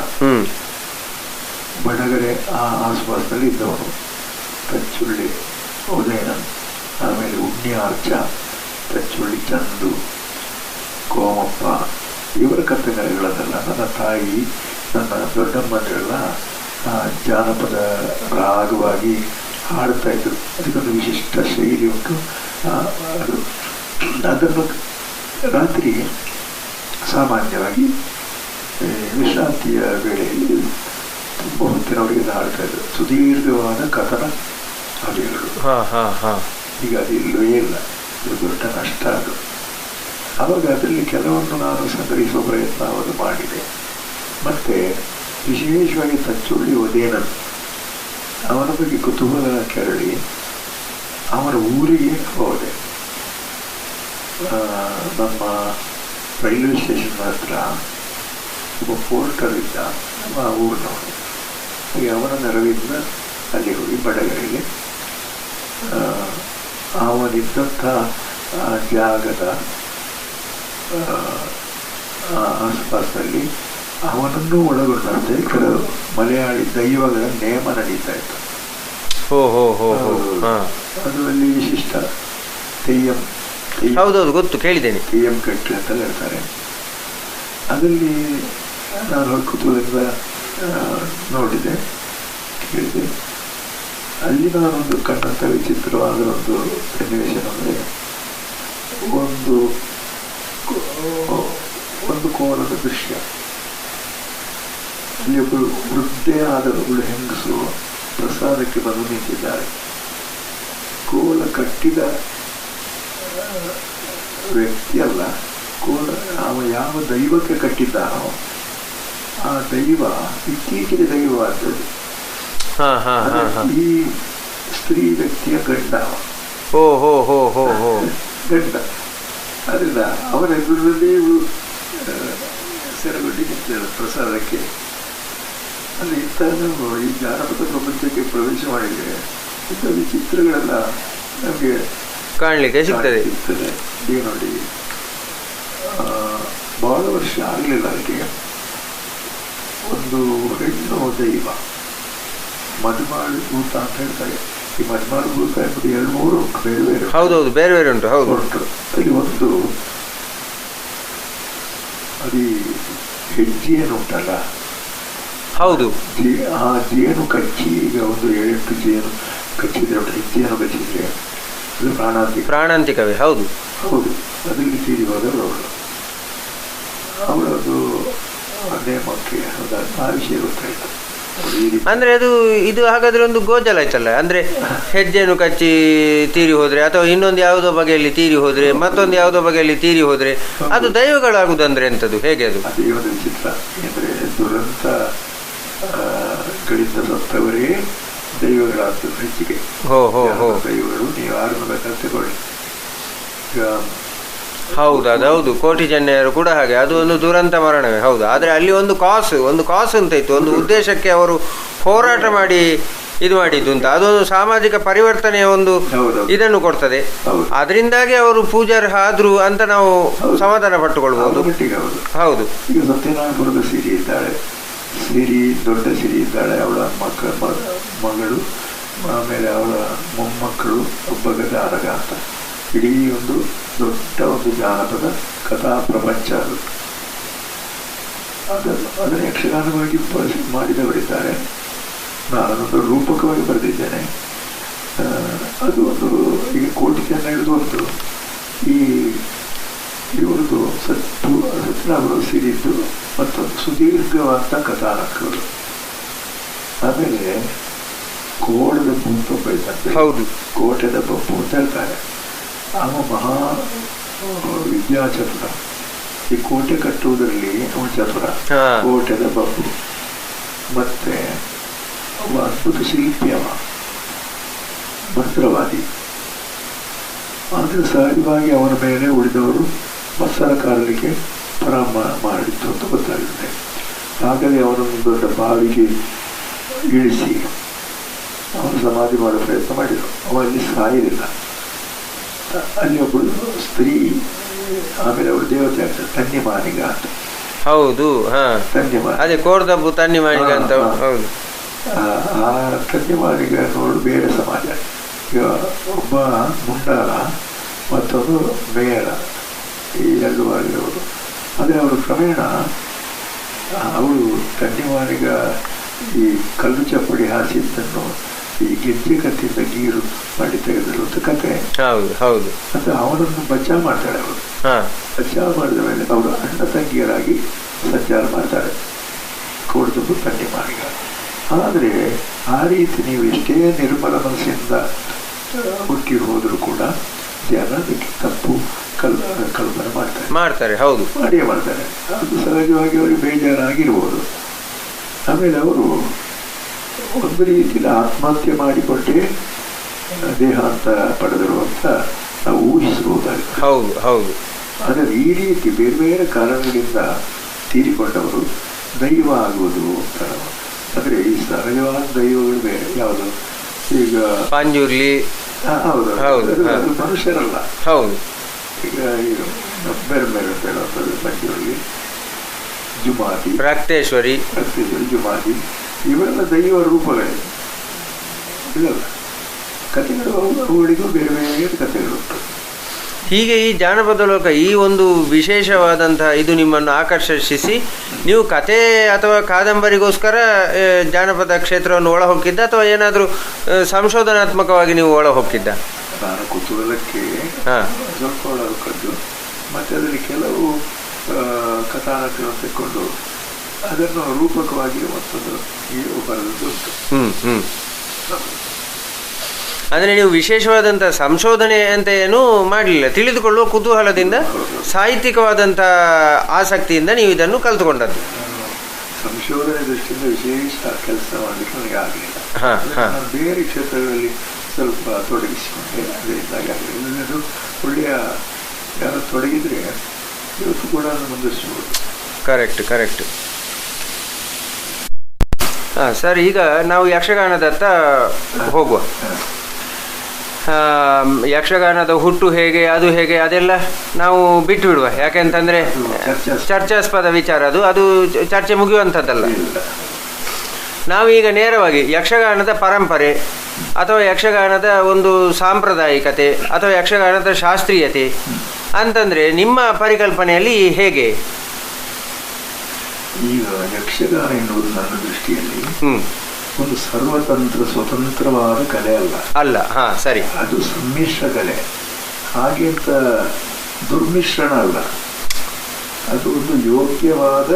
ಬಡಗರೆ ಆ ಆಸುಪಾಸಿನಲ್ಲಿ ಇದ್ದವನು. ತಚ್ಚುಳ್ಳಿ ಒದೇನನ್, ಆಮೇಲೆ ಉಣ್ಣಿಯಾರ್ಚ, ತಚ್ಚುಳ್ಳಿ ಚಂದು, ಕೋಮಪ್ಪ, ಇವರ ಕಥೆಗಳನ್ನೆಲ್ಲ ನನ್ನ ತಾಯಿ, ನನ್ನ ದೊಡ್ಡಮ್ಮನೆಲ್ಲ ಜಾನಪದ ರಾಗವಾಗಿ ಹಾಡ್ತಾ ಇದ್ರು. ಅದಕ್ಕೊಂದು ವಿಶಿಷ್ಟ ಶೈಲಿ ಉಂಟು. ಅದನ್ನು ರಾತ್ರಿ ಸಾಮಾನ್ಯವಾಗಿ ವಿಶ್ರಾಂತಿಯ ವೇಳೆಯಲ್ಲಿ ತುಂಬ ಹೊತ್ತಿನವರಿಗೆ ಹಾಡ್ತಾ ಇದ್ರು. ಸುದೀರ್ಘವಾದ ಕಥನ ಹಾಡುಗಳು. ಈಗ ಅದು ಇಲ್ಲವೇ ಇಲ್ಲ. ಇದು ದೊಡ್ಡ ನಷ್ಟ ಅದು. ಆವಾಗ ಅದರಲ್ಲಿ ಕೆಲವನ್ನು ನಾನು ಸಂಗ್ರಹಿಸುವ ಪ್ರಯತ್ನವನ್ನು ಮಾಡಿದೆ. ಮತ್ತೆ ವಿಶೇಷವಾಗಿ ತಚ್ಚುಳ್ಳಿ ಒದೇನನ್, ಅವನ ಬಗ್ಗೆ ಕುತೂಹಲ ಕೆರಳಿ ಅವನ ಊರಿಗೆ ಹೋದೆ. ನಮ್ಮ ರೈಲ್ವೆ ಸ್ಟೇಷನ್ ಹತ್ರ ಒಬ್ಬ ಪೋರ್ಟರ್ ಇದ್ದ, ನಮ್ಮ ಊರಿನವನು. ಹಾಗೆ ಅವನ ನೆರವಿಂದ ಅಲ್ಲಿ ಹೋಗಿ ಬಡಗರಿಗೆ ಅವನಿದ್ದಂಥ ಜಾಗದ ಆಸುಪಾಸಿನಲ್ಲಿ ಅವನನ್ನು ಒಳಗೊಂಡಂತೆ ಕೆಲವು ಮಲಯಾಳಿ ದೈವಗಳ ನೇಮ ನಡೀತಾ ಇತ್ತು. ಅದು ಅಲ್ಲಿ ವಿಶಿಷ್ಟ ತೆಯ್ಯಂ, ಹೌದೌದು ಗೊತ್ತು, ಕೇಳಿದ್ದೇನೆ. ತೆಯ್ಯಂ ಕಟ್ಟು ಅಂತ ಹೇಳ್ತಾರೆ. ಅದರಲ್ಲಿ ನಾನು ಕುತೂಹಲದಿಂದ ನೋಡಿದೆ, ಕೇಳಿದೆ. ಅಲ್ಲಿ ನಾನೊಂದು ಕಂಡಂಥ ವಿಚಿತ್ರವಾದ ಒಂದು ಸನ್ನಿವೇಶ ಅಂದರೆ, ಒಂದು ಕೋಲದ ದೃಶ್ಯ. ಅಲ್ಲಿ ಒಬ್ಬರು ವೃದ್ಧೆ ಆದವಳು ಹೆಂಗಸು ಪ್ರಸಾದಕ್ಕೆ ಬಂದು ನಿಂತಿದ್ದಾರೆ. ಕೋಲ ಕಟ್ಟಿದ ವ್ಯಕ್ತಿಯಲ್ಲ, ಕೋಲ ಅವ ಯಾವ ದೈವಕ್ಕೆ ಕಟ್ಟಿದ್ದಾನೋ ಆ ದೈವ ಇತ್ತೀಚೆಗೆ ದೈವವಾದದ್ದು. ಈ ಸ್ತ್ರೀ ವ್ಯಕ್ತಿಯ ಗಂಡ ಗಂಡ. ಅದರಿಂದ ಅವರ ಎದುರಲ್ಲಿ ಇವಳು ಸೆರಗೊಂಡು ನಿಂತಿದ್ದಾರೆ ಪ್ರಸಾದಕ್ಕೆ. ಅಲ್ಲಿ ಇಂಥ ಈ ಜಾನಪದ ಪ್ರಪಂಚಕ್ಕೆ ಪ್ರವೇಶ ಮಾಡಿದರೆ ಇಂಥ ವಿಚಿತ್ರಗಳೆಲ್ಲ ನಮಗೆ ಕಾಣಲಿಕ್ಕೆ ಸಿಗ್ತದೆ. ಈಗ ನೋಡಿ, ಬಹಳ ವರ್ಷ ಆಗಲಿಲ್ಲ ಅದಕ್ಕೆ. ಒಂದು ಹೆಣ್ಣು ದೈವ ಮಧುಮಾಳು ಭೂತ ಅಂತ ಹೇಳ್ತಾರೆ. ಈ ಮಧುಮಾಳು ಭೂತ ಎಂಬುದು 2-3 ಬೇರೆ ಬೇರೆ. ಹೌದೌದು, ಬೇರೆ ಬೇರೆ ಉಂಟು. ಹೌದು ಉಂಟು. ಅಲ್ಲಿ ಒಂದು ಅದು ಹೆಜ್ಜೆಯನ್ನು ಉಂಟಲ್ಲ, ಹೌದು, ಆ ಜೇನು ಕಚ್ಚಿ, ಈಗ ಒಂದು 7-8 ಜೇನು ಕಚ್ಚಿದ್ರೆ, ಹೆಜ್ಜೆಯನ್ನು ಕಚ್ಚಿದ್ರೆ ಅದು ಪ್ರಾಣಾಂತಿಕವೇ. ಹೌದು ಹೌದು. ಅದರಲ್ಲಿ ತೀರಿ ಹೋದವರು ಅವಳದು ನೇಮಕ್ಕೆ ಆ ವಿಷಯ ಗೊತ್ತಾಯ್ತು. ಅಂದ್ರೆ ಇದು ಹಾಗಾದ್ರೆ ಒಂದು ಗೋಜಲ್ ಆಯ್ತಲ್ಲ. ಅಂದ್ರೆ ಹೆಜ್ಜೆನು ಕಚ್ಚಿ ತೀರಿ ಹೋದ್ರೆ, ಅಥವಾ ಇನ್ನೊಂದು ಯಾವುದೋ ಬಗೆಯಲ್ಲಿ ತೀರಿ ಹೋದ್ರೆ, ಮತ್ತೊಂದು ಯಾವುದೋ ಬಗೆಯಲ್ಲಿ ತೀರಿ ಹೋದ್ರೆ ಅದು ದೈವಗಳಾಗುದಂದ್ರೆ ಎಂತದ್ದು, ಹೇಗೆ ಅದು? ಅದೇ ಒಂದು ವಿಚಿತ್ರ. ಅಂದ್ರೆ ದುರಂತ ಗಳಿಂದ ಸತ್ತವರೇ ದೈವಗಳಾದ ಹೆಚ್ಚಿಗೆ. ದೈವಗಳು ನೀವು ಯಾರನ್ನು ಬೇಕಾದ್ರೆ ತಗೊಳ್ಳಿ. ಹೌದು, ಅದೌದು. ಕೋಟಿ ಚೆನ್ನೈಯರು ಕೂಡ ಹಾಗೆ, ಅದು ಒಂದು ದುರಂತ ಮರಣವೇ. ಹೌದು. ಆದರೆ ಅಲ್ಲಿ ಒಂದು ಕಾಸು ಅಂತ ಇತ್ತು, ಒಂದು ಉದ್ದೇಶಕ್ಕೆ ಅವರು ಹೋರಾಟ ಮಾಡಿ ಇದು ಮಾಡಿದ್ದು ಅಂತ. ಅದೊಂದು ಸಾಮಾಜಿಕ ಪರಿವರ್ತನೆಯ ಒಂದು ಇದನ್ನು ಕೊಡ್ತದೆ. ಅದರಿಂದಾಗಿ ಅವರು ಪೂಜಾರ್ಹ ಆದ್ರು ಅಂತ ನಾವು ಸಮಾಧಾನ ಪಟ್ಟುಕೊಳ್ಬಹುದು. ಹೌದು. ಈಗ ಸತ್ಯನಾರಾಯಣಪುರದ ಸಿರಿ ಇದ್ದಾಳೆ, ದೊಡ್ಡ ಸಿರಿ ಇದ್ದಾಳೆ, ಅವಳ ಮಗಳು, ಆಮೇಲೆ ಅವಳ ಮೊಮ್ಮಕ್ಕಳು, ಒಬ್ಬ ಗದಾರಗ ಅಂತ. ಇಡೀ ಒಂದು ದೊಡ್ಡ ಒಂದು ಜಾನಪದ ಕಥಾ ಪ್ರಪಂಚ ಅದು. ಅದನ್ನು ಯಕ್ಷಗಾನವಾಗಿ ಮಾಡಿದವರಿದ್ದಾರೆ. ನಾನೊಂದು ರೂಪಕವಾಗಿ ಬರೆದಿದ್ದೇನೆ. ಅದು ಒಂದು ಈಗ ಕೋಟಿ ಚೆನ್ನೈದು ಒಂದು ಈ ಇವ್ರದ್ದು ಸತ್ಯನಾರಾಯಣ ಸಿರಿದ್ದು ಮತ್ತೊಂದು ಸುದೀರ್ಘವಾದ ಕಥಾನಕಗಳು. ಆಮೇಲೆ ಕೋಟದ ಭೂತೊಬ್ಬ ಇದ್ದಂತೆ. ಹೌದು, ಕೋಟೆದ ಬೊಬ್ಬು ಅಂತ ಹೇಳ್ತಾರೆ. ಅವ ಮಹಾ ವಿದ್ಯಾಚತುರ. ಈ ಕೋಟೆ ಕಟ್ಟುವುದರಲ್ಲಿ ಅವನು ಚತುರ, ಕೋಟೆದ ಬಬ್ಬು, ಮತ್ತೆ ಅವ ಅದ್ಭುತ ಶಿಲ್ಪಿ, ಅವ ಮಂತ್ರವಾದಿ. ಆದರೆ ಸಹಜವಾಗಿ ಅವನ ಮೇಲೆ ಉಳಿದವರು ಮತ್ಸರಕಾರರಿಗೆ ಪ್ರಾರಂಭ ಮಾಡಿತ್ತು ಅಂತ ಗೊತ್ತಾಗುತ್ತೆ. ಆಗಲೇ ಅವನನ್ನು ದೊಡ್ಡ ಬಾವಿಗೆ ಇಳಿಸಿ ಅವನು ಸಮಾಧಿ ಮಾಡೋ ಪ್ರಯತ್ನ ಮಾಡಿದರು. ಅವ ಅಲ್ಲಿ ಸಾಯಲಿಲ್ಲ. ಅಲ್ಲಿ ಒಬ್ಬಳು ಸ್ತ್ರೀ, ಆಮೇಲೆ ಅವಳು ದೇವತೆ ಆಗ್ತದೆ, ತನ್ನಿಮಾನಿಗ ಅಂತ. ಹೌದು, ತನ್ನಿಮಾನಿಗ, ಅದೇ ಕೋರ್ದಬ್ಬು ತನ್ನಿಮಾನಿಗ ಅಂತ. ಹೌದು, ಆ ತನ್ನಿಮಾನಿಗ ನೋಡು ಬೇರೆ ಸಮಾಜ. ಈಗ ಒಬ್ಬ ಮುಂಡಾಲ ಮತ್ತೊಂದು ಮೇಳ, ಈ ಎರಡು ಆಗಿರೋರು. ಆದರೆ ಅವರು ಕ್ರಮೇಣ ಅವಳು ತನ್ನಿಮಾನಿಗ ಈ ಕಲ್ಲು ಚಪ್ಪಡಿ ಹಾಸಿದ್ದನ್ನು ಈ ಗೆಜ್ಜೆ ಕತ್ತಿಂದ ಗೀರು ಮಾಡಿ ತೆಗೆದರು ಅಂತ ಕತೆ. ಹೌದು ಹೌದು. ಮತ್ತೆ ಅವನನ್ನು ಬಚಾವ್ ಮಾಡ್ತಾಳೆ. ಅವರು ಬಚಾವ್ ಮಾಡಿದ ಮೇಲೆ ಅವರು ಅಣ್ಣ ತಂಗಿಯರಾಗಿ ಸಂಚಾರ ಮಾಡ್ತಾರೆ, ಕೋಡ್ದಬ್ಬು ತನ್ನಿಮಾನಿಗ. ಆದರೆ ಆ ರೀತಿ ನೀವು ಎಷ್ಟೇ ನಿರ್ಮಲ ಮನಸ್ಸಿಂದ ಹುಟ್ಟಿ ಹೋದರೂ ಕೂಡ ಜನ ಅದಕ್ಕೆ ತಪ್ಪು ಕಲ್ಪನೆ ಮಾಡ್ತಾರೆ. ಹೌದು, ಮಾಡಿಯೇ ಮಾಡ್ತಾರೆ. ಅದು ಸಹಜವಾಗಿ ಅವರಿಗೆ ಬೇಜಾರಾಗಿರ್ಬೋದು. ಆಮೇಲೆ ಅವರು ಒಂದು ರೀತಿಯಲ್ಲಿ ಆತ್ಮಹತ್ಯೆ ಮಾಡಿಕೊಂಡೇ ದೇಹಾಂತರ ಪಡೆದರು ಅಂತ ನಾವು ಊಹಿಸಬಹುದಾಗಿದೆ. ಹೌದು ಹೌದು. ಆದರೆ ಈ ರೀತಿ ಬೇರೆ ಬೇರೆ ಕಾರಣಗಳಿಂದ ತೀರಿಕೊಂಡವರು ದೈವ ಆಗುವುದು ಅಂತ. ಅಂದರೆ ಈ ಸಹಜವಾದ ದೈವಗಳು ಬೇರೆ. ಯಾವುದು ಈಗ ಪಾಂಜುರ್ಲಿ, ಹೌದು ಹೌದು, ಮನುಷ್ಯರಲ್ಲ. ಹೌದು, ಈಗ ಬೇರೆ ಬೇರೆ ಅಂತ ಹೇಳುವಂಥದ್ದು ಪಾಂಜುರ್ಲಿ, ಜುಮಾದಿ, ರಕ್ತೇಶ್ವರಿ, ಜುಮಾದಿ, ಇವೆಲ್ಲ ದೈವ ರೂಪಗಳೇ. ಇದಲ್ಲ ಕಥೆಗಳು, ಅವುಗಳಿಗೂ ಬೇರೆ ಬೇರೆ ಕಥೆಗಳುಂಟು. ಹೀಗೆ ಈ ಜಾನಪದ ಲೋಕ ಈ ಒಂದು ವಿಶೇಷವಾದಂತಹ ಇದು ನಿಮ್ಮನ್ನು ಆಕರ್ಷಿಸಿ ನೀವು ಕತೆ ಅಥವಾ ಕಾದಂಬರಿಗೋಸ್ಕರ ಜಾನಪದ ಕ್ಷೇತ್ರವನ್ನು ಒಳ ಹೊಕ್ಕಿದ್ದ ಅಥವಾ ಏನಾದರೂ ಸಂಶೋಧನಾತ್ಮಕವಾಗಿ ನೀವು ಒಳ ಹೊಕ್ಕಿದ್ದ? ನಾನು ಕುತೂಹಲಕ್ಕೆ ಸ್ವಲ್ಪ ಒಳ ಹೊಕ್ಕದ್ದು, ಮತ್ತು ಅದರಲ್ಲಿ ಕೆಲವು ಕಥಾನಕಗಳನ್ನು ತೆಕ್ಕೊಂಡು ಅದನ್ನು ರೂಪಕವಾಗಿ ಮತ್ತೊಂದು ಬರೆದದ್ದು ಉಂಟು. ಅಂದರೆ ನೀವು ವಿಶೇಷವಾದಂಥ ಸಂಶೋಧನೆ ಅಂತ ಏನೂ ಮಾಡಲಿಲ್ಲ, ತಿಳಿದುಕೊಳ್ಳುವ ಕುತೂಹಲದಿಂದ ಸಾಹಿತ್ಯಿಕವಾದಂಥ ಆಸಕ್ತಿಯಿಂದ ನೀವು ಇದನ್ನು ಕಲ್ತುಕೊಂಡದ್ದು. ಸಂಶೋಧನೆ ದೃಷ್ಟಿಯಿಂದ ವಿಶೇಷ ಕೆಲಸ ಮಾಡಲಿಕ್ಕೆ ನನಗೆ ಆಗಲಿಲ್ಲ. ನಾನು ಬೇರೆ ಕ್ಷೇತ್ರಗಳಲ್ಲಿ ಸ್ವಲ್ಪ ತೊಡಗಿಸಿಕೊಂಡೆ, ಅದರಿಂದಾಗಿ ಆಗಲಿಲ್ಲ. ಇದು ಒಳ್ಳೆಯ ಯಾರು ತೊಡಗಿದರೆ ಇವತ್ತು ಕೂಡ ಮುಂದುವರಿಸಬಹುದು. ಕರೆಕ್ಟ್. ಸರ್, ಈಗ ನಾವು ಯಕ್ಷಗಾನದತ್ತ ಹೋಗುವ. ಯಕ್ಷಗಾನದ ಹುಟ್ಟು ಹೇಗೆ, ಅದು ಹೇಗೆ, ಅದೆಲ್ಲ ನಾವು ಬಿಟ್ಟು ಬಿಡುವ. ಯಾಕೆಂತಂದರೆ ಚರ್ಚಾಸ್ಪದ ವಿಚಾರ, ಅದು ಚರ್ಚೆ ಮುಗಿಯುವಂಥದ್ದಲ್ಲ. ನಾವೀಗ ನೇರವಾಗಿ ಯಕ್ಷಗಾನದ ಪರಂಪರೆ ಅಥವಾ ಯಕ್ಷಗಾನದ ಒಂದು ಸಾಂಪ್ರದಾಯಿಕತೆ ಅಥವಾ ಯಕ್ಷಗಾನದ ಶಾಸ್ತ್ರೀಯತೆ ಅಂತಂದರೆ ನಿಮ್ಮ ಪರಿಕಲ್ಪನೆಯಲ್ಲಿ ಹೇಗೆ? ಈಗ ಯಕ್ಷಗಾನ ಎನ್ನುವುದು ನನ್ನ ದೃಷ್ಟಿಯಲ್ಲಿ ಒಂದು ಸರ್ವತಂತ್ರ ಸ್ವತಂತ್ರವಾದ ಕಲೆ ಅಲ್ಲ. ಸರಿ. ಅದು ಸಮ್ಮಿಶ್ರ ಕಲೆ. ಹಾಗೆಂತ ದುರ್ಮಿಶ್ರಣ ಅಲ್ಲ. ಅದು ಒಂದು ಯೋಗ್ಯವಾದ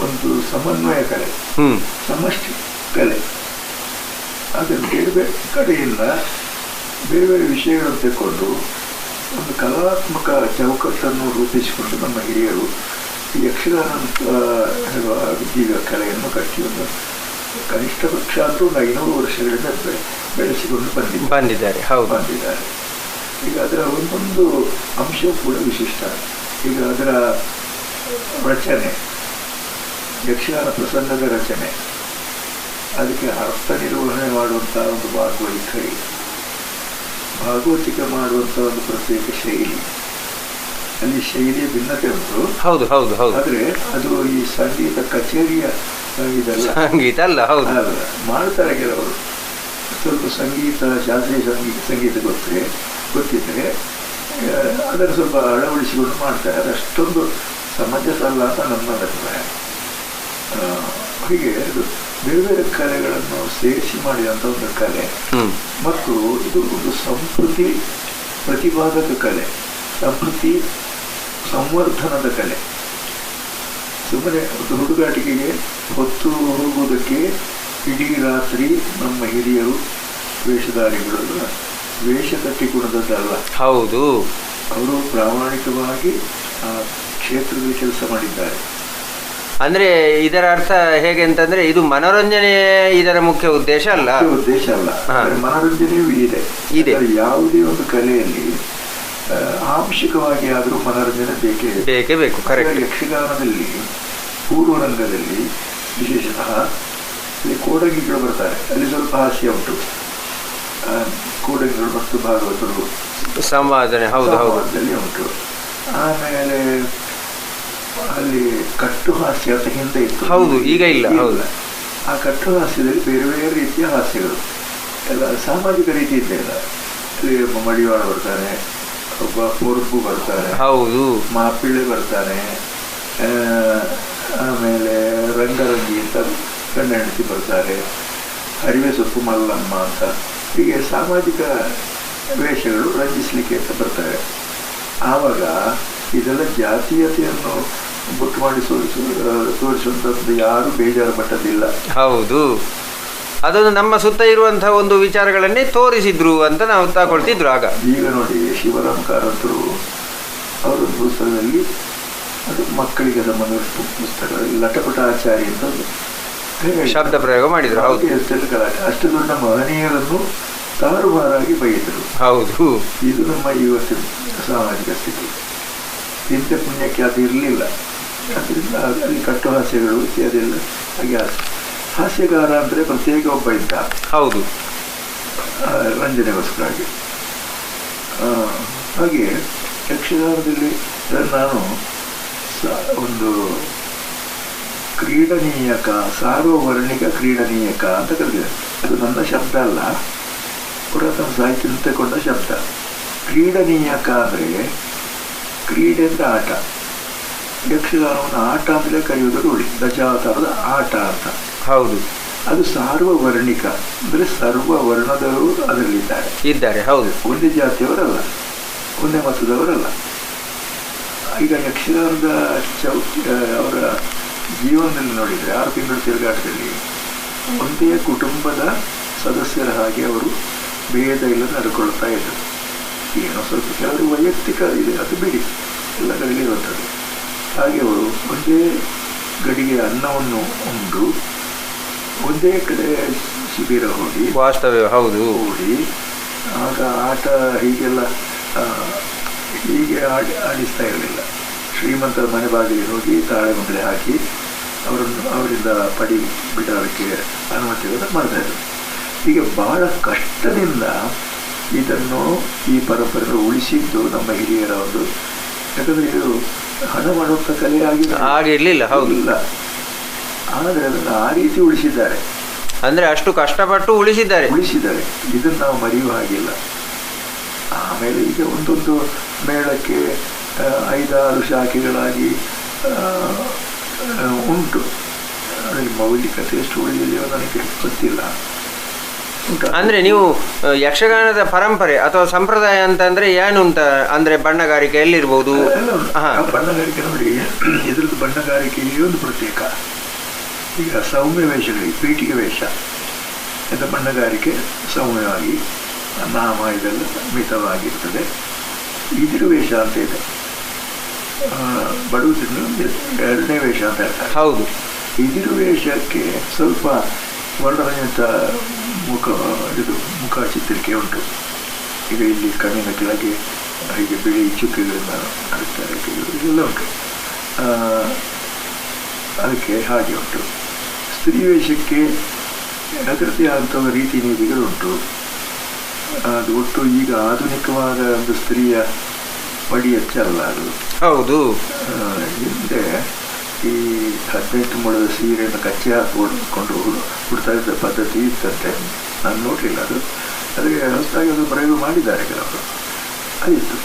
ಒಂದು ಸಮನ್ವಯ ಕಲೆ, ಸಮಷ್ಟಿ ಕಲೆ. ಅದನ್ನು ಬೇರೆ ಬೇರೆ ಕಡೆಯಿಂದ ಬೇರೆ ಬೇರೆ ವಿಷಯಗಳನ್ನು ತೆಕ್ಕೊಂಡು ಒಂದು ಕಲಾತ್ಮಕ ಚೌಕಟ್ಟನ್ನು ರೂಪಿಸಿಕೊಂಡು ನಮ್ಮ ಹಿರಿಯರು ಯಕ್ಷಗಾನ ಹೇಳುವ ವಿದ್ಯಾ ಕಲೆಯನ್ನು ಕಟ್ಟಿ ಒಂದು ಕನಿಷ್ಠ ಪಕ್ಷ ಅಂತೂ 500 ವರ್ಷಗಳಿಂದ ಬೆಳೆಸಿಕೊಂಡು ಬಂದಿದ್ದಾರೆ. ಈಗ ಅದರ ಒಂದೊಂದು ಅಂಶವೂ ಕೂಡ ವಿಶಿಷ್ಟ. ಈಗ ಅದರ ರಚನೆ, ಯಕ್ಷಗಾನ ಪ್ರಸಂಗದ ರಚನೆ, ಅದಕ್ಕೆ ಅರ್ಥ ನಿರ್ವಹಣೆ ಮಾಡುವಂಥ ಒಂದು ಭಾಗವತಿಕ ಮಾಡುವಂಥ ಒಂದು ಪ್ರತ್ಯೇಕ ಶೈಲಿ, ಅಲ್ಲಿ ಶೈಲಿಯ ಭಿನ್ನತೆ ಉಂಟು. ಹೌದು. ಆದರೆ ಅದು ಈ ಸಂಗೀತ ಕಚೇರಿಯ ಸಂಗೀತ ಅಲ್ಲ. ಹೌದು, ಮಾಡ್ತಾರೆ ಕೆಲವರು. ಸ್ವಲ್ಪ ಸಂಗೀತ, ಶಾಸ್ತ್ರೀಯ ಸಂಗೀತ ಗೊತ್ತಿದ್ದರೆ ಅದರ ಸ್ವಲ್ಪ ಅಳವಡಿಸಿಕೊಂಡು ಮಾಡ್ತಾರೆ. ಅದಷ್ಟೊಂದು ಸಮಂಜಸ ಅಲ್ಲ ಅಂತ ನನ್ನ ಅಭಿಪ್ರಾಯ. ಹೀಗೆ ಅದು ಬೇರೆ ಬೇರೆ ಕಲೆಗಳನ್ನು ಸೇರಿಸಿ ಮಾಡಿದಂಥ ಒಂದು ಕಲೆ. ಮತ್ತು ಇದು ಒಂದು ಸಂಸ್ಕೃತಿ ಪ್ರತಿಪಾದಕ ಕಲೆ, ಸಂಸ್ಕೃತಿ ಸಂವರ್ಧನದ ಕಲೆ. ಸುಮ್ಮನೆ ಒಂದು ಹುಡುಗಾಟಿಕೆಗೆ ಹೊತ್ತು ಹೋಗುವುದಕ್ಕೆ ಇಡೀ ರಾತ್ರಿ ನಮ್ಮ ಹಿರಿಯರು ವೇಷಧಾರಿಗಳು ವೇಷ ಕಟ್ಟಿಕೊಡೋದಲ್ಲ. ಹೌದು, ಅವರು ಪ್ರಾಮಾಣಿಕವಾಗಿ ಆ ಕ್ಷೇತ್ರದಲ್ಲಿ ಕೆಲಸ ಮಾಡಿದ್ದಾರೆ. ಅಂದ್ರೆ ಇದರ ಅರ್ಥ ಹೇಗೆ ಅಂತಂದ್ರೆ ಇದು ಮನೋರಂಜನೆ ಇದರ ಮುಖ್ಯ ಉದ್ದೇಶ ಅಲ್ಲ. ಉದ್ದೇಶ ಅಲ್ಲ, ಮನೋರಂಜನೆಯೂ ಇದೆ. ಯಾವುದೇ ಒಂದು ಕಲೆಯಲ್ಲಿ ಆಂಶಿಕವಾಗಿ ಆದರೂ ಮನೋರಂಜನೆ ಬೇಕೇ ಬೇಕು. ಯಕ್ಷಗಾನದಲ್ಲಿ ಪೂರ್ವರಂಗದಲ್ಲಿ ವಿಶೇಷತಃ ಇಲ್ಲಿ ಕೋಡಂಗಿಗಳು ಬರ್ತಾರೆ, ಅಲ್ಲಿ ಸ್ವಲ್ಪ ಹಾಸ್ಯ ಉಂಟು. ಕೋಡಂಗಿಗಳು ಮತ್ತು ಭಾಗವತರು ಸಂವಾದನೆ ಸಂವಾದದಲ್ಲಿ ಉಂಟು. ಆಮೇಲೆ ಅಲ್ಲಿ ಕಟ್ಟು ಹಾಸ್ಯ ಅಂತ ಹಿಂದೆ ಇತ್ತು, ಹೌದು, ಈಗ ಇಲ್ಲ. ಹೌದು, ಆ ಕಟ್ಟು ಹಾಸ್ಯದಲ್ಲಿ ಬೇರೆ ಬೇರೆ ರೀತಿಯ ಹಾಸ್ಯಗಳು ಎಲ್ಲ ಸಾಮಾಜಿಕ ರೀತಿ ಇದ್ದೆಲ್ಲ. ಅಲ್ಲಿ ಮಡಿವಾಳ ಬರ್ತಾನೆ, ಒಬ್ಬ ಮುರುಗು ಬರ್ತಾರೆ, ಹೌದು, ಮಾಪಿಳ್ಳೆ ಬರ್ತಾನೆ, ಆಮೇಲೆ ರಂಗರಂಗಿ ಅಂತ ಗಂಡ ಹೆಂಡತಿ ಬರ್ತಾರೆ, ಅರಿವೆ ಸೊಪ್ಪು ಮಲ್ಲಮ್ಮ ಅಂತ, ಹೀಗೆ ಸಾಮಾಜಿಕ ವೇಷಗಳು ರಂಜಿಸ್ಲಿಕ್ಕೆ ಅಂತ ಬರ್ತಾರೆ. ಆವಾಗ ಇದೆಲ್ಲ ಜಾತೀಯತೆಯನ್ನು ಬೊಟ್ಟು ಮಾಡಿ ತೋರಿಸುವಂಥದ್ದು ಯಾರು ಬೇಜಾರು ಪಟ್ಟದಿಲ್ಲ. ಹೌದು, ಅದೊಂದು ನಮ್ಮ ಸುತ್ತ ಇರುವಂತಹ ಒಂದು ವಿಚಾರಗಳನ್ನೇ ತೋರಿಸಿದ್ರು ಅಂತ ನಾವು ತಗೊಳ್ತಿದ್ರು ಆಗ. ಈಗ ನೋಡಿ, ಶಿವರಾಮ ಕಾರಂತರು ಅವರೊಂದು ಪುಸ್ತಕದಲ್ಲಿ, ಅದು ಮಕ್ಕಳಿಗೆ ಸಂಬಂಧಿಸಿದ ಪುಸ್ತಕದಲ್ಲಿ ಲಟಪಟಾಚಾರಿ ಅಂತ ಶಬ್ದ ಪ್ರಯೋಗ ಮಾಡಿದ್ರು. ಹೌದು, ಅಷ್ಟು ದೊಡ್ಡ ಮಹನೀಯರನ್ನು ತಾರುಮಾರಾಗಿ ಬೈದರು. ಹೌದು, ಇದು ನಮ್ಮ ಇವತ್ತಿನ ಸಾಮಾಜಿಕ ಸ್ಥಿತಿ. ಇಂಥ ಪುಣ್ಯಕ್ಕೆ ಅದು ಇರಲಿಲ್ಲ. ಅದರಿಂದ ಅಲ್ಲಿ ಕಟ್ಟು ಹಾಸ್ಯಗಳು ಇತ್ಯಾದಿಲ್ಲ. ಹಾಗೆ ಹಾಸ್ಯಗಾರ ಅಂದರೆ ಪ್ರತ್ಯೇಕ ಒಬ್ಬ ಇದ್ದ, ಹೌದು, ರಂಜನೆಗೋಸ್ಕರಾಗಿ. ಹಾಗೆ ಯಕ್ಷಗಾನದಲ್ಲಿ ನಾನು ಒಂದು ಕ್ರೀಡನೀಯಕ, ಸಾರ್ವವರ್ಣಿಕ ಕ್ರೀಡನೀಯಕ ಅಂತ ಕರೆದಿದೆ. ಅದು ನನ್ನ ಶಬ್ದ ಅಲ್ಲ, ಪುರಾತನ ಸಾಹಿತ್ಯ ತಗೊಂಡ ಶಬ್ದ. ಕ್ರೀಡನೀಯಕ ಅಂದರೆ ಕ್ರೀಡೆ ಅಂದರೆ ಆಟ. ಯಕ್ಷಗಾನವನ್ನು ಆಟ ಅಂತಲೇ ಕರೆಯುವುದು ರೂಢಿ, ದಶಾವತಾರದ ಆಟ ಅಂತ. ಹೌದು, ಅದು ಸಾರ್ವವರ್ಣಿಕ ಅಂದರೆ ಸರ್ವ ವರ್ಣದವರು ಅದರಲ್ಲಿದ್ದಾರೆ. ಹೌದು, ಒಂದೇ ಜಾತಿಯವರಲ್ಲ, ಒಂದೇ ಮತದವರಲ್ಲ. ಈಗ ಯಕ್ಷಗಾನದ ಅವರ ಜೀವನದಲ್ಲಿ ನೋಡಿದರೆ 6 ತಿಂಗಳ ತಿರುಗಾಟದಲ್ಲಿ ಒಂದೇ ಕುಟುಂಬದ ಸದಸ್ಯರ ಹಾಗೆ ಅವರು ಭೇದ ಇಲ್ಲ ನಡ್ಕೊಳ್ತಾ ಇದ್ದರು. ಏನೋ ಸ್ವಲ್ಪ ಕೆಲವರು ವೈಯಕ್ತಿಕ ಇದೆ, ಅದು ಬಿಡಿ, ಎಲ್ಲ ಕಡೆಯಲ್ಲಿರುವಂಥದ್ದು. ಹಾಗೆ ಅವರು ಒಂದೇ ಗಡಿಗೆ ಅನ್ನವನ್ನು ಉಂಡು ಒಂದೇ ಕಡೆ ಶಿಬಿರ ಹೋಗಿ ವಾಸ್ತವ್ಯ ಹೋಗಿ ಆಗ ಆಟ ಹೀಗೆಲ್ಲ ಹೀಗೆ ಆಡಿಸ್ತಾ ಇರಲಿಲ್ಲ. ಶ್ರೀಮಂತರ ಮನೆ ಬಾಗಿಲಿಗೆ ಹೋಗಿ ತಾಳೆ ಮುಂದೆ ಹಾಕಿ ಅವರಿಂದ ಪಡಿ ಬಿಡೋದಕ್ಕೆ ಅನುಮತಿಗಳನ್ನು ಮಾಡ್ತಾಯಿದ್ರು. ಹೀಗೆ ಬಹಳ ಕಷ್ಟದಿಂದ ಇದನ್ನು ಈ ಪರಂಪರೆ ಉಳಿಸಿದ್ದು ನಮ್ಮ ಹಿರಿಯರ ಒಂದು. ಯಾಕಂದರೆ ಇದು ಹಣ ಮಾಡುವಂಥ ಕಲೆ ಆಗಿರಲಿಲ್ಲ. ಹೌದಿಲ್ಲ, ಆದರೆ ಅದನ್ನು ಆ ರೀತಿ ಉಳಿಸಿದ್ದಾರೆ. ಅಂದರೆ ಅಷ್ಟು ಕಷ್ಟಪಟ್ಟು ಉಳಿಸಿದ್ದಾರೆ. ಇದನ್ನು ನಾವು ಮರೆಯುವ ಹಾಗಿಲ್ಲ. ಆಮೇಲೆ ಈಗ ಒಂದೊಂದು ಮೇಳಕ್ಕೆ 5-6 ಶಾಖೆಗಳಾಗಿ ಉಂಟು. ಅದರಲ್ಲಿ ಮೌಲಿಕತೆ ಎಷ್ಟು ಉಳಿದಿದೆಯೋ ನನಗೆ ಗೊತ್ತಿಲ್ಲ. ಅಂದ್ರೆ ನೀವು ಯಕ್ಷಗಾನದ ಪರಂಪರೆ ಅಥವಾ ಸಂಪ್ರದಾಯ ಅಂತಂದ್ರೆ ಏನು ಅಂತ ಅಂದ್ರೆ ಬಣ್ಣಗಾರಿಕೆ ಎಲ್ಲಿರ್ಬೋದು? ಬಣ್ಣಗಾರಿಕೆ ನೋಡಿ, ಇದ್ರದ್ದು ಬಣ್ಣಗಾರಿಕೆಗೆ ಒಂದು ಪ್ರತ್ಯೇಕ. ಈಗ ಸೌಮ್ಯ ವೇಷಗಳಿಗೆ ಪೀಠಿಗೆ ವೇಷ ಅಂತ ಬಣ್ಣಗಾರಿಕೆ ಸೌಮ್ಯವಾಗಿ ನಾಮ ಇದೆಲ್ಲ ಮಿತವಾಗಿರ್ತದೆ. ಇದಿರು ವೇಷ ಅಂತ ಇದೆ, ಬಡವತಿನ 2ನೇ ವೇಷ ಅಂತ ಹೇಳ್ತಾರೆ. ಹೌದು, ಇದಿರು ವೇಷಕ್ಕೆ ಸ್ವಲ್ಪ ವರ್ಣರಂಜಿತ ಮುಖ ಚಿತ್ರಿಕೆ ಉಂಟು. ಈಗ ಇಲ್ಲಿ ಕಣ್ಣಿನ ಕೆಳಗೆ ಹೀಗೆ ಬಿಳಿ ಚುಕ್ಕೆಗಳನ್ನು ಹಾಕ್ತಾರೆ, ಇದೆಲ್ಲ ಉಂಟು. ಅದಕ್ಕೆ ಹಾಗೆ ಉಂಟು. ಸ್ತ್ರೀ ವೇಷಕ್ಕೆ ಅದರದ್ದೇ ಆದಂಥ ರೀತಿ ನೀತಿಗಳುಂಟು. ಅದು ಒಟ್ಟು ಈಗ ಆಧುನಿಕವಾದ ಒಂದು ಸ್ತ್ರೀಯ ಮಡಿ ಹೆಚ್ಚಲ್ಲ ಅದು. ಹೌದು, ಹಿಂದೆ ಈ 18 ಮೊಳದ ಸೀರೆಯನ್ನು ಕಚ್ಚೆ ಹಾಕಿಕೊಂಡು ಹುಡ್ತಾ ಇದ್ದ ಪದ್ಧತಿ ಇತ್ತಂತೆ. ನಾನು ನೋಡಲಿಲ್ಲ ಅದು. ಅದಕ್ಕೆ ಹೊಸದಾಗಿ ಅದು ಪ್ರಯೋಗ ಮಾಡಿದ್ದಾರೆ ಕೆಲವರು. ಆಯಿತು,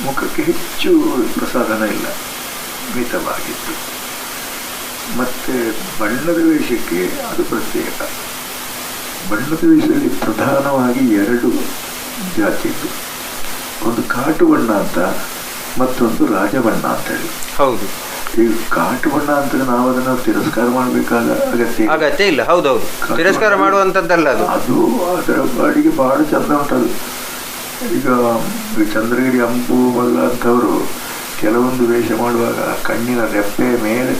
ಮುಖಕ್ಕೆ ಹೆಚ್ಚು ಪ್ರಸಾದನ ಇಲ್ಲ, ಮಿತವಾಗಿತ್ತು. ಮತ್ತು ಬಣ್ಣದ ವೇಷಕ್ಕೆ ಅದು ಪ್ರತ್ಯೇಕ. ಬಣ್ಣದ ವೇಷದಲ್ಲಿ ಪ್ರಧಾನವಾಗಿ 2 ಜಾತಿ ಇತ್ತು. ಒಂದು ಕಾಟು ಬಣ್ಣ ಅಂತ, ಮತ್ತೊಂದು ರಾಜಬಣ್ಣ ಅಂತ ಹೇಳಿ. ಹೌದು, ಈ ಕಾಟು ಬಣ್ಣ ಅಂತ ನಾವು ಅದನ್ನು ತಿರಸ್ಕಾರ ಮಾಡಬೇಕಾದ ಅಗತ್ಯ ಇಲ್ಲ. ಹೌದೌದು, ತಿರಸ್ಕಾರ ಮಾಡುವಂಥದ್ದಲ್ಲ ಅದು. ಅದರ ಬಾಡಿಗೆ ಬಹಳ ಚಂದ ಉಂಟದು. ಈಗ ಚಂದ್ರಗಿರಿ ಅಂಪು ಮೊದಲಾದಂಥವರು ಕೆಲವೊಂದು ವೇಷ ಮಾಡುವಾಗ ಕಣ್ಣಿನ ರೆಪ್ಪೆ ಮೇಲೆ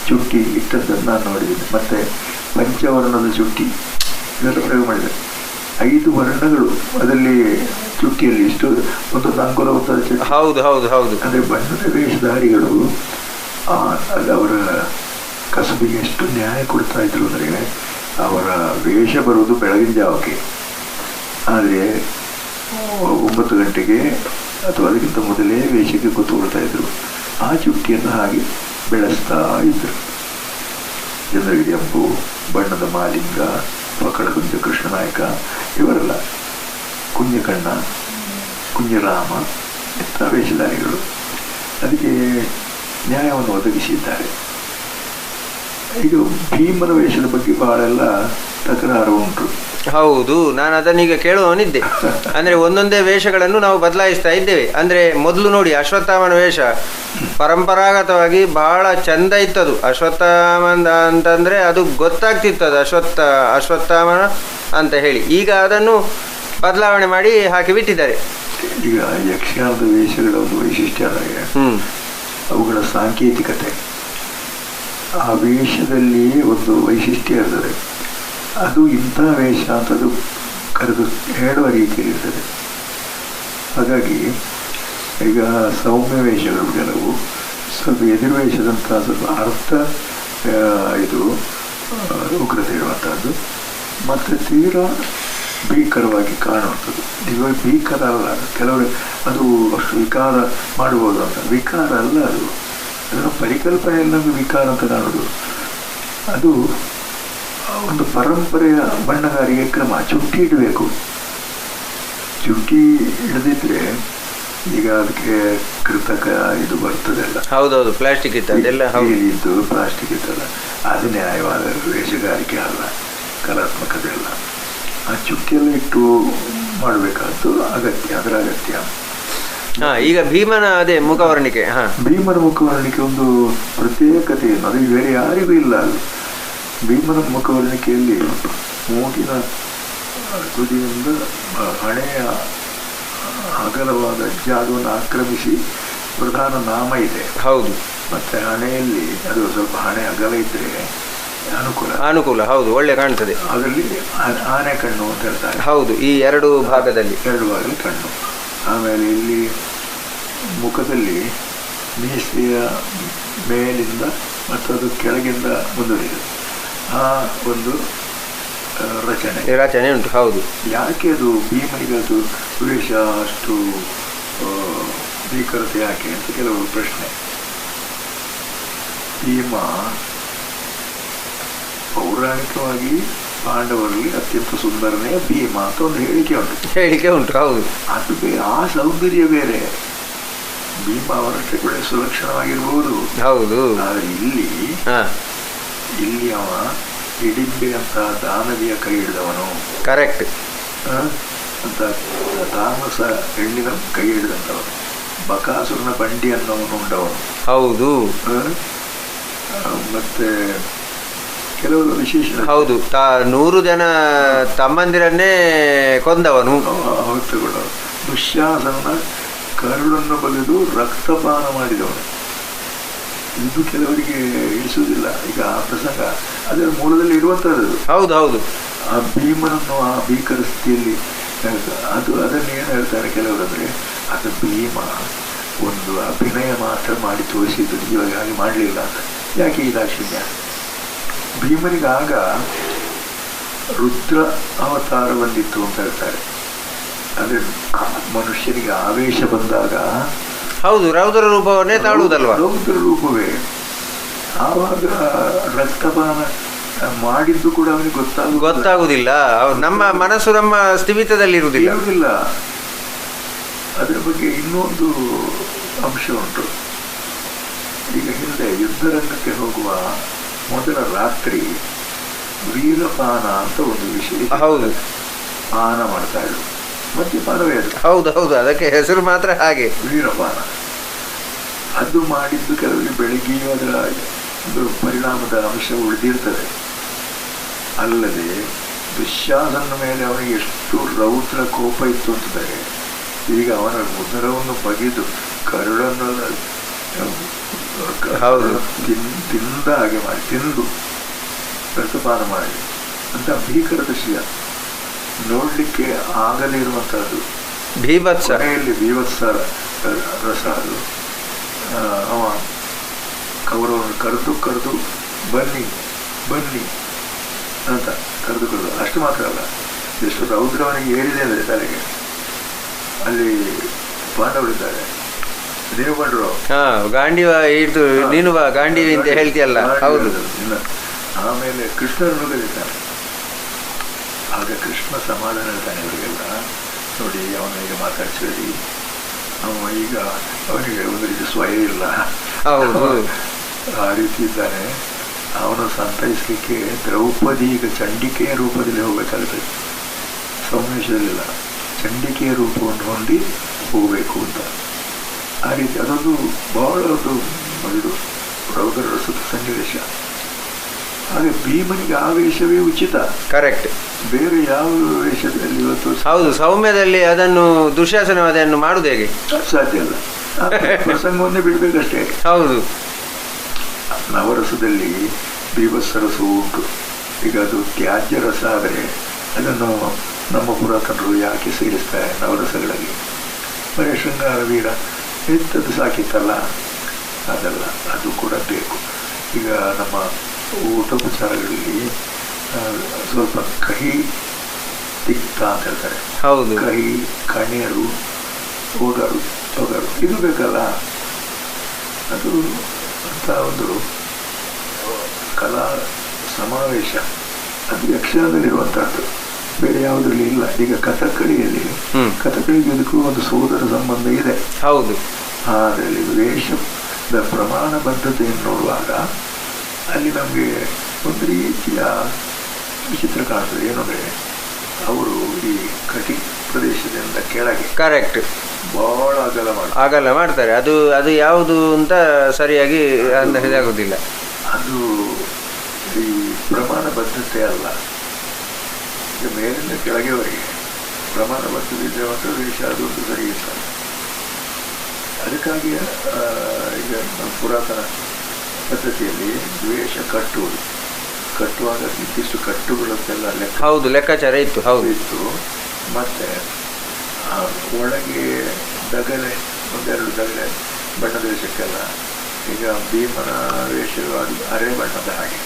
ಚುಟ್ಟಿ ಇಟ್ಟದ್ದನ್ನು ನಾನು ನೋಡಿದ್ದೀನಿ. ಮತ್ತು ಪಂಚವರ್ಣದ ಚುಟ್ಟಿ ಇದೆಲ್ಲ ಪ್ರಯೋಗ ಮಾಡಿದೆ. 5 ವರ್ಣಗಳು ಅದರಲ್ಲಿ ಚುಟ್ಟಿಯಲ್ಲಿ ಇಷ್ಟು ಒಂದೊಂದು ಅಂಕುರವಾದ ಚುಟ್ಟಿ. ಹೌದು ಹೌದು ಹೌದು. ಅಂದರೆ ಬಣ್ಣದ ವೇಷಧಾರಿಗಳು ಅದು ಅವರ ಕಸಬಿಗೆ ಎಷ್ಟು ನ್ಯಾಯ ಕೊಡ್ತಾ ಇದ್ರು ಅಂದರೆ, ಅವರ ವೇಷ ಬರುವುದು ಬೆಳಗಿನ ಜಾವಕ್ಕೆ, ಆದರೆ 9 ಗಂಟೆಗೆ ಅಥವಾ ಅದಕ್ಕಿಂತ ಮೊದಲೇ ವೇಷಕ್ಕೆ ಕೂತ್ಕೊಳ್ತಾ ಇದ್ರು. ಆ ಚುಟ್ಟಿಯನ್ನು ಹಾಗೆ ಬೆಳೆಸ್ತಾ ಇದ್ರು. ಚಂದ್ರಗಿರಿ ಅಂಪು, ಬಣ್ಣದ ಮಾಲಿಂಗ, ಪಕ್ಕಡಗುಂಜ ಕೃಷ್ಣನಾಯಕ ಇವರೆಲ್ಲ, ಕುಂಜಕಣ್ಣ, ಕುಂಜರಾಮ ಇಂಥ ವೇಷಧಾರಿಗಳು ಅದಕ್ಕೆ ನ್ಯಾಯವನ್ನು ಒದಗಿಸಿದ್ದಾರೆ. ಈಗ ಭೀಮನ ವೇಷದ ಬಗ್ಗೆ ಬಹಳೆಲ್ಲ ತಕರಾರು ಉಂಟು. ಹೌದು, ನಾನು ಅದನ್ನೀಗ ಕೇಳುವವನಿದ್ದೆ. ಅಂದರೆ ಒಂದೊಂದೇ ವೇಷಗಳನ್ನು ನಾವು ಬದಲಾಯಿಸ್ತಾ ಇದ್ದೇವೆ. ಅಂದರೆ ಮೊದಲು ನೋಡಿ, ಅಶ್ವತ್ಥಾಮನ ವೇಷ ಪರಂಪರಾಗತವಾಗಿ ಬಹಳ ಚೆಂದ ಇತ್ತದು. ಅಶ್ವತ್ಥಾಮ ಅಂತಂದರೆ ಅದು ಗೊತ್ತಾಗ್ತಿತ್ತು, ಅದು ಅಶ್ವತ್ಥಾಮನ ಅಂತ ಹೇಳಿ. ಈಗ ಅದನ್ನು ಬದಲಾವಣೆ ಮಾಡಿ ಹಾಕಿ ಬಿಟ್ಟಿದ್ದಾರೆ. ಈಗ ಯಕ್ಷಗಾನದ ವೇಷಗಳ ಒಂದು ವೈಶಿಷ್ಟ್ಯ ಅಂದರೆ ಅವುಗಳ ಸಾಂಕೇತಿಕತೆ. ಆ ವೇಷದಲ್ಲಿ ಒಂದು ವೈಶಿಷ್ಟ್ಯ ಇರ್ತದೆ. ಅದು ಇಂಥ ವೇಷ ಅಂತದು ಕರೆದು ಹೇಳುವ ರೀತಿಯಲ್ಲಿ ಇರ್ತದೆ. ಹಾಗಾಗಿ ಈಗ ಸೌಮ್ಯ ವೇಷಗಳು ಕೆಲವು ಸ್ವಲ್ಪ ಎದುರು ವೇಷದಂಥ ಸ್ವಲ್ಪ ಅರ್ಥ ಇದು ಉಗ್ರತೆ ಇರುವಂಥದ್ದು, ಮತ್ತು ತೀರಾ ಭೀಕರವಾಗಿ ಕಾಣುವಂಥದ್ದು. ಈಗ ಭೀಕರ ಅಲ್ಲ, ಕೆಲವರು ಅದು ಅಷ್ಟು ವಿಕಾರ ಮಾಡ್ಬೋದು ಅಂತ. ವಿಕಾರ ಅಲ್ಲ ಅದು, ಅದರ ಪರಿಕಲ್ಪನೆ ಎಲ್ಲವೂ ವಿಕಾರ ಅಂತ ಕಾಣೋದು. ಅದು ಒಂದು ಪರಂಪರೆಯ ಬಣ್ಣಗಾರಿಕೆ ಕ್ರಮ. ಚುಟ್ಟಿ ಇಡಬೇಕು. ಚುಟ್ಟಿ ಹಿಡಿದಿದ್ರೆ ಈಗ ಅದಕ್ಕೆ ಕೃತಕ ಇದು ಬರ್ತದಲ್ಲ. ಹೌದೌದು, ಪ್ಲಾಸ್ಟಿಕ್ ಇತ್ತದೆಲ್ಲ. ಇದ್ದು ಪ್ಲಾಸ್ಟಿಕ್ ಇತ್ತಲ್ಲ, ಅದು ನ್ಯಾಯವಾದ ವೇಷಗಾರಿಕೆ ಅಲ್ಲ, ಕಲಾತ್ಮಕತೆ ಅಲ್ಲ. ಆ ಚುಕ್ಕಿಯೆಲ್ಲ ಇಟ್ಟು ಮಾಡಬೇಕಾದ್ದು ಅಗತ್ಯ, ಅದರ ಅಗತ್ಯ. ಈಗ ಭೀಮನ ಅದೇ ಮುಖವರ್ಣಿಕೆ. ಭೀಮನ ಮುಖವರ್ಣಿಕೆ ಒಂದು ಪ್ರತ್ಯೇಕತೆ, ಅದು ಬೇರೆ ಯಾರಿಗೂ ಇಲ್ಲ. ಅದು ಭೀಮನ ಮುಖವರ್ಣಿಕೆಯಲ್ಲಿ ಮೂಗಿನ ತುದಿಯಿಂದ ಹಣೆಯ ಅಗಲವಾದ ಜಾಗವನ್ನು ಆಕ್ರಮಿಸಿ ಪ್ರಧಾನ ನಾಮ ಇದೆ. ಹೌದು. ಮತ್ತೆ ಹಣೆಯಲ್ಲಿ ಅದು ಸ್ವಲ್ಪ ಹಣೆ ಅಗಲ ಇದ್ರೆ ಅನುಕೂಲ. ಹೌದು, ಒಳ್ಳೆ ಕಾಣ್ತದೆ. ಅದರಲ್ಲಿ ಆನೆ ಕಣ್ಣು ಅಂತ ಹೇಳ್ತಾರೆ. ಹೌದು, ಈ ಎರಡು ಭಾಗದಲ್ಲಿ ಕಣ್ಣು. ಆಮೇಲೆ ಇಲ್ಲಿ ಮುಖದಲ್ಲಿ ಮೀಸೆಯ ಮೇಲಿಂದ ಮತ್ತು ಅದು ಕೆಳಗಿಂದ ಮುಂದುವರಿದೆ. ಆ ಒಂದು ರಚನೆ ಉಂಟು. ಹೌದು. ಯಾಕೆ ಅದು ಭೀಮನಿಗೆ ಅದು ವೇಷ ಅಷ್ಟು ಭೀಕರತೆ ಯಾಕೆ ಅಂತ ಕೆಲವರು ಪ್ರಶ್ನೆ. ಭೀಮ ಪೌರಾಣಿಕವಾಗಿ ಪಾಂಡವರಲ್ಲಿ ಅತ್ಯಂತ ಸುಂದರನೇ ಭೀಮ ಅಂತ ಒಂದು ಹೇಳಿಕೆ ಉಂಟು. ಹೌದು. ಅದು ಆ ಸೌಂದರ್ಯ ಬೇರೆ. ಭೀಮ ಅವರಷ್ಟೇ ಕೂಡ ಸುಲಕ್ಷಣವಾಗಿರ್ಬೋದು. ಹೌದು. ಆದರೆ ಇಲ್ಲಿ ಅವ ಹಿಡಿಂಬೆ ಅಂತ ದಾನವಿಯ ಕೈ ಹಿಡಿದವನು. ಕರೆಕ್ಟ್. ಅಂತ ತಾಮಸ ಹೆಣ್ಣಿನ ಕೈ ಹಿಡಿದಂಥವನು. ಬಕಾಸುರನ ಬಂಡಿ ಅನ್ನೋನು ಉಂಡವನು. ಹೌದು. ಮತ್ತೆ ಕೆಲವರು ವಿಶೇಷ. ಹೌದು, 100 ಜನ ತಮ್ಮಂದಿರನ್ನೇ ಕೊಂದವನು. ತಗೊಳ್ಳೋರು. ದುಶ್ಯಾಸನ ಕರುಳನ್ನು ಬಗೆದು ರಕ್ತಪಾನ ಮಾಡಿದವನು. ಇದು ಕೆಲವರಿಗೆ ಇಳಿಸುವುದಿಲ್ಲ. ಈಗ ಆ ಪ್ರಸಂಗ ಅದರ ಮೂಲದಲ್ಲಿ ಇರುವಂಥದ್ದು. ಹೌದು. ಆ ಭೀಮನನ್ನು ಆ ಭೀಕರ ಸ್ಥಿತಿಯಲ್ಲಿ ಅದನ್ನು ಏನು ಹೇಳ್ತಾರೆ ಕೆಲವರು ಅಂದರೆ, ಅದು ಭೀಮ ಒಂದು ಅಭಿನಯ ಮಾತ್ರ ಮಾಡಿ ತೋರಿಸಿದ್ದು, ಇವಾಗ ಹಾಗೆ ಮಾಡಲಿಲ್ಲ ಅಂತ. ಯಾಕೆ ಈ ದಾಕ್ಷಿಣ್ಯ? ಭೀಮನಿಗಾಗ ರುದ್ರ ಅವತಾರ ಬಂದಿತ್ತು ಅಂತ ಹೇಳ್ತಾರೆ. ಅಂದರೆ ಮನುಷ್ಯನಿಗೆ ಆವೇಶ ಬಂದಾಗ ಹೌದು, ರೌದ್ರ ರೂಪವನ್ನೇ ತಾಳುವುದಲ್ವ? ರೌದ್ರ ರೂಪವೇ. ಆವಾಗ ರಕ್ತಪಾನ ಮಾಡಿದ್ದು ಕೂಡ ಅವನಿಗೆ ಗೊತ್ತಾಗುವುದಿಲ್ಲ. ನಮ್ಮ ಮನಸ್ಸು ನಮ್ಮ ಸ್ಥಿಮಿತದಲ್ಲಿ ಇರುವುದಿಲ್ಲ. ಅದರ ಬಗ್ಗೆ ಇನ್ನೊಂದು ಅಂಶ ಉಂಟು. ಈಗ ಹಿಂದೆ ಯುದ್ಧರಂಗಕ್ಕೆ ಹೋಗುವ ಮೊದಲ ರಾತ್ರಿ ವೀರಪಾನ ಅಂತ ಒಂದು ವಿಷಯ. ಹೌದು. ಪಾನ ಮಾಡ್ತಾ ಇದ್ರು. ಮದ್ಯಪಾನವೇ ಅದು. ಹೌದು, ಅದಕ್ಕೆ ಹೆಸರು ಮಾತ್ರ ಹಾಗೆ, ವೀರಪಾನ. ಅದು ಮಾಡಿದ್ದು ಕೆಲವರಿಗೆ ಬೆಳಗ್ಗೆಯೂ ಅದರ ಒಂದು ಪರಿಣಾಮದ ಅಂಶ ಉಳಿದಿರ್ತದೆ. ಅಲ್ಲದೆ ದುಶ್ಯಾಸನ ಮೇಲೆ ಅವನಿಗೆ ಎಷ್ಟು ರೌದ್ರ ಕೋಪ ಇತ್ತು ಅಂತಂದರೆ, ಈಗ ಅವನ ಉದರವನ್ನು ಬಗೆದು ಕರುಳನ್ನು ತಿಂದ ಹಾಗೆ ಮಾಡಿ, ತಿಂದು ರಸಪಾನ ಮಾಡಿ ಅಂತ ಭೀಕರ ದೃಶ್ಯ ನೋಡ್ಲಿಕ್ಕೆ ಆಗದೇ ಇರುವಂತಹದ್ದು. ಭೀಭತ್ಸ, ಮನೆಯಲ್ಲಿ ಭೀಭತ್ಸ ರಸ. ಅದು ಅವ ಕೌರವನು ಕರೆದು ಬನ್ನಿ ಬನ್ನಿ ಅಂತ ಕರೆದು ಅಷ್ಟು ಮಾತ್ರ ಅಲ್ಲ, ಎಷ್ಟು ರೌದ್ರವನಿಗೆ ಏರಿದೆ ಅಂದರೆ ತಲೆಗೆ. ಅಲ್ಲಿ ಪಾಂಡವರಿದ್ದಾರೆ, ನೀವು ಬಂದ್ರು ಗಾಂಡಿವ ಇದು ನೀನು ಗಾಂಡಿವಿ ಅಂತ ಹೇಳ್ತೀಯಲ್ಲ. ಹೌದು. ಆಮೇಲೆ ಕೃಷ್ಣರನ್ನು ಕರೀತಾನೆ. ಆಗ ಕೃಷ್ಣ ಸಮಾಧಾನ ಹೇಳ್ತಾನೆ ಇವರಿಗೆಲ್ಲ, ನೋಡಿ ಅವನಿಗೆ ಮಾತಾಡ್ಸಬೇಡಿ, ಈಗ ಅವನಿಗೆ ಒಂದು ರೀತಿ ಸ್ವಯ ಇಲ್ಲ, ಆ ರೀತಿ ಇದ್ದಾನೆ. ಅವನು ಸಂತೈಸಲಿಕ್ಕೆ ದ್ರೌಪದಿ ಈಗ ಚಂಡಿಕೆಯ ರೂಪದಲ್ಲಿ ಹೋಗ್ಬೇಕಾಗುತ್ತೆ, ಸನ್ನಿವೇಶದಲ್ಲಿಲ್ಲ, ಚಂಡಿಕೆಯ ರೂಪವನ್ನು ಹೊಂದಿ ಹೋಗಬೇಕು ಅಂತ. ಆ ರೀತಿ ಅದೊಂದು ಬಹಳ ಒಂದು ರೌದ್ರ ರಸದ ಸನ್ನಿವೇಶ. ಹಾಗೆ ಭೀಮನಿಗೆ ಆ ವೇಷವೇ ಉಚಿತ. ಕರೆಕ್ಟ್. ಬೇರೆ ಯಾವ ವೇಷದಲ್ಲಿ ಇವತ್ತು ಹೌದು, ಸೌಮ್ಯದಲ್ಲಿ ಅದನ್ನು ದುಶ್ಯಾಸನ ಅದನ್ನು ಮಾಡುವುದು ಹೇಗೆ ಸಾಧ್ಯ ಅಲ್ಲ. ಪ್ರಸಂಗವನ್ನೇ ಬಿಡ್ಬೇಕಷ್ಟೇ. ಹೌದು. ನವರಸದಲ್ಲಿ ಬೀಭತ್ಸ ರಸವೂ ಉಂಟು. ಈಗ ಅದು ತ್ಯಾಜ್ಯ ರಸ ಆದರೆ ಅದನ್ನು ನಮ್ಮ ಪುರಾತನರು ಯಾಕೆ ಸೇರಿಸ್ತಾರೆ ನವರಸಗಳಲ್ಲಿ? ಬರೀ ಶೃಂಗಾರ ವೀರ ಎಂಥದ್ದು ಸಾಕಿತ್ತಲ್ಲ, ಅದಲ್ಲ, ಅದು ಕೂಡ ಬೇಕು. ಈಗ ನಮ್ಮ ಊಟೋಪಚಾರಗಳಲ್ಲಿ ಸ್ವಲ್ಪ ಕಹಿ ತಿಕ್ತ ಅಂತ ಹೇಳ್ತಾರೆ. ಹೌದು. ಕಹಿ, ಕಣ್ಣೀರು, ಒಗರು ಇದು ಬೇಕಲ್ಲ. ಅದು ಅಂತ ಒಂದು ಕಲಾ ಸಮಾವೇಶ, ಅದು ಯಕ್ಷಗಾನದಲ್ಲಿರುವಂತಹದ್ದು, ಬೇರೆ ಯಾವುದರಲ್ಲಿ ಇಲ್ಲ. ಈಗ ಕಥಕ್ಕಳಿಯಲ್ಲಿ ಕಥಕ್ಕಳಿಗೆ ಇದಕ್ಕೂ ಒಂದು ಸೋದರ ಸಂಬಂಧ ಇದೆ. ಹೌದು. ಅದರಲ್ಲಿ ವೇಷದ ಪ್ರಮಾಣ ಬದ್ಧತೆಯನ್ನು ನೋಡುವಾಗ ಅಲ್ಲಿ ನಮಗೆ ಒಂದು ರೀತಿಯ ವಿಚಿತ್ರ ಕಾಣ್ತದೆ. ಏನಂದ್ರೆ ಅವರು ಈ ಕಟಿ ಪ್ರದೇಶದಿಂದ ಕೆಳಗೆ ಕರೆಕ್ಟ್ ಬಹಳ ಅಗಲ ಮಾಡ್ತಾರೆ. ಅದು ಯಾವುದು ಅಂತ ಸರಿಯಾಗಿ ಅಂದಾಗುದಿಲ್ಲ. ಅದು ಈ ಪ್ರಮಾಣ ಬದ್ಧತೆ ಅಲ್ಲ. ಈಗ ಮೇಲಿಂದ ಕೆಳಗೆವರೆಗೆ ಪ್ರಮಾಣ ಬದ್ಧತೆ ಇದ್ರೆ ಮಾತ್ರ ವೇಷ ಅದೊಂದು ಸರಿ ಇರ್ತದೆ. ಅದಕ್ಕಾಗಿ ಈಗ ಪುರಾತನ ಪದ್ಧತಿಯಲ್ಲಿ ವೇಷ ಕಟ್ಟುವಾಗ ಇಷ್ಟಿಷ್ಟು ಕಟ್ಟುಗಳಂತೆಲ್ಲ ಲೆಕ್ಕಾಚಾರ ಇತ್ತು. ಹೌದು ಇತ್ತು. ಮತ್ತೆ ಒಳಗೆ ದಗಲೆ, ಒಂದೆರಡು ದಗಲೆ ಬಣ್ಣದ ವೇಷಕ್ಕೆಲ್ಲ. ಈಗ ಭೀಮನ ವೇಷ ಅದು ಅರೆ ಬಣ್ಣದ ಹಾಗೆ,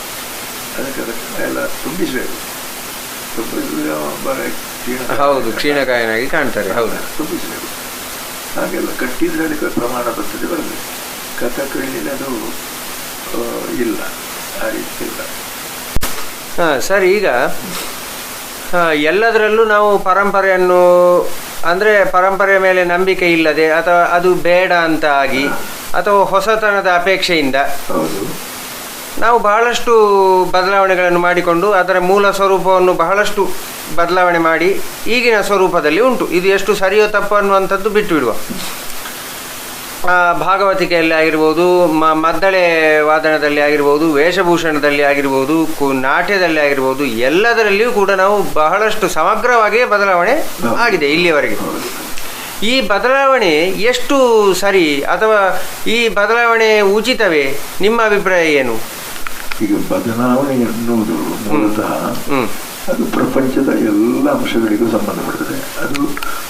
ಅದಕ್ಕೆ ಎಲ್ಲ ತುಂಬಿಸಬೇಕು. ಹೌದು, ಕ್ಷೀಣಕಾಯನಾಗಿ ಕಾಣ್ತಾರೆ. ಹೌದು, ತುಂಬಿಸಬೇಕು. ಹಾಗೆಲ್ಲ ಕಟ್ಟಿದ್ರೆ ಅದಕ್ಕೆ ಪ್ರಮಾಣ ಬರ್ತದೆ ಬರಬೇಕು. ಕಥಕ್ಕಳಿಯಲ್ಲಿ ಅದು ಇಲ್ಲ, ಆ ರೀತಿ ಇಲ್ಲ. ಸರ್, ಈಗ ಎಲ್ಲದರಲ್ಲೂ ನಾವು ಪರಂಪರೆಯನ್ನು ಅಂದರೆ ಪರಂಪರೆಯ ಮೇಲೆ ನಂಬಿಕೆ ಇಲ್ಲದೆ ಅಥವಾ ಅದು ಬೇಡ ಅಂತ ಆಗಿ ಅಥವಾ ಹೊಸತನದ ಅಪೇಕ್ಷೆಯಿಂದ ನಾವು ಬಹಳಷ್ಟು ಬದಲಾವಣೆಗಳನ್ನು ಮಾಡಿಕೊಂಡು ಅದರ ಮೂಲ ಸ್ವರೂಪವನ್ನು ಬಹಳಷ್ಟು ಬದಲಾವಣೆ ಮಾಡಿ ಈಗಿನ ಸ್ವರೂಪದಲ್ಲಿ ಉಂಟು. ಇದು ಎಷ್ಟು ಸರಿಯೋ ತಪ್ಪು ಅನ್ನುವಂಥದ್ದು ಬಿಟ್ಟು ಬಿಡುವ. ಭಾಗವತಿಕೆಯಲ್ಲಿ ಆಗಿರ್ಬೋದು, ಮದ್ದಳೆ ವಾದನದಲ್ಲಿ ಆಗಿರ್ಬೋದು, ವೇಷಭೂಷಣದಲ್ಲಿ ಆಗಿರ್ಬೋದು, ನಾಟ್ಯದಲ್ಲಿ ಆಗಿರ್ಬೋದು, ಎಲ್ಲದರಲ್ಲಿಯೂ ಕೂಡ ನಾವು ಬಹಳಷ್ಟು ಸಮಗ್ರವಾಗಿಯೇ ಬದಲಾವಣೆ ಆಗಿದೆ ಇಲ್ಲಿಯವರೆಗೆ. ಈ ಬದಲಾವಣೆ ಎಷ್ಟು ಸರಿ ಅಥವಾ ಈ ಬದಲಾವಣೆ ಉಚಿತವೇ? ನಿಮ್ಮ ಅಭಿಪ್ರಾಯ ಏನು? ಈಗ ಬದಲಾವಣೆ ಎನ್ನುವುದು ಮೂಲತಃ ಅದು ಪ್ರಪಂಚದ ಎಲ್ಲ ಅಂಶಗಳಿಗೂ ಸಂಬಂಧಪಡ್ತದೆ. ಅದು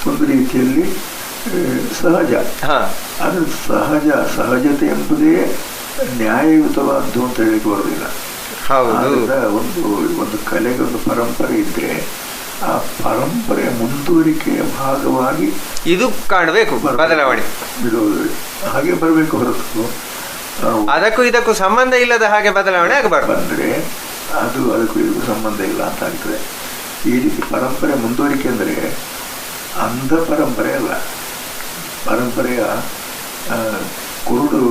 ಒಂದು ರೀತಿಯಲ್ಲಿ ಸಹಜ. ಅದು ಸಹಜತೆ ಎಂಬುದೇ ನ್ಯಾಯಯುತವಾದ್ದು ಅಂತ ಹೇಳಿಕ್ಕೆ ಬರೋದಿಲ್ಲ. ಒಂದು ಕಲೆಗೆ ಒಂದು ಪರಂಪರೆ ಇದ್ರೆ ಆ ಪರಂಪರೆಯ ಮುಂದುವರಿಕೆಯ ಭಾಗವಾಗಿ ಇದು ಕಾಣಬೇಕು ಬದಲಾವಣೆ. ಇದು ಹಾಗೆ ಬರಬೇಕು ಹೊರತು ಅದಕ್ಕೂ ಇದಕ್ಕೂ ಸಂಬಂಧ ಇಲ್ಲದ ಹಾಗೆ ಬದಲಾವಣೆ ಆಗಬಾರ್ದು. ಬಂದರೆ ಅದು ಅದಕ್ಕೂ ಇದಕ್ಕೂ ಸಂಬಂಧ ಇಲ್ಲ ಅಂತ ಆಗ್ತದೆ. ಈ ರೀತಿ ಪರಂಪರೆ ಮುಂದುವರಿಕೆ ಅಂದರೆ ಅಂಧ ಪರಂಪರೆ ಅಲ್ಲ, ಪರಂಪರೆಯ ಕುರುಡು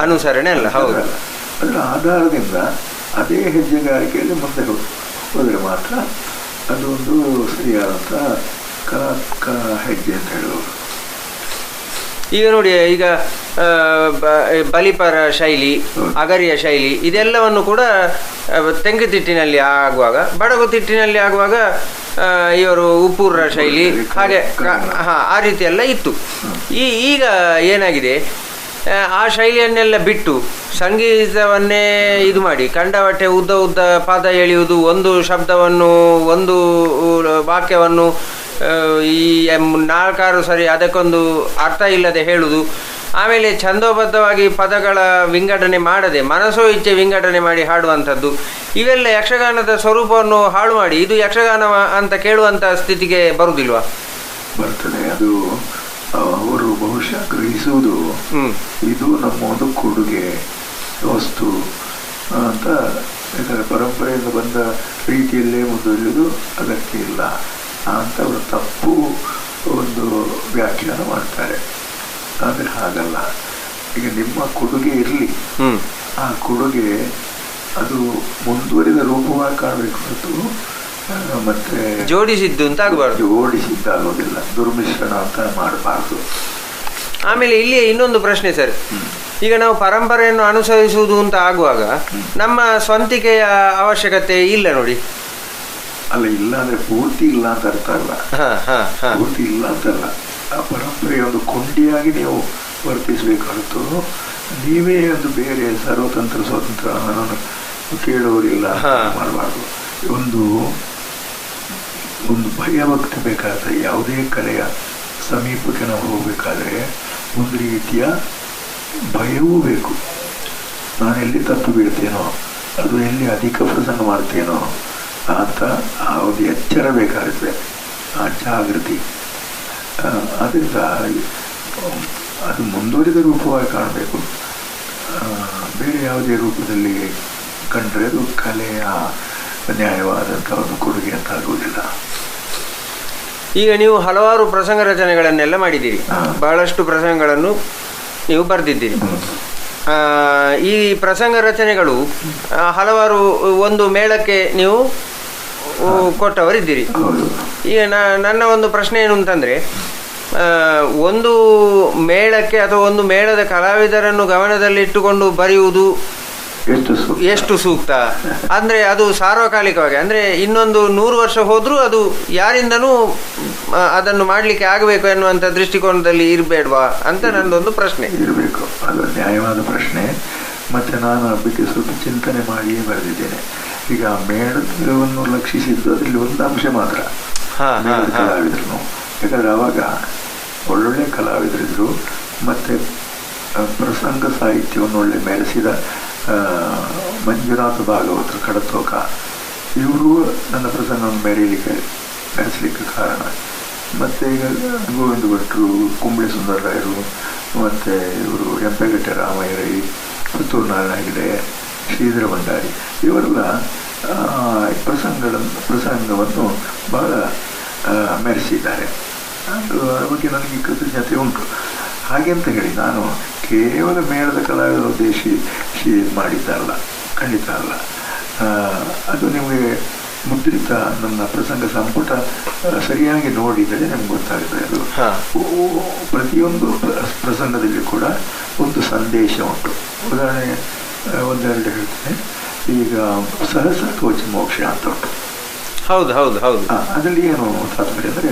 ಅನುಸರಣೆ ಅಲ್ಲ. ಹೌದು. ಅದರ ಆಧಾರದಿಂದ ಅದೇ ಹೆಜ್ಜೆಗಾರಿಕೆಯಲ್ಲಿ ಮುಂದೆ ಹೋದರೆ ಮಾತ್ರ ಅದೊಂದು ಸರಿಯಾದಂಥ ಕಲಾತ್ಮಕ ಹೆಜ್ಜೆ ಅಂತ ಹೇಳುವುದು. ಈಗ ನೋಡಿ, ಈಗ ಬಲಿಪರ ಶೈಲಿ, ಅಗರಿಯ ಶೈಲಿ, ಇದೆಲ್ಲವನ್ನು ಕೂಡ ತೆಂಗುತಿಟ್ಟಿನಲ್ಲಿ ಆಗುವಾಗ, ಬಡಗು ತಿಟ್ಟಿನಲ್ಲಿ ಆಗುವಾಗ ಇವರು ಉಪ್ಪೂರ ಶೈಲಿ ಹಾಗೆ ಆ ರೀತಿ ಎಲ್ಲ ಇತ್ತು. ಈಗ ಏನಾಗಿದೆ, ಆ ಶೈಲಿಯನ್ನೆಲ್ಲ ಬಿಟ್ಟು ಸಂಗೀತವನ್ನೇ ಇದು ಮಾಡಿ ಕಂಡವಟ್ಟೆ ಉದ್ದ ಉದ್ದ ಪಾದ ಎಳೆಯುವುದು, ಒಂದು ಶಬ್ದವನ್ನು ಒಂದು ವಾಕ್ಯವನ್ನು ಈ 4-6 ಸರಿ ಅದಕ್ಕೊಂದು ಅರ್ಥ ಇಲ್ಲದೆ ಹೇಳುವುದು, ಆಮೇಲೆ ಛಂದೋಬದ್ಧವಾಗಿ ಪದಗಳ ವಿಂಗಡಣೆ ಮಾಡದೆ ಮನಸ್ಸೋ ಇಚ್ಛೆ ವಿಂಗಡಣೆ ಮಾಡಿ ಹಾಡುವಂಥದ್ದು, ಇವೆಲ್ಲ ಯಕ್ಷಗಾನದ ಸ್ವರೂಪವನ್ನು ಹಾಳು ಮಾಡಿ ಇದು ಯಕ್ಷಗಾನ ಅಂತ ಕೇಳುವಂಥ ಸ್ಥಿತಿಗೆ ಬರುವುದಿಲ್ವಾ? ಬರ್ತದೆ. ಅದು ಅವರು ಬಹುಶಃ ಗ್ರಹಿಸುವುದು ಇದು ನಮ್ಮ ಒಂದು ಕೊಡುಗೆ ವಸ್ತು ಅಂತ, ಯಾಕಂದರೆ ಪರಂಪರೆಯಿಂದ ಬಂದ ರೀತಿಯಲ್ಲೇ ಮುಂದುವರಿಯುವುದು ಅಗತ್ಯ ಇಲ್ಲ ಅಂತ ಅವರು ತಪ್ಪು ಒಂದು ವ್ಯಾಖ್ಯಾನ ಮಾಡ್ತಾರೆ. ಆದರೆ ಹಾಗಲ್ಲ. ಈಗ ನಿಮ್ಮ ಕೊಡುಗೆ ಇರಲಿ, ಆ ಕೊಡುಗೆ ಅದು ಮುಂದುವರಿದ ರೂಪವಾಗಿ ಕಾಣಬೇಕು ಹೊರತು ಮತ್ತೆ ಜೋಡಿಸಿದ್ದು ಅಂತ ಆಗಬಾರ್ದು, ಜೋಡಿಸಿದ್ದಾಗೋದಿಲ್ಲ, ದುರ್ಮಿಶ್ರಣ ಅಂತ ಮಾಡಬಾರ್ದು. ಆಮೇಲೆ ಇಲ್ಲಿ ಇನ್ನೊಂದು ಪ್ರಶ್ನೆ ಸರ್, ಈಗ ನಾವು ಪರಂಪರೆಯನ್ನು ಅನುಸರಿಸುವುದು ಅಂತ ಆಗುವಾಗ ನಮ್ಮ ಸ್ವಂತಿಕೆಯ ಅವಶ್ಯಕತೆ ಇಲ್ಲ ನೋಡಿ. ಅಲ್ಲ, ಇಲ್ಲ ಅಂದ್ರೆ ಪೂರ್ತಿ ಇಲ್ಲ ಅಂತ ಅರ್ಥ ಅಲ್ಲ, ಪೂರ್ತಿ ಇಲ್ಲ ಅಂತಲ್ಲ. ಆ ಪರಂಪರೆಯ ಒಂದು ಕೊಂಡಿಯಾಗಿ ನೀವು ವರ್ತಿಸಬೇಕು ಹೊರತು ನೀವೇ ಒಂದು ಬೇರೆ ಸರ್ವತಂತ್ರ ಸ್ವತಂತ್ರ ಕೇಳುವರಿಲ್ಲ ಮಾಡಬಾರ್ದು. ಒಂದು ಭಯಭಕ್ತಿ ಬೇಕಾದ್ರೆ, ಯಾವುದೇ ಕಲೆಯ ಸಮೀಪಕ್ಕೆ ನಾವು ಹೋಗ್ಬೇಕಾದ್ರೆ ಒಂದು ರೀತಿಯ ಭಯವೂ ಬೇಕು. ನಾನು ಎಲ್ಲಿ ತಪ್ಪು ಬೀಳ್ತೇನೋ, ಅದು ಎಲ್ಲಿ ಅಧಿಕ ಪ್ರಸಂಗ ಮಾಡ್ತೇನೋ ಅಂತ ಆ ಒಂದು ಎಚ್ಚರ ಬೇಕಾಗುತ್ತೆ, ಆ ಜಾಗೃತಿ. ಅದರಿಂದ ಅದು ಮುಂದುವರಿದ ರೂಪವಾಗಿ ಕಾಣಬೇಕು. ಬೇರೆ ಯಾವುದೇ ರೂಪದಲ್ಲಿ ಕಂಡ್ರೆ ಅದು ಕಲೆಯ ನ್ಯಾಯವಾದಂಥ ಒಂದು ಕೊಡುಗೆ ಅಂತ ಆಗುವುದಿಲ್ಲ. ಈಗ ನೀವು ಹಲವಾರು ಪ್ರಸಂಗ ರಚನೆಗಳನ್ನೆಲ್ಲ ಮಾಡಿದ್ದೀರಿ, ಬಹಳಷ್ಟು ಪ್ರಸಂಗಗಳನ್ನು ನೀವು ಬರೆದಿದ್ದೀರಿ. ಈ ಪ್ರಸಂಗ ರಚನೆಗಳು ಹಲವಾರು ಒಂದು ಮೇಳಕ್ಕೆ ನೀವು ಕೊಟ್ಟವರಿದ್ದೀರಿ. ಈಗ ನನ್ನ ಒಂದು ಪ್ರಶ್ನೆ ಏನು ಅಂತಂದರೆ, ಒಂದು ಮೇಳಕ್ಕೆ ಅಥವಾ ಒಂದು ಮೇಳದ ಕಲಾವಿದರನ್ನು ಗಮನದಲ್ಲಿಟ್ಟುಕೊಂಡು ಬರೆಯುವುದು ಎಷ್ಟು ಸೂಕ್ತ? ಅಂದರೆ ಅದು ಸಾರ್ವಕಾಲಿಕವಾಗಿ, ಅಂದರೆ ಇನ್ನೊಂದು 100 ವರ್ಷ ಹೋದರೂ ಅದು ಯಾರಿಂದನೂ ಅದನ್ನು ಮಾಡಲಿಕ್ಕೆ ಆಗಬೇಕು ಎನ್ನುವಂಥ ದೃಷ್ಟಿಕೋನದಲ್ಲಿ ಇರಬೇಡ್ವಾ ಅಂತ ನನ್ನದೊಂದು ಪ್ರಶ್ನೆ. ಇರಬೇಕು, ಅದು ನ್ಯಾಯವಾದ ಪ್ರಶ್ನೆ. ಮತ್ತು ನಾನು ಅದಕ್ಕೆ ಸ್ವಲ್ಪ ಚಿಂತನೆ ಮಾಡಿಯೇ ಬರೆದಿದ್ದೇನೆ. ಈಗ ಮೇಳವನ್ನು ಲಕ್ಷಿಸಿದ್ದು ಅದರಲ್ಲಿ ಒಂದು ಅಂಶ ಮಾತ್ರ, ಕಲಾವಿದರು. ಯಾಕಂದರೆ ಆವಾಗ ಒಳ್ಳೊಳ್ಳೆ ಕಲಾವಿದರಿದ್ದರು, ಮತ್ತು ಪ್ರಸಂಗ ಸಾಹಿತ್ಯವನ್ನು ಒಳ್ಳೆ ಮೆರೆಸಿದ ಮಂಜುನಾಥ ಭಾಗವತರು, ಕಡತೋಕ, ಇವರು ನನ್ನ ಪ್ರಸಂಗವನ್ನು ಮೆರೆಸಲಿಕ್ಕೆ ಕಾರಣ. ಮತ್ತು ಈಗ ಗೋವಿಂದ ಭಟ್ರು, ಕುಂಬಳೆ ಸುಂದರರಾಯರು, ಮತ್ತು ಇವರು ಎಂಪೆಗಟ್ಟೆ ರಾಮಯ್ಯ, ಪುತ್ತೂರು ನಾರಾಯಣ ಹೆಗಡೆ, ಶ್ರೀಧರ ಭಂಡಾರಿ, ಇವರೆಲ್ಲ ಪ್ರಸಂಗವನ್ನು ಬಹಳ ಮೆರೆಸಿದ್ದಾರೆ. ಅದರ ಬಗ್ಗೆ ನನಗೆ ಕೃತಜ್ಞತೆ ಉಂಟು. ಹಾಗೆ ಅಂತ ಹೇಳಿ ನಾನು ಕೇವಲ ಮೇಳದ ಕಲಾವಿದರ ಉದ್ದೇಶಿಸಿ ಮಾಡಿದ್ದಲ್ಲ, ಖಂಡಿತ ಅಲ್ಲ. ಅದು ನಿಮಗೆ ಮುದ್ರಿತ ನನ್ನ ಪ್ರಸಂಗ ಸಂಪುಟ ಸರಿಯಾಗಿ ನೋಡಿದರೆ ನಿಮ್ಗೆ ಗೊತ್ತಾಗುತ್ತೆ. ಅದು ಪ್ರತಿಯೊಂದು ಪ್ರಸಂಗದಲ್ಲಿ ಕೂಡ ಒಂದು ಸಂದೇಶ ಉಂಟು. ಉದಾಹರಣೆ ಒಂದೆರಡು ಹೇಳ್ತೇನೆ. ಈಗ ಸಹಸ್ರ ಕವಚ ಮೋಕ್ಷ ಅಂತ ಉಂಟು. ಹೌದು ಹೌದು ಹೌದು. ಅದರಲ್ಲಿ ಏನು ತಾತ್ಪರ್ಯ ಅಂದರೆ,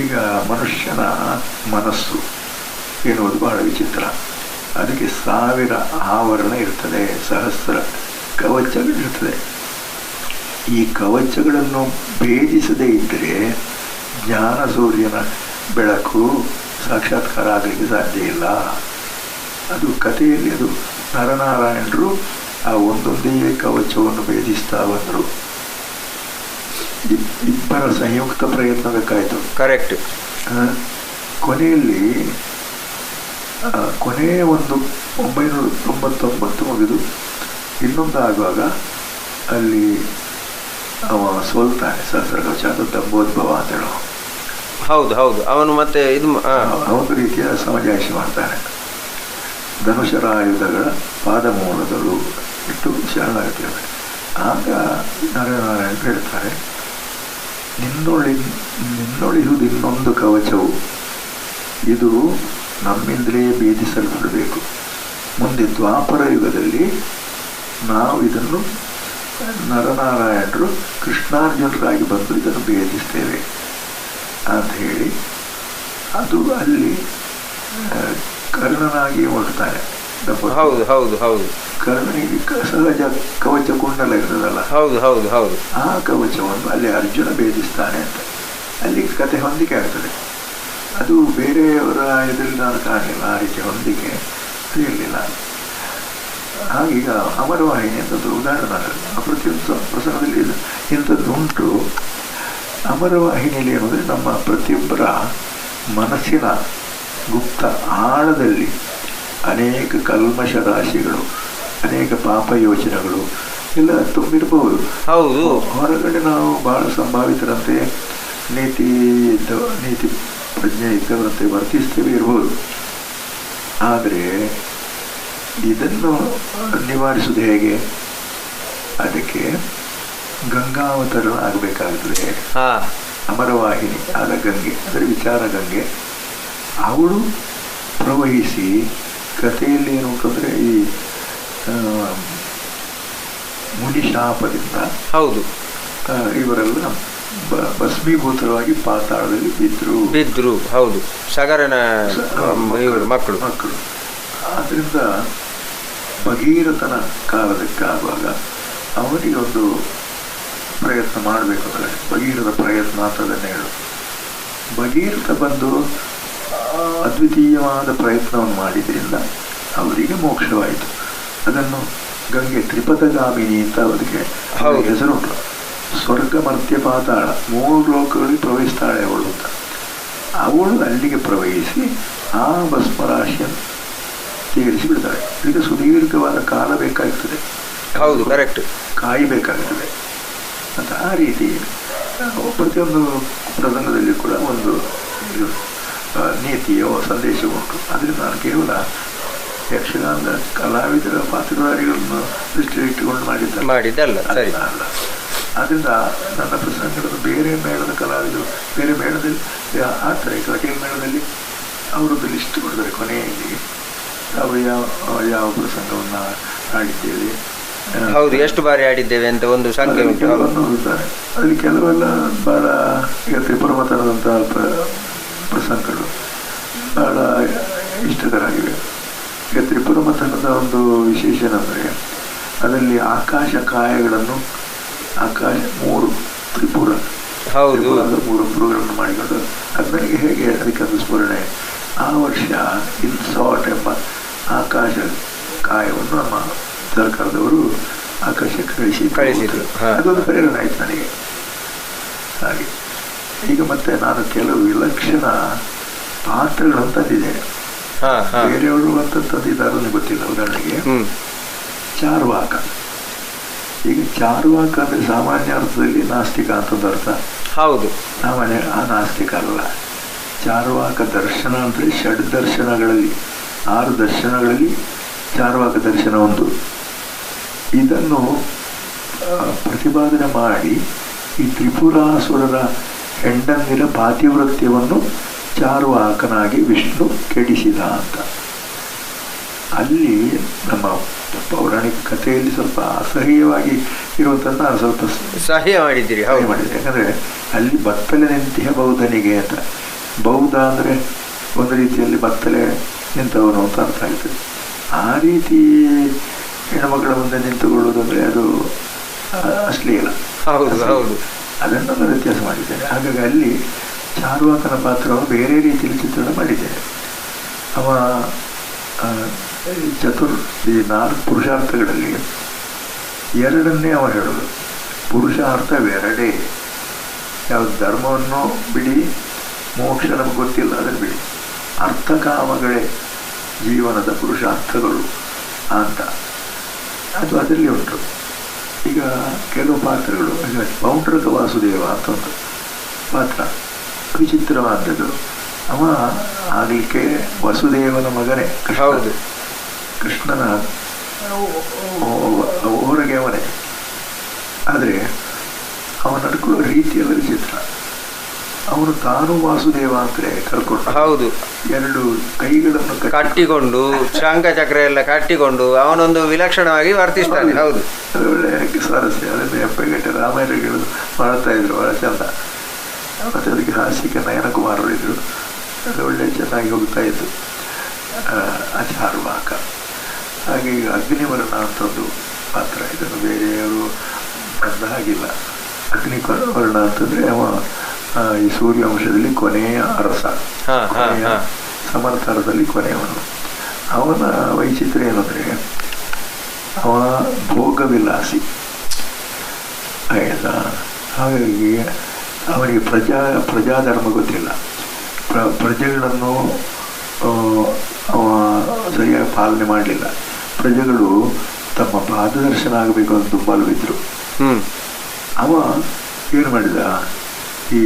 ಈಗ ಮನುಷ್ಯನ ಮನಸ್ಸು ಎನ್ನುವುದು ಬಹಳ ವಿಚಿತ್ರ. ಅದಕ್ಕೆ 1000 ಆವರಣ ಇರ್ತದೆ, ಸಹಸ್ರ ಕವಚಗಳಿರ್ತದೆ. ಈ ಕವಚಗಳನ್ನು ಭೇದಿಸದೇ ಇದ್ದರೆ ಜ್ಞಾನ ಸೂರ್ಯನ ಬೆಳಕು ಸಾಕ್ಷಾತ್ಕಾರ ಆಗಲಿಕ್ಕೆ ಸಾಧ್ಯ ಇಲ್ಲ. ಅದು ಕಥೆಯಲ್ಲಿ ಅದು ನರನಾರಾಯಣರು ಆ ಒಂದೊಂದೇ ಕವಚವನ್ನು ಭೇದಿಸ್ತಾ ಬಂದರು. ಇಬ್ಬರ ಸಂಯುಕ್ತ ಪ್ರಯತ್ನ ಬೇಕಾಯಿತು. ಕರೆಕ್ಟ್. ಕೊನೆಯ ಒಂದು 999 ಮುಗಿದು ಇನ್ನೊಂದು ಆಗುವಾಗ ಅಲ್ಲಿ ಅವ ಸೋಲ್ತಾನೆ. ಸಹಸ್ರ ಕವಚ, ಅದು ದಂಬೋದ್ಭವ ಅಂತ ಹೇಳೋ. ಹೌದು ಹೌದು. ಅವನು ಮತ್ತೆ ಇದು ಒಂದು ರೀತಿಯ ಸಮಜಾಯಿಷಿ ಮಾಡ್ತಾನೆ. ಧನುಷರಾಯುಧಗಳ ಪಾದಮೂಲಗಳು ಇಟ್ಟು ಶರಣಾಗುತ್ತೇವೆ. ಆಗ ನಾರಾಯಣ ಹೇಳ್ತಾರೆ, ನಿನ್ನೊಳಿಯುವುದು ಇನ್ನೊಂದು ಕವಚವು, ಇದು ನಮ್ಮಿಂದಲೇ ಭೇದಿಸಲ್ಪಡಬೇಕು. ಮುಂದೆ ದ್ವಾಪರ ಯುಗದಲ್ಲಿ ನಾವು ಇದನ್ನು ನರನಾರಾಯಣರು ಕೃಷ್ಣಾರ್ಜುನರಾಗಿ ಬಂದು ಇದನ್ನು ಭೇದಿಸ್ತೇವೆ ಅಂತ ಹೇಳಿ ಅದು ಅಲ್ಲಿ ಕರ್ಣನಾಗಿ ಹೊರಡ್ತಾನೆ. ಹೌದು ಹೌದು ಹೌದು. ಕರ್ಣನಿಗೆ ಸಹಜ ಕವಚ ಕುಂಡಲ ಇರ್ತದಲ್ಲ, ಹೌದು ಹೌದು ಹೌದು. ಆ ಕವಚವನ್ನು ಅಲ್ಲಿ ಅರ್ಜುನ ಭೇದಿಸ್ತಾನೆ ಅಂತ ಅಲ್ಲಿ ಕತೆ ಹೊಂದಿಕೆ ಆಗ್ತದೆ. ಅದು ಬೇರೆಯವರ ಇದರಲ್ಲಿ ನಾನು ಕಾಣಲಿಲ್ಲ, ಆ ರೀತಿ ಹೊಂದಿಕೆ ಅದು ಇರಲಿಲ್ಲ. ಹಾಗೀಗ ಅಮರವಾಹಿನಿ ಅಂತದ್ದು ಉದಾಹರಣೆ ಪ್ರತಿಯೊಂದು ಪ್ರಸಂಗದಲ್ಲಿ ಇಂಥದ್ದು ಉಂಟು. ಅಮರವಾಹಿನಿಯಲ್ಲಿ ಏನಂದರೆ ನಮ್ಮ ಪ್ರತಿಯೊಬ್ಬರ ಮನಸ್ಸಿನ ಗುಪ್ತ ಆಳದಲ್ಲಿ ಅನೇಕ ಕಲ್ಮಶ ರಾಶಿಗಳು, ಅನೇಕ ಪಾಪ ಯೋಚನೆಗಳು ಎಲ್ಲ ತುಂಬಿರಬಹುದು. ಹೌದು. ಹೊರಗಡೆ ನಾವು ಬಹಳ ಸಂಭಾವಿತರಂತೆ ನೀತಿ ಪ್ರಜ್ಞೆ ಇದ್ದವರಂತೆ ವರ್ತಿಸ್ತೇವೆ ಇರ್ಬೋದು. ಆದರೆ ಇದನ್ನು ನಿವಾರಿಸುವುದು ಹೇಗೆ? ಅದಕ್ಕೆ ಗಂಗಾವತರಣ ಆಗಬೇಕಾಗುತ್ತದೆ. ಅಮರವಾಹಿನಿ ಆದ ಗಂಗೆ ಅಂದರೆ ವಿಚಾರ ಗಂಗೆ, ಅವಳು ಪ್ರವಹಿಸಿ ಕಥೆಯಲ್ಲಿ ಏನು ಅಂತಂದರೆ ಈ ಮುನಿಶಾಪದಿಂದ ಹೌದು ಇವರೆಲ್ಲ ಭಸ್ಮೀಭೂತವಾಗಿ ಪಾತಾಳದಲ್ಲಿ ಬಿದ್ರು. ಹೌದು, ಸಗರನ ಮಕ್ಕಳು. ಆದ್ದರಿಂದ ಭಗೀರಥನ ಕಾಲದಕ್ಕಾಗುವಾಗ ಅವನಿಗೆ ಒಂದು ಪ್ರಯತ್ನ ಮಾಡಬೇಕು ಅಂದರೆ ಭಗೀರಥ ಪ್ರಯತ್ನ ಅಂತದನ್ನೇ ಹೇಳು. ಭಗೀರಥ ಬಂದು ಅದ್ವಿತೀಯವಾದ ಪ್ರಯತ್ನವನ್ನು ಮಾಡಿದ್ರಿಂದ ಅವರಿಗೆ ಮೋಕ್ಷವಾಯಿತು. ಅದನ್ನು ಗಂಗೆ ತ್ರಿಪಥಗಾಮಿನಿ ಅಂತ ಅದಕ್ಕೆ ಹೆಸರುಂಟು. ಸ್ವರ್ಗ ಮರ್ತ್ಯ ಪಾತಾಳ 3 ಲೋಕಗಳಿಗೆ ಪ್ರವಹಿಸ್ತಾಳೆ ಅವಳು ಅಂತ. ಅವಳು ಅಲ್ಲಿಗೆ ಪ್ರವಹಿಸಿ ಆ ಭಸ್ಮರಾಶಿಯನ್ನು ತೀರಿಸಿ ಬಿಡ್ತಾಳೆ. ಇದಕ್ಕೆ ಸುದೀರ್ಘವಾದ ಕಾಲ ಬೇಕಾಗ್ತದೆ. ಹೌದು, ಕರೆಕ್ಟ್. ಕಾಯಬೇಕಾಗ್ತದೆ ಅಂತ. ಆ ರೀತಿ ಪ್ರತಿಯೊಂದು ಪ್ರಸಂಗದಲ್ಲಿ ಕೂಡ ಒಂದು ನೀತಿಯೋ ಸಂದೇಶವೋ ಉಂಟು. ಅದರಿಂದ ನಾನು ಕೇವಲ ಯಕ್ಷಗಾನದ ಕಲಾವಿದರ ಪಾತ್ರಧಾರಿಗಳನ್ನು ದೃಷ್ಟಿಯಲ್ಲಿಟ್ಟುಕೊಂಡು ಮಾಡಿದ್ದಲ್ಲ ಸರಿ ಅಲ್ಲ. ಆದ್ದರಿಂದ ನನ್ನ ಪ್ರಸಂಗಗಳನ್ನು ಬೇರೆ ಮೇಳದ ಕಲಾವಿದರು ಬೇರೆ ಮೇಳದಲ್ಲಿ ಆಡ್ತಾರೆ. ಕಟೀಲ್ ಮೇಳದಲ್ಲಿ ಅವರದ್ದು ಲಿಸ್ಟ್ ಕೊಡ್ತಾರೆ ಕೊನೆಯಲ್ಲಿ ನಾವು ಯಾವ ಪ್ರಸಂಗವನ್ನು ಆಡಿದ್ದೇವೆ, ಹೌದು, ಎಷ್ಟು ಬಾರಿ ಆಡಿದ್ದೇವೆ ಅಂತ ಒಂದು ಸಂಖ್ಯೆ ಉಂಟು. ಅಲ್ಲಿ ಕೆಲವೆಲ್ಲ ಬಹಳ ಈಗ ತ್ರಿಪುರಮತನದಂತಹ ಪ್ರಸಂಗಗಳು ಬಹಳ ಇಷ್ಟಕರಾಗಿವೆ. ಈಗ ತ್ರಿಪುರಮತನದ ಒಂದು ವಿಶೇಷ ಏನಂದರೆ ಅದರಲ್ಲಿ ಆಕಾಶ ಕಾಯಗಳನ್ನು 3 ತ್ರಿಪುರ 3 ಪ್ರೋಗ್ರಾಮ್ ಮಾಡಿಕೊಂಡು ಅದು ನನಗೆ ಹೇಗೆ ಅದಕ್ಕೊಂದು ಸ್ಮರಣೆ. ಆ ವರ್ಷ ಇನ್ಸಾಟ್ ಎಂಬ ಆಕಾಶ ಕಾಯವನ್ನು ನಮ್ಮ ಸರ್ಕಾರದವರು ಆಕಾಶಕ್ಕೆ ಕಳಿಸಿದ್ರು. ಅದೊಂದು ಪ್ರೇರಣೆ ಆಯ್ತು ನನಗೆ. ಹಾಗೆ ಈಗ ಮತ್ತೆ ನಾನು ಕೆಲವು ವಿಲಕ್ಷಣ ಪಾತ್ರಗಳನ್ನು ತಂದಿದ್ದೇನೆ. ಬೇರೆಯವರು ಅಂತ ತಂದಿದ್ದಾರನ್ನು ಗೊತ್ತಿಲ್ಲ. ಉದಾಹರಣೆಗೆ ಚಾರ್ವಾಕ. ಈಗ ಚಾರ್ವಾಕ ಅಂದರೆ ಸಾಮಾನ್ಯ ಅರ್ಥದಲ್ಲಿ ನಾಸ್ತಿಕ ಅಂತಂದು ಅರ್ಥ. ಹೌದು, ಸಾಮಾನ್ಯ ಆ ನಾಸ್ತಿಕ ಅಲ್ಲ. ಚಾರ್ವಾಕ ದರ್ಶನ ಅಂದರೆ 6 ದರ್ಶನಗಳಲ್ಲಿ 6 ದರ್ಶನಗಳಲ್ಲಿ ಚಾರ್ವಾಕ ದರ್ಶನ ಒಂದು. ಇದನ್ನು ಪ್ರತಿಪಾದನೆ ಮಾಡಿ ಈ ತ್ರಿಪುರಾಸುರರ ಹೆಂಡಂದಿರ ಪಾತಿವೃತ್ಯವನ್ನು ಚಾರ್ವಾಕನಾಗಿ ವಿಷ್ಣು ಕೆಡಿಸಿದ ಅಂತ. ಅಲ್ಲಿ ನಮ್ಮ ಪೌರಾಣಿಕ ಕಥೆಯಲ್ಲಿ ಸ್ವಲ್ಪ ಅಸಹ್ಯವಾಗಿ ಇರುವಂಥದ್ದು ನಾನು ಸ್ವಲ್ಪ ಸಹ್ಯ ಮಾಡಿದ್ದೀರಿ. ಮಾಡಿದ್ದೆ. ಯಾಕಂದರೆ ಅಲ್ಲಿ ಬತ್ತಲೆ ನಿಂತಿಹ ಬೌದ್ಧನಿಗೆ ಅಂತ. ಬೌದ್ಧ ಅಂದರೆ ಒಂದು ರೀತಿಯಲ್ಲಿ ಬತ್ತಲೆ ನಿಂತವನು ಅಂತ ಅರ್ಥ ಆಗ್ತದೆ. ಆ ರೀತಿ ಹೆಣ್ಣುಮಕ್ಕಳ ಮುಂದೆ ನಿಂತುಕೊಳ್ಳೋದಂದರೆ ಅದು ಅಶ್ಲೀಲ. ಅದನ್ನು ನಾನು ವ್ಯತ್ಯಾಸ ಮಾಡಿದ್ದೇನೆ. ಹಾಗಾಗಿ ಅಲ್ಲಿ ಚಾರ್ವಾಕನ ಪಾತ್ರವನ್ನು ಬೇರೆ ರೀತಿಯಲ್ಲಿ ಚಿತ್ರಣ ಮಾಡಿದ್ದೇನೆ. ಅವ ಈ 4 ಪುರುಷಾರ್ಥಗಳಲ್ಲಿ 2 ಅವ ಹೇಳೋದು. ಪುರುಷಾರ್ಥವೆರಡೇ. ಯಾವುದು ಧರ್ಮವನ್ನು ಬಿಡಿ, ಮೋಕ್ಷ ನಮಗೆ ಗೊತ್ತಿಲ್ಲ, ಅದನ್ನು ಬಿಡಿ. ಅರ್ಥಕಾಮಗಳೇ ಜೀವನದ ಪುರುಷಾರ್ಥಗಳು ಅಂತ ಅದು ಅದರಲ್ಲಿ ಉಂಟು. ಈಗ ಕೆಲವು ಪಾತ್ರಗಳು, ಈಗ ಪೌಂಡ್ರಕ ವಾಸುದೇವ ಅಂತ ಒಂದು ಪಾತ್ರ ವಿಚಿತ್ರವಾದದ್ದು. ಅವ ಆಗಲಿಕ್ಕೆ ವಸುದೇವನ ಮಗನೇ, ಕೃಷ್ಣನ ಹೊರಗೆ ಅವನೇ. ಆದರೆ ಅವನ ನಡ್ಕೊಳ್ಳೋ ರೀತಿಯೆಲ್ಲ ವಿಚಿತ್ರ. ಅವನು ತಾನು ವಾಸುದೇವ ಅಂತಲೇ ಕರ್ಕೊಂಡು, ಹೌದು, ಎರಡು ಕೈಗಳನ್ನು ಕಟ್ಟಿಕೊಂಡು ಶಂಖ ಚಕ್ರ ಎಲ್ಲ ಕಟ್ಟಿಕೊಂಡು ಅವನೊಂದು ವಿಲಕ್ಷಣವಾಗಿ ವರ್ತಿಸ್ತಾನೆ. ಹೌದು, ಅದು ಒಳ್ಳೆ ಸ್ವಾರಸ್ಯ. ಅದನ್ನು ಹೆಪ್ಪೆಗಟ್ಟೆ ರಾಮಾಯಣಗಳು ಮಾಡ್ತಾ ಇದ್ರು, ಬಹಳ ಚಂದ. ಮತ್ತು ಅದಕ್ಕೆ ಹಾಸ್ಯಕ್ಕೆ ನಯನಕುಮಾರರು ಇದ್ರು, ಅದು ಒಳ್ಳೆ ಚೆನ್ನಾಗಿ ಹೋಗ್ತಾ ಇತ್ತು. ಅಚಾರ್ವಾಕ. ಹಾಗೆ ಈಗ ಅಗ್ನಿವರ್ಣ ಅಂತಂದು ಪಾತ್ರ, ಇದನ್ನು ಬೇರೆಯವರು ಬಂದ ಹಾಗಿಲ್ಲ. ಅಗ್ನಿವರ್ಣ ಅಂತಂದರೆ ಅವ ಈ ಸೂರ್ಯವಂಶದಲ್ಲಿ ಕೊನೆಯ ಅರಸ, ಸಮರ್ಥರದಲ್ಲಿ ಕೊನೆಯವನು. ಅವನ ವೈಚಿತ್ರ್ಯ ಏನಂದರೆ ಅವ ಭೋಗವಿಲಾಸಿ ಆಯ್ತಾ. ಹಾಗಾಗಿ ಅವನಿಗೆ ಪ್ರಜಾಧರ್ಮ ಗೊತ್ತಿಲ್ಲ. ಪ್ರಜೆಗಳನ್ನು ಅವ ಸರಿಯಾಗಿ ಪಾಲನೆ ಮಾಡಲಿಲ್ಲ. ಪ್ರಜೆಗಳು ತಮ್ಮ ಪಾದದರ್ಶನ ಆಗಬೇಕು ಅಂತ ತುಂಬ ಬಿದ್ದರು. ಅವ ಏನು ಮಾಡಿದ, ಈ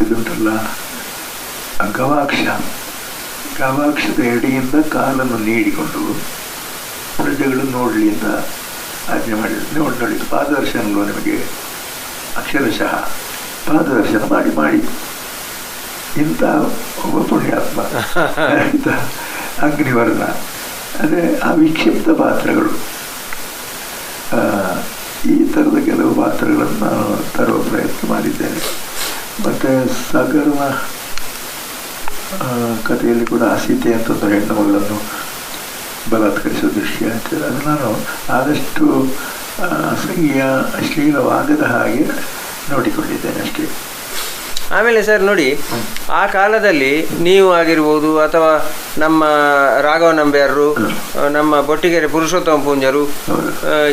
ಇದುಂಟಲ್ಲ ಗವಾಕ್ಷದ ಎಡೆಯಿಂದ ಕಾಲನ್ನು ನೀಡಿಕೊಂಡು ಪ್ರಜೆಗಳು ನೋಡಲಿ ಅಂತ ಆಜ್ಞೆ ಮಾಡಿದ್ರು. ನೋಡಿ ಪಾದದರ್ಶನಗಳು ನಿಮಗೆ ಅಕ್ಷರಶಃ ಪಾದದರ್ಶನ ಮಾಡಿ ಇಂಥ ಒಬ್ಬ ಪುಣ್ಯಾತ್ಮ ಆಯಿತಾ. ಅಗ್ನಿವರ್ಣ ಅದೇ ಆ ವಿಕ್ಷಿಪ್ತ ಪಾತ್ರಗಳು, ಈ ಥರದ ಕೆಲವು ಪಾತ್ರಗಳನ್ನು ನಾನು ತರುವ ಪ್ರಯತ್ನ ಮಾಡಿದ್ದೇನೆ. ಮತ್ತು ಸಾಗರನ ಕಥೆಯಲ್ಲಿ ಕೂಡ ಸೀತೆ ಅಂತ ಒಂದು ಹೆಣ್ಣು ಮಗಳನ್ನು ಬಲಾತ್ಕರಿಸೋ ದೃಶ್ಯ ಅಂತೇಳಿ ಅದು ನಾನು ಆದಷ್ಟು ಅಶ್ಲೀಲವಾಗದ ಹಾಗೆ ನೋಡಿಕೊಂಡಿದ್ದೇನೆ ಅಷ್ಟೇ. ಆಮೇಲೆ ಸರ್ ನೋಡಿ, ಆ ಕಾಲದಲ್ಲಿ ನೀವು ಆಗಿರ್ಬೋದು ಅಥವಾ ನಮ್ಮ ರಾಘವ ನಂಬ್ಯಾರರು, ನಮ್ಮ ಬೊಟ್ಟಿಗೆರೆ ಪುರುಷೋತ್ತಮ ಪೂಂಜರು,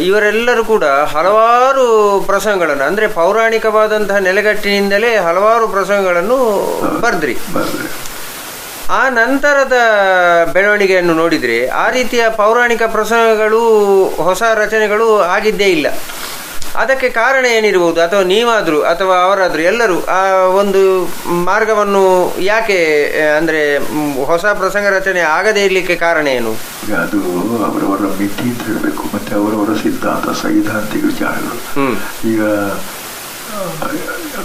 ಇವರೆಲ್ಲರೂ ಕೂಡ ಹಲವಾರು ಪ್ರಸಂಗಗಳನ್ನು, ಅಂದರೆ ಪೌರಾಣಿಕವಾದಂತಹ ನೆಲೆಗಟ್ಟಿನಿಂದಲೇ ಹಲವಾರು ಪ್ರಸಂಗಗಳನ್ನು ಬರೆದ್ರಿ. ಆ ನಂತರದ ಬೆಳವಣಿಗೆಯನ್ನು ನೋಡಿದರೆ ಆ ರೀತಿಯ ಪೌರಾಣಿಕ ಪ್ರಸಂಗಗಳು, ಹೊಸ ರಚನೆಗಳು ಆಗಿದ್ದೇ ಇಲ್ಲ. ಅದಕ್ಕೆ ಕಾರಣ ಏನಿರ್ಬೋದು? ಅಥವಾ ನೀವಾದರೂ ಅಥವಾ ಅವರಾದರೂ ಎಲ್ಲರೂ ಆ ಒಂದು ಮಾರ್ಗವನ್ನು ಯಾಕೆ, ಅಂದರೆ ಹೊಸ ಪ್ರಸಂಗ ರಚನೆ ಆಗದೇ ಇರಲಿಕ್ಕೆ ಕಾರಣ ಏನು? ಅದು ಅವರವರ ಮಿತಿ ಅಂತ ಹೇಳಬೇಕು, ಮತ್ತು ಅವರವರ ಸಿದ್ಧಾಂತ ಸೈದ್ಧಾಂತಿಕ ವಿಚಾರಗಳು. ಈಗ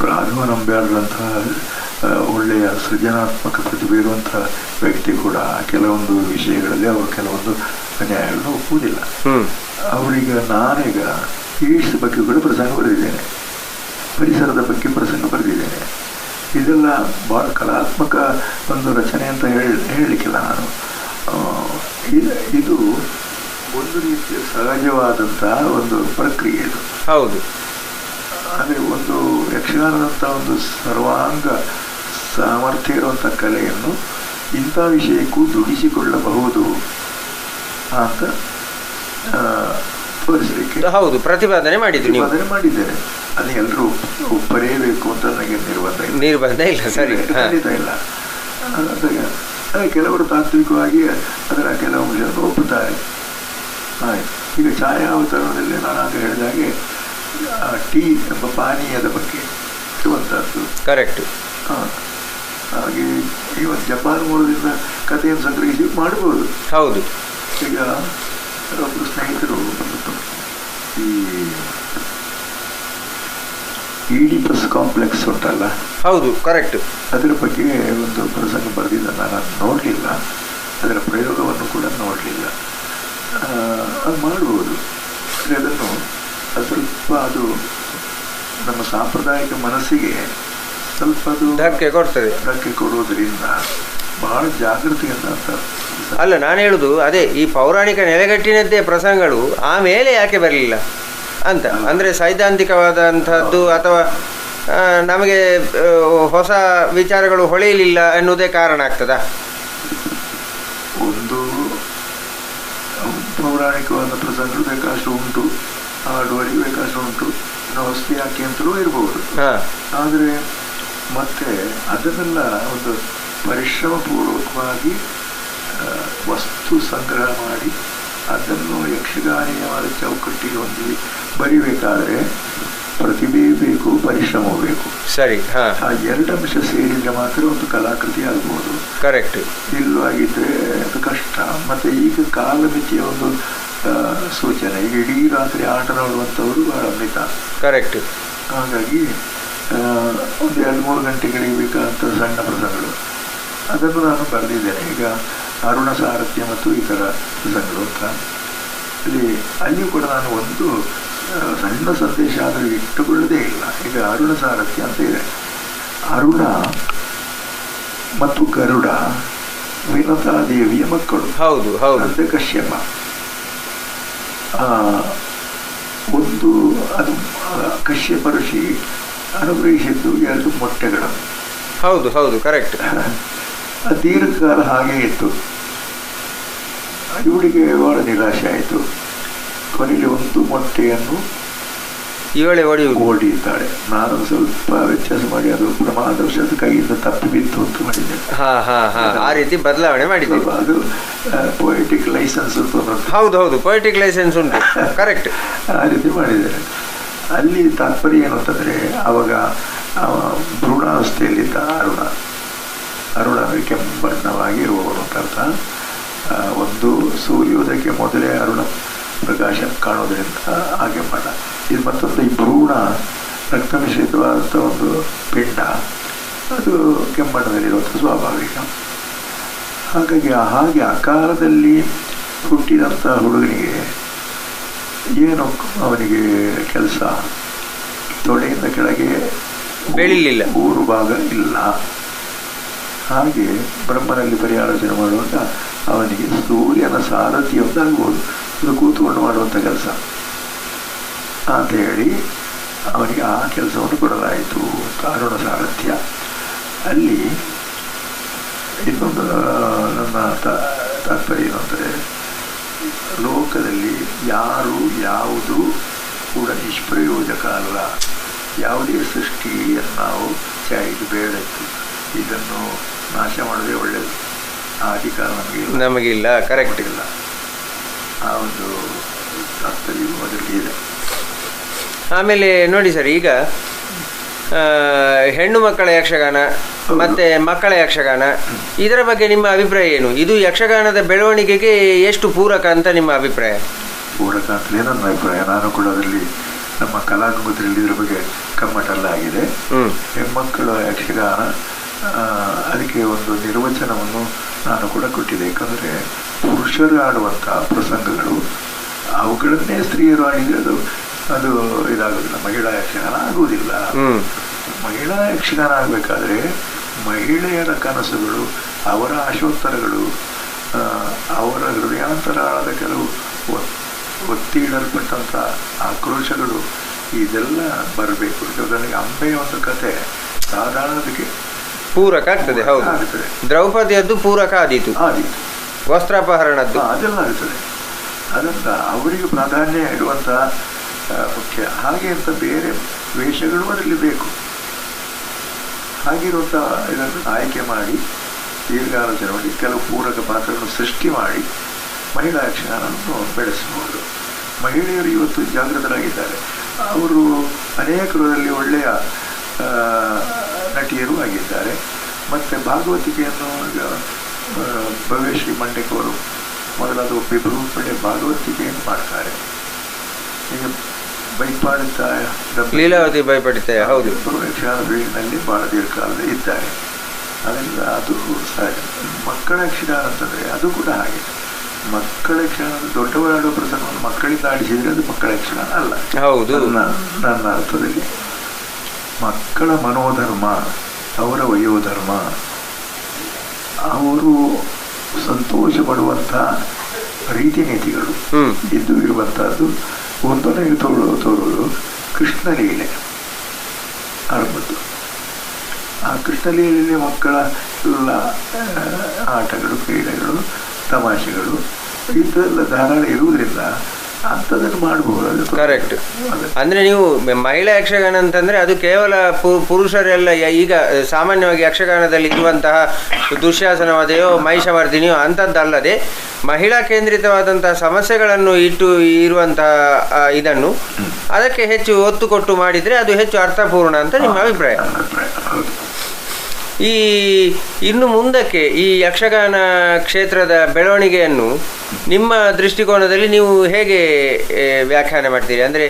ರಾಘವ ನಂಬ್ಯಾರಂತಹ ಒಳ್ಳೆಯ ಸೃಜನಾತ್ಮಕ ಪ್ರತಿಭೆ ಇರುವಂತಹ ವ್ಯಕ್ತಿ ಕೂಡ ಕೆಲವೊಂದು ವಿಷಯಗಳಲ್ಲಿ ಅವರು ಕೆಲವೊಂದು ಅನ್ಯಾಯಗಳನ್ನು ಒಪ್ಪುವುದಿಲ್ಲ. ಅವರೀಗ ನಾನೀಗ ಈಡ್ಸ್ ಬಗ್ಗೆ ಕೂಡ ಪ್ರಸಂಗ ಬರೆದಿದ್ದೇನೆ, ಪರಿಸರದ ಬಗ್ಗೆ ಪ್ರಸಂಗ ಬರೆದಿದ್ದೇನೆ. ಇದೆಲ್ಲ ಭಾಳ ಕಲಾತ್ಮಕ ಒಂದು ರಚನೆ ಅಂತ ಹೇಳಲಿಕ್ಕಿಲ್ಲ ನಾನು. ಇದು ಒಂದು ರೀತಿಯ ಸಹಜವಾದಂತಹ ಒಂದು ಪ್ರಕ್ರಿಯೆ ಇದು. ಹೌದು, ಅಂದರೆ ಒಂದು ಯಕ್ಷಗಾನದಂಥ ಒಂದು ಸರ್ವಾಂಗ ಸಾಮರ್ಥ್ಯ ಇರುವಂಥ ಕಲೆಯನ್ನು ಇಂಥ ವಿಷಯಕ್ಕೂ ದುಡಿಸಿಕೊಳ್ಳಬಹುದು ಅಂತ ತೋರಿಸಲಿಕ್ಕೆ ಹೌದು ಪ್ರತಿಪಾದನೆ ಮಾಡಿದ್ದೇನೆ. ಅದನ್ನ ಎಲ್ಲರೂ ಒಪ್ಪಲೇಬೇಕು ಅಂತ ನನಗೆ ನಿರ್ಬಂಧ ಇಲ್ಲ. ಸರಿ, ಖಂಡಿತ ಇಲ್ಲ. ಕೆಲವರು ತಾತ್ವಿಕವಾಗಿ ಅದರ ಕೆಲವು ಅಂಶವನ್ನು ಒಪ್ಪುತ್ತಾರೆ. ಆಯ್ತು, ಈಗ ಛಾಯಾವತರಣದಲ್ಲಿ ನಾನು ಆಗ ಹೇಳಿದಾಗೆ ಟೀ ಎಂಬ ಪಾನೀಯದ ಬಗ್ಗೆ ಇರುವಂಥದ್ದು ಕರೆಕ್ಟ್. ಹಾಗೆ ಇವತ್ತು ಜಪಾನ್ ಮೂಲದಿಂದ ಕಥೆಯನ್ನು ಸಂಗ್ರಹಿಸಿ ಮಾಡಬಹುದು. ಹೌದು, ಈಗ ಒಬ್ಬರು ಸ್ನೇಹಿತರು ಈ ಈಡಿಪಸ್ ಕಾಂಪ್ಲೆಕ್ಸ್ ಉಂಟಲ್ಲ, ಹೌದು ಕರೆಕ್ಟ್, ಅದರ ಬಗ್ಗೆ ಒಂದು ಪ್ರಸಂಗ ಬರೆದಿದ್ದ. ನಾನು ಅದು ನೋಡಲಿಲ್ಲ, ಅದರ ಪ್ರಯೋಗವನ್ನು ಕೂಡ ನೋಡಲಿಲ್ಲ. ಅದು ಮಾಡಬಹುದು, ಅದನ್ನು ಸ್ವಲ್ಪ ಅದು ನಮ್ಮ ಸಾಂಪ್ರದಾಯಿಕ ಮನಸ್ಸಿಗೆ ಸ್ವಲ್ಪ ಅದು ಧಕ್ಕೆ ಕೊಡುವುದರಿಂದ ಬಹಳ ಜಾಗೃತಿಯಿಂದ ಅಂತ ಅಲ್ಲ ನಾನು ಹೇಳುದು. ಅದೇ ಈ ಪೌರಾಣಿಕ ನೆಲೆಗಟ್ಟಿನದ್ದೇ ಪ್ರಸಂಗಗಳು ಆಮೇಲೆ ಯಾಕೆ ಬರಲಿಲ್ಲ ಅಂತ, ಅಂದರೆ ಸೈದ್ಧಾಂತಿಕವಾದಂಥದ್ದು ಅಥವಾ ನಮಗೆ ಹೊಸ ವಿಚಾರಗಳು ಹೊಳೆಯಲಿಲ್ಲ ಎನ್ನುವುದೇ ಕಾರಣ ಆಗ್ತದಾ? ಒಂದು ಪೌರಾಣಿಕವಾದ ಪ್ರಸಂಗಗಳು ಬೇಕಾಷ್ಟು ಉಂಟು, ಹಾಡುವಳಿಗೆ ಬೇಕಾಷ್ಟು ಉಂಟು, ಹೊಸತಿ ಯಾಕೆ ಅಂತಲೂ ಇರಬಹುದು. ಆದರೆ ಮತ್ತೆ ಅದನ್ನೆಲ್ಲ ಒಂದು ಪರಿಶ್ರಮ ಪೂರ್ವಕವಾಗಿ ವಸ್ತು ಸಂಗ್ರಹ ಮಾಡಿ ಅದನ್ನು ಯಕ್ಷಗಾನೀಯವಾದ ಚೌಕಟ್ಟಿಗೆ ಹೊಂದಿ ಬರಿಬೇಕಾದ್ರೆ ಪ್ರತಿಭೆ ಬೇಕು, ಪರಿಶ್ರಮ ಬೇಕು. ಸರಿ, ಆ ಎರಡು ಅಂಶ ಸೇರಿದ್ರೆ ಮಾತ್ರ ಒಂದು ಕಲಾಕೃತಿ ಆಗ್ಬೋದು. ಕರೆಕ್ಟ್. ಇಲ್ಲವಾಗಿದ್ರೆ ಅದು ಕಷ್ಟ. ಮತ್ತೆ ಈಗ ಕಾಲಮಿತಿಯ ಒಂದು ಸೂಚನೆ, ಈಗ ಇಡೀ ರಾತ್ರಿ ಆಟ ನೋಡುವಂಥವರು ಬಹಳ ಮಿತ. ಕರೆಕ್ಟ್. ಹಾಗಾಗಿ ಒಂದು 2-3 ಗಂಟೆಗಳಿಗೆ ಬೇಕಾದಂಥ ಸಣ್ಣ ಪ್ರಸಂಗಗಳು ಅದನ್ನು ನಾನು ಬರೆದಿದ್ದೇನೆ. ಈಗ ಅರುಣ ಸಾರಥ್ಯ ಮತ್ತು ಇತರ ಪ್ರಸಂಗಗಳು ಅಂತ ಅಲ್ಲಿಯೂ ಕೂಡ ನಾನು ಒಂದು ಸಣ್ಣ ಸಂದೇಶ ಆದರೂ ಇಟ್ಟುಕೊಳ್ಳೋದೇ ಇಲ್ಲ. ಈಗ ಅರುಣ ಸಾರಥ್ಯ ಅಂತ ಇದೆ. ಅರುಣ ಮತ್ತು ಗರುಡ ವಿನತಾದೇವಿಯ ಮಕ್ಕಳು. ಹೌದು ಹೌದು. ಅಂತ ಕಶ್ಯಪ ಒಂದು ಅದು ಕಶ್ಯಪ ಋಷಿ ಅನುಗ್ರಹಿಸಿದ್ದು 2 ಮೊಟ್ಟೆಗಳನ್ನು. ಹೌದು ಹೌದು ಕರೆಕ್ಟ್. ದೀರ್ಘಕಾಲ ಹಾಗೆ ಇತ್ತು. ಇವಳಿಗೆ ಬಹಳ ನಿರಾಶೆ ಆಯಿತು. ಕೊನೆಯಲ್ಲಿ ಒಂದು ಮೊಟ್ಟೆಯನ್ನು ಇವಳೆ ಓಡಿದ್ದಾಳೆ. ನಾನು ಸ್ವಲ್ಪ ವ್ಯತ್ಯಾಸ ಮಾಡಿ ಅದು ಪ್ರಮಾದವಶಾತ್ ಕೈಯಿಂದ ತಪ್ಪಿ ಬಿತ್ತು ಅಂತ ಮಾಡಿದ್ದೇನೆ. ಆ ರೀತಿ ಬದಲಾವಣೆ ಮಾಡಿದ್ದೇವೆ. ಅದು ಪೊಯಿಟಿಕ್ ಲೈಸೆನ್ಸ್ ಅಂತ. ಹೌದು ಹೌದು ಪೊಯಿಟಿಕ್ ಲೈಸೆನ್ಸ್ ಉಂಟು. ಕರೆಕ್ಟ್. ಆ ರೀತಿ ಮಾಡಿದ್ದೇನೆ. ಅಲ್ಲಿ ತಾತ್ಪರ್ಯ ಏನು ಅಂತಂದರೆ ಆವಾಗ ಭ್ರೂಣಾವಸ್ಥೆಯಲ್ಲಿದ್ದ ಅರುಣ ಕೆಂಬಣ್ಣವಾಗಿ ಇರುವವರು ಅಂತ ಅರ್ಥ. ಒಂದು ಸೂರ್ಯೋದಯಕ್ಕೆ ಮೊದಲೇ ಅರುಣ ಪ್ರಕಾಶ ಕಾಣೋದ್ರಿಂದ ಆ ಕೆಂಬಣ್ಣ. ಇದು ಮತ್ತೊಂದು ಈ ಭ್ರೂಣ ರಕ್ತ ಮಿಶ್ರಿತವಾದಂಥ ಒಂದು ಪಿಂಡ, ಅದು ಕೆಂಬಣ್ಣದಲ್ಲಿರುವಂಥ ಸ್ವಾಭಾವಿಕ. ಹಾಗಾಗಿ ಹಾಗೆ ಅಕಾಲದಲ್ಲಿ ಹುಟ್ಟಿದಂಥ ಹುಡುಗನಿಗೆ ಏನು ಅವನಿಗೆ ಕೆಲಸ, ತೊಡೆಯಿಂದ ಕೆಳಗೆ ಬೆಳಿಲಿಲ್ಲ, 3 ಭಾಗ ಇಲ್ಲ. ಹಾಗೆ ಬ್ರಹ್ಮನಲ್ಲಿ ಪರ್ಯಾಲೋಚನೆ ಮಾಡುವಾಗ ಅವನಿಗೆ ಸೂರ್ಯನ ಸಾರಥಿ ಒಂದಾಗ್ಬೋದು, ಅದು ಕೂತ್ಕೊಂಡು ಮಾಡುವಂಥ ಕೆಲಸ ಅಂತ ಹೇಳಿ ಅವನಿಗೆ ಆ ಕೆಲಸವನ್ನು ಕೊಡಲಾಯಿತು. ಅರುಣ ಸಾರಥ್ಯ. ಅಲ್ಲಿ ಇನ್ನೊಂದು ನನ್ನ ತಾತ್ಪರ್ಯ ಏನಂದರೆ, ಲೋಕದಲ್ಲಿ ಯಾವುದು ಕೂಡ ನಿಷ್ಪ್ರಯೋಜಕ ಅಲ್ಲ. ಯಾವುದೇ ಸೃಷ್ಟಿಯನ್ನು ನಾವು ಇದು ಬೇಡತ್ತು, ಇದನ್ನು ನಾಶ ಮಾಡೋದೇ ಒಳ್ಳೆಯದು, ಆ ಅಧಿಕಾರ ನಮಗಿಲ್ಲ. ಕರೆಕ್ಟ್ ಇಲ್ಲ. ಆ ಒಂದು ತಾತ್ಪರ್ಯವು ಅದರಲ್ಲಿ ಇದೆ. ಆಮೇಲೆ ನೋಡಿ ಸರ್, ಈಗ ಹೆಣ್ಣು ಮಕ್ಕಳ ಯಕ್ಷಗಾನ ಮತ್ತೆ ಮಕ್ಕಳ ಯಕ್ಷಗಾನ, ಇದರ ಬಗ್ಗೆ ನಿಮ್ಮ ಅಭಿಪ್ರಾಯ ಏನು? ಇದು ಯಕ್ಷಗಾನದ ಬೆಳವಣಿಗೆಗೆ ಎಷ್ಟು ಪೂರಕ ಅಂತ ನಿಮ್ಮ ಅಭಿಪ್ರಾಯ? ಪೂರಕ ಅಂತಲೇ ನನ್ನ ಅಭಿಪ್ರಾಯ. ನಾನು ಕೂಡ ಅದರಲ್ಲಿ ನಮ್ಮ ಕಲಾಕುಂಭದಲ್ಲಿ ಇದ್ರ ಬಗ್ಗೆ ಕಮ್ಮಟೆಲ್ಲ ಆಗಿದೆ. ಹೆಣ್ಮಕ್ಕಳ ಯಕ್ಷಗಾನ ಅದಕ್ಕೆ ಒಂದು ನಿರ್ವಚನವನ್ನು ನಾನು ಕೂಡ ಕೊಟ್ಟಿದ್ದೆ. ಯಾಕಂದರೆ ಪುರುಷರು ಆಡುವಂಥ ಪ್ರಸಂಗಗಳು ಅವುಗಳನ್ನೇ ಸ್ತ್ರೀಯರು ಆಡಿದರೆ ಅದು ಇದಾಗೋದಿಲ್ಲ, ಮಹಿಳಾ ಯಕ್ಷಗಾನ ಆಗುವುದಿಲ್ಲ. ಮಹಿಳಾ ಯಕ್ಷಗಾನ ಆಗಬೇಕಾದ್ರೆ ಮಹಿಳೆಯರ ಕನಸುಗಳು, ಅವರ ಆಶೋತ್ತರಗಳು, ಅವರ ಹೃದಯಾಂತರಾಳದ ಕೆಲವು ಒತ್ತಿ ಇಡಲ್ಪಟ್ಟಂಥ ಆಕ್ರೋಶಗಳು ಇದೆಲ್ಲ ಬರಬೇಕು. ಉದಾಹರಣೆಗೆ ಅಂಬೆಯ ಒಂದು ಕತೆ ಸಾಧಾರಣದಕ್ಕೆ ಪೂರಕ ಆಗ್ತದೆ. ಹೌದು, ಆಗ್ತದೆ. ದ್ರೌಪದಿಯದ್ದು ಪೂರಕ ಆದೀತು, ವಸ್ತ್ರಾಪಹರಣದ್ದು ಅದೆಲ್ಲ ಆಗ್ತದೆ. ಅದರಿಂದ ಅವರಿಗೆ ಪ್ರಾಧಾನ್ಯ ಇರುವಂಥ ಮುಖ್ಯ. ಹಾಗೆ ಅಂತ ಬೇರೆ ವೇಷಗಳು ಅದರಲ್ಲಿ ಬೇಕು. ಹಾಗಿರುವಂಥ ಇದನ್ನು ಆಯ್ಕೆ ಮಾಡಿ ದೀರ್ಘಾಲೋಚನೆ ಮಾಡಿ ಕೆಲವು ಪೂರಕ ಪಾತ್ರಗಳನ್ನು ಸೃಷ್ಟಿ ಮಾಡಿ ಮಹಿಳಾ ಯಕ್ಷಗಾನವನ್ನು ಬೆಳೆಸಬಹುದು. ಮಹಿಳೆಯರು ಇವತ್ತು ಜಾಗೃತರಾಗಿದ್ದಾರೆ. ಅವರು ಅನೇಕರಲ್ಲಿ ಒಳ್ಳೆಯ ನಟಿಯರು ಆಗಿದ್ದಾರೆ. ಮತ್ತು ಭಾಗವತಿಕೆಯನ್ನು ಈಗ ಭವ್ಯಶ್ರೀ ಮಂಡಕವರು ಮೊದಲಾದ ಒಬ್ಬಿಬ್ಬರು ಒಳ್ಳೆಯ ಭಾಗವತಿಕೆಯನ್ನು ಮಾಡ್ತಾರೆ. ಈಗ ಬೈಪಾಡಿತಾಯ, ಲೀಲಾವತಿ ಬೈಪಾಡಿತಾಯ, ಹೌದು, ಯಕ್ಷಗಾನ ಫೀಲ್ಡ್ನಲ್ಲಿ ಭಾಳ ದೀರ್ಘಕಾಲದ ಇದ್ದಾರೆ. ಅದರಿಂದ ಅದು ಸಹಜ. ಮಕ್ಕಳ ಯಕ್ಷಗಾನ ಅಂತಂದರೆ ಅದು ಕೂಡ ಹಾಗೆ. ಮಕ್ಕಳ ಯಕ್ಷಗಾನ ದೊಡ್ಡವರಾಡುವ ಪ್ರಸಂಗವನ್ನು ಮಕ್ಕಳಿಂದ ಆಡಿಸಿದರೆ ಅದು ಮಕ್ಕಳ ಯಕ್ಷಗಾನ ಅಲ್ಲ. ಹೌದು, ನನ್ನ ಅರ್ಥದಲ್ಲಿ ಮಕ್ಕಳ ಮನೋಧರ್ಮ, ಅವರ ವಯೋಧರ್ಮ, ಅವರು ಸಂತೋಷ ಪಡುವಂಥ ರೀತಿ ನೀತಿಗಳು ಇದು ಇರುವಂಥದ್ದು. ಒಂದೊಂದು ತೋರುವುದು ಕೃಷ್ಣಲೀಲೆ ಆರಂಭದ್ದು. ಆ ಕೃಷ್ಣಲೀಲೆಯಲ್ಲಿ ಮಕ್ಕಳ ಎಲ್ಲ ಆಟಗಳು, ಕ್ರೀಡೆಗಳು, ತಮಾಷೆಗಳು ಇದೆಲ್ಲ ಧಾರಾಳ ಇರುವುದರಿಂದ ಅಂಥದನ್ನು ಮಾಡಬಹುದು. ಕರೆಕ್ಟ್. ಅಂದರೆ ನೀವು ಮಹಿಳಾ ಯಕ್ಷಗಾನ ಅಂತಂದರೆ ಅದು ಕೇವಲ ಪುರುಷರೆಲ್ಲ ಈಗ ಸಾಮಾನ್ಯವಾಗಿ ಯಕ್ಷಗಾನದಲ್ಲಿ ಇರುವಂತಹ ದುಶ್ಯಾಸನವಾದೆಯೋ ಮಹಿಷಮರ್ದಿನಿಯೋ ಅಂಥದ್ದಲ್ಲದೆ ಮಹಿಳಾ ಕೇಂದ್ರಿತವಾದಂತಹ ಸಮಸ್ಯೆಗಳನ್ನು ಇಟ್ಟು ಇರುವಂತಹ ಇದನ್ನು ಅದಕ್ಕೆ ಹೆಚ್ಚು ಒತ್ತು ಕೊಟ್ಟು ಮಾಡಿದರೆ ಅದು ಹೆಚ್ಚು ಅರ್ಥಪೂರ್ಣ ಅಂತ ನಿಮ್ಮ ಅಭಿಪ್ರಾಯ? ಈ ಇನ್ನು ಮುಂದಕ್ಕೆ ಈ ಯಕ್ಷಗಾನ ಕ್ಷೇತ್ರದ ಬೆಳವಣಿಗೆಯನ್ನು ನಿಮ್ಮ ದೃಷ್ಟಿಕೋನದಲ್ಲಿ ನೀವು ಹೇಗೆ ವ್ಯಾಖ್ಯಾನ ಮಾಡ್ತೀರಿ? ಅಂದರೆ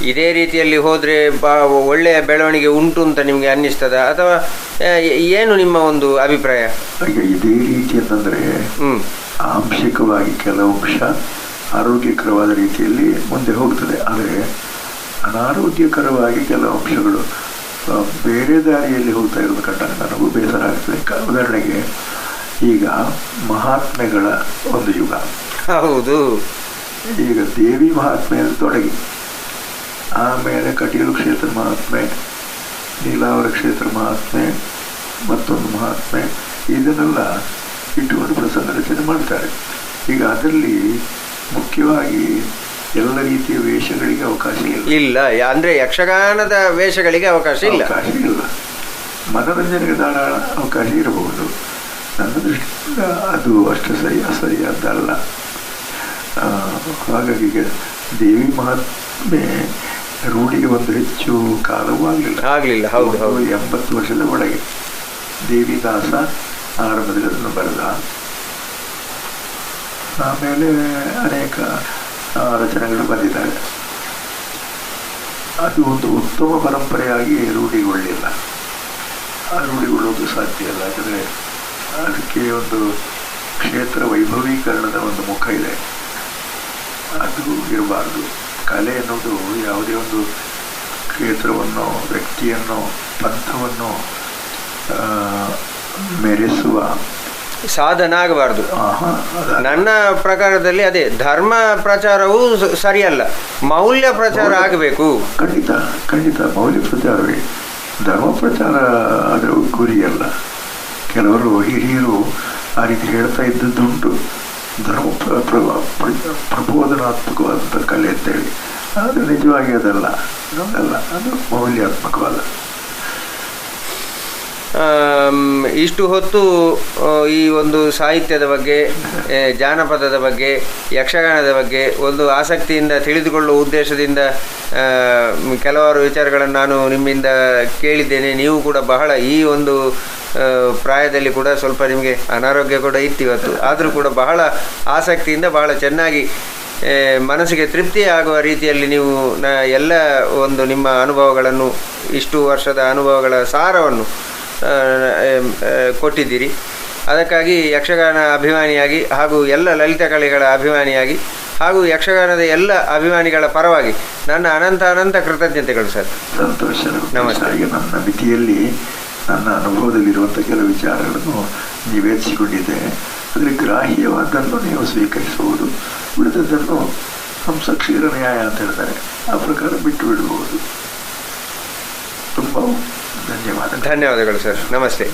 ಇದೇ ರೀತಿಯಲ್ಲಿ ಹೋದರೆ ಒಳ್ಳೆಯ ಬೆಳವಣಿಗೆ ಉಂಟು ಅಂತ ನಿಮಗೆ ಅನ್ನಿಸ್ತದ, ಅಥವಾ ಏನು ನಿಮ್ಮ ಒಂದು ಅಭಿಪ್ರಾಯ? ಈಗ ಇದೇ ರೀತಿ ಅಂತಂದರೆ ಆಂಶಿಕವಾಗಿ ಕೆಲವು ಅಂಶ ಆರೋಗ್ಯಕರವಾದ ರೀತಿಯಲ್ಲಿ ಮುಂದೆ ಹೋಗ್ತದೆ, ಆದರೆ ಅನಾರೋಗ್ಯಕರವಾಗಿ ಕೆಲವು ಅಂಶಗಳು ಬೇರೆ ದಾರಿಯಲ್ಲಿ ಹೋಗ್ತಾ ಇರೋದು ಕಂಡಾಗ ನನಗೂ ಬೇಸರ ಆಗ್ತದೆ. ಉದಾಹರಣೆಗೆ ಈಗ ಮಹಾತ್ಮೆಗಳ ಒಂದು ಯುಗ. ಹೌದು. ಈಗ ದೇವಿ ಮಹಾತ್ಮೆಯಲ್ಲಿ ತೊಡಗಿ, ಆಮೇಲೆ ಕಟೀಲು ಕ್ಷೇತ್ರ ಮಹಾತ್ಮೆ, ನೀಲಾವರ ಕ್ಷೇತ್ರ ಮಹಾತ್ಮೆ, ಮತ್ತೊಂದು ಮಹಾತ್ಮೆ, ಇದನ್ನೆಲ್ಲ ಇಟ್ಟುಕೊಂಡು ಪ್ರಸಂಗ ರಚನೆ ಮಾಡ್ತಾರೆ. ಈಗ ಅದರಲ್ಲಿ ಮುಖ್ಯವಾಗಿ ಎಲ್ಲ ರೀತಿಯ ವೇಷಗಳಿಗೆ ಅವಕಾಶ ಇಲ್ಲ. ಅಂದರೆ ಯಕ್ಷಗಾನದ ವೇಷಗಳಿಗೆ ಅವಕಾಶ ಇಲ್ಲ. ಮನೋರಂಜನೆಗೆ ಧಾರಾಳ ಅವಕಾಶ ಇರಬಹುದು. ನನ್ನ ದೃಷ್ಟಿಯಿಂದ ಅದು ಅಷ್ಟು ಸರಿಯಾದ್ದಲ್ಲ. ಹಾಗಾಗಿ ದೇವಿ ಮಹಾತ್ಮೆ ರೂಢಿಗೆ ಒಂದು ಹೆಚ್ಚು ಕಾಲವೂ ಆಗಲಿಲ್ಲ. ಹೌದು. 80 ವರ್ಷದ ಒಳಗೆ ದೇವಿದಾಸ ಆರಂಭದಲ್ಲಿ ಅದನ್ನು ಬರೆದ. ಆಮೇಲೆ ಅನೇಕ ರಚನೆಗಳು ಬಂದಿದ್ದಾವೆ. ಅದು ಒಂದು ಉತ್ತಮ ಪರಂಪರೆಯಾಗಿ ರೂಢಿಗೊಳ್ಳಿಲ್ಲ. ರೂಢಿಗೊಳ್ಳೋದು ಸಾಧ್ಯ ಇಲ್ಲ. ಯಾಕಂದರೆ ಅದಕ್ಕೆ ಒಂದು ಕ್ಷೇತ್ರ ವೈಭವೀಕರಣದ ಒಂದು ಮುಖ ಇದೆ, ಅದು ಇರಬಾರ್ದು. ಕಲೆ ಅನ್ನೋದು ಯಾವುದೇ ಒಂದು ಕ್ಷೇತ್ರವನ್ನು, ವ್ಯಕ್ತಿಯನ್ನು, ಪಂಥವನ್ನು ಮೆರೆಸುವ ಸಾಧನ ಆಗಬಾರ್ದು. ನನ್ನ ಪ್ರಕಾರದಲ್ಲಿ ಅದೇ ಧರ್ಮ ಪ್ರಚಾರವೂ ಸರಿಯಲ್ಲ, ಮೌಲ್ಯ ಪ್ರಚಾರ ಆಗಬೇಕು. ಖಂಡಿತ ಮೌಲ್ಯ ಪ್ರಚಾರವೇ. ಧರ್ಮ ಪ್ರಚಾರ ಅದರ ಗುರಿಯಲ್ಲ. ಕೆಲವರು ಹಿರಿಯರು ಆ ರೀತಿ ಹೇಳ್ತಾ ಇದ್ದದ್ದುಂಟು, ಧರ್ಮ ಪ್ರಬೋಧನಾತ್ಮಕವಾದಂಥ ಕಲೆ ಅಂತೇಳಿ. ಆದರೆ ನಿಜವಾಗಿ ಅದಲ್ಲ, ಅದು ಮೌಲ್ಯಾತ್ಮಕವಾದ. ಇಷ್ಟು ಹೊತ್ತು ಈ ಒಂದು ಸಾಹಿತ್ಯದ ಬಗ್ಗೆ, ಜಾನಪದದ ಬಗ್ಗೆ, ಯಕ್ಷಗಾನದ ಬಗ್ಗೆ ಒಂದು ಆಸಕ್ತಿಯಿಂದ ತಿಳಿದುಕೊಳ್ಳುವ ಉದ್ದೇಶದಿಂದ ಕೆಲವಾರು ವಿಚಾರಗಳನ್ನು ನಾನು ನಿಮ್ಮಿಂದ ಕೇಳಿದ್ದೇನೆ. ನೀವು ಕೂಡ ಬಹಳ ಈ ಒಂದು ಪ್ರಾಯದಲ್ಲಿ ಕೂಡ ಸ್ವಲ್ಪ ನಿಮಗೆ ಅನಾರೋಗ್ಯ ಕೂಡ ಇತ್ತು ಇವತ್ತು, ಆದರೂ ಕೂಡ ಬಹಳ ಆಸಕ್ತಿಯಿಂದ ಬಹಳ ಚೆನ್ನಾಗಿ ಮನಸ್ಸಿಗೆ ತೃಪ್ತಿ ಆಗುವ ರೀತಿಯಲ್ಲಿ ನೀವು ಎಲ್ಲ ಒಂದು ನಿಮ್ಮ ಅನುಭವಗಳನ್ನು, ಇಷ್ಟು ವರ್ಷದ ಅನುಭವಗಳ ಸಾರವನ್ನು ಕೊಟ್ಟಿದ್ದೀರಿ. ಅದಕ್ಕಾಗಿ ಯಕ್ಷಗಾನ ಅಭಿಮಾನಿಯಾಗಿ ಹಾಗೂ ಎಲ್ಲ ಲಲಿತ ಕಲೆಗಳ ಅಭಿಮಾನಿಯಾಗಿ ಹಾಗೂ ಯಕ್ಷಗಾನದ ಎಲ್ಲ ಅಭಿಮಾನಿಗಳ ಪರವಾಗಿ ನನ್ನ ಅನಂತ ಕೃತಜ್ಞತೆಗಳು ಸರ್. ಸಂತೋಷ. ನಮಸ್ತೆ. ನನ್ನ ಮಿತಿಯಲ್ಲಿ ನನ್ನ ಅನುಭವದಲ್ಲಿರುವಂಥ ಕೆಲವು ವಿಚಾರಗಳನ್ನು ನಿವೇದಿಸಿಕೊಂಡಿದ್ದೆ. ಅದರಲ್ಲಿ ಗ್ರಾಹ್ಯವಾದನ್ನು ನೀವು ಸ್ವೀಕರಿಸಬಹುದು, ಉಳಿದದ್ದನ್ನು ಹಂಸ ಕ್ಷೀರ ನ್ಯಾಯ ಅಂತ ಹೇಳ್ತಾರೆ, ಆ ಪ್ರಕಾರ ಬಿಟ್ಟು ಬಿಡಬಹುದು. ತುಂಬ ಧನ್ಯವಾದಗಳು ಸರ್. ನಮಸ್ತೆ.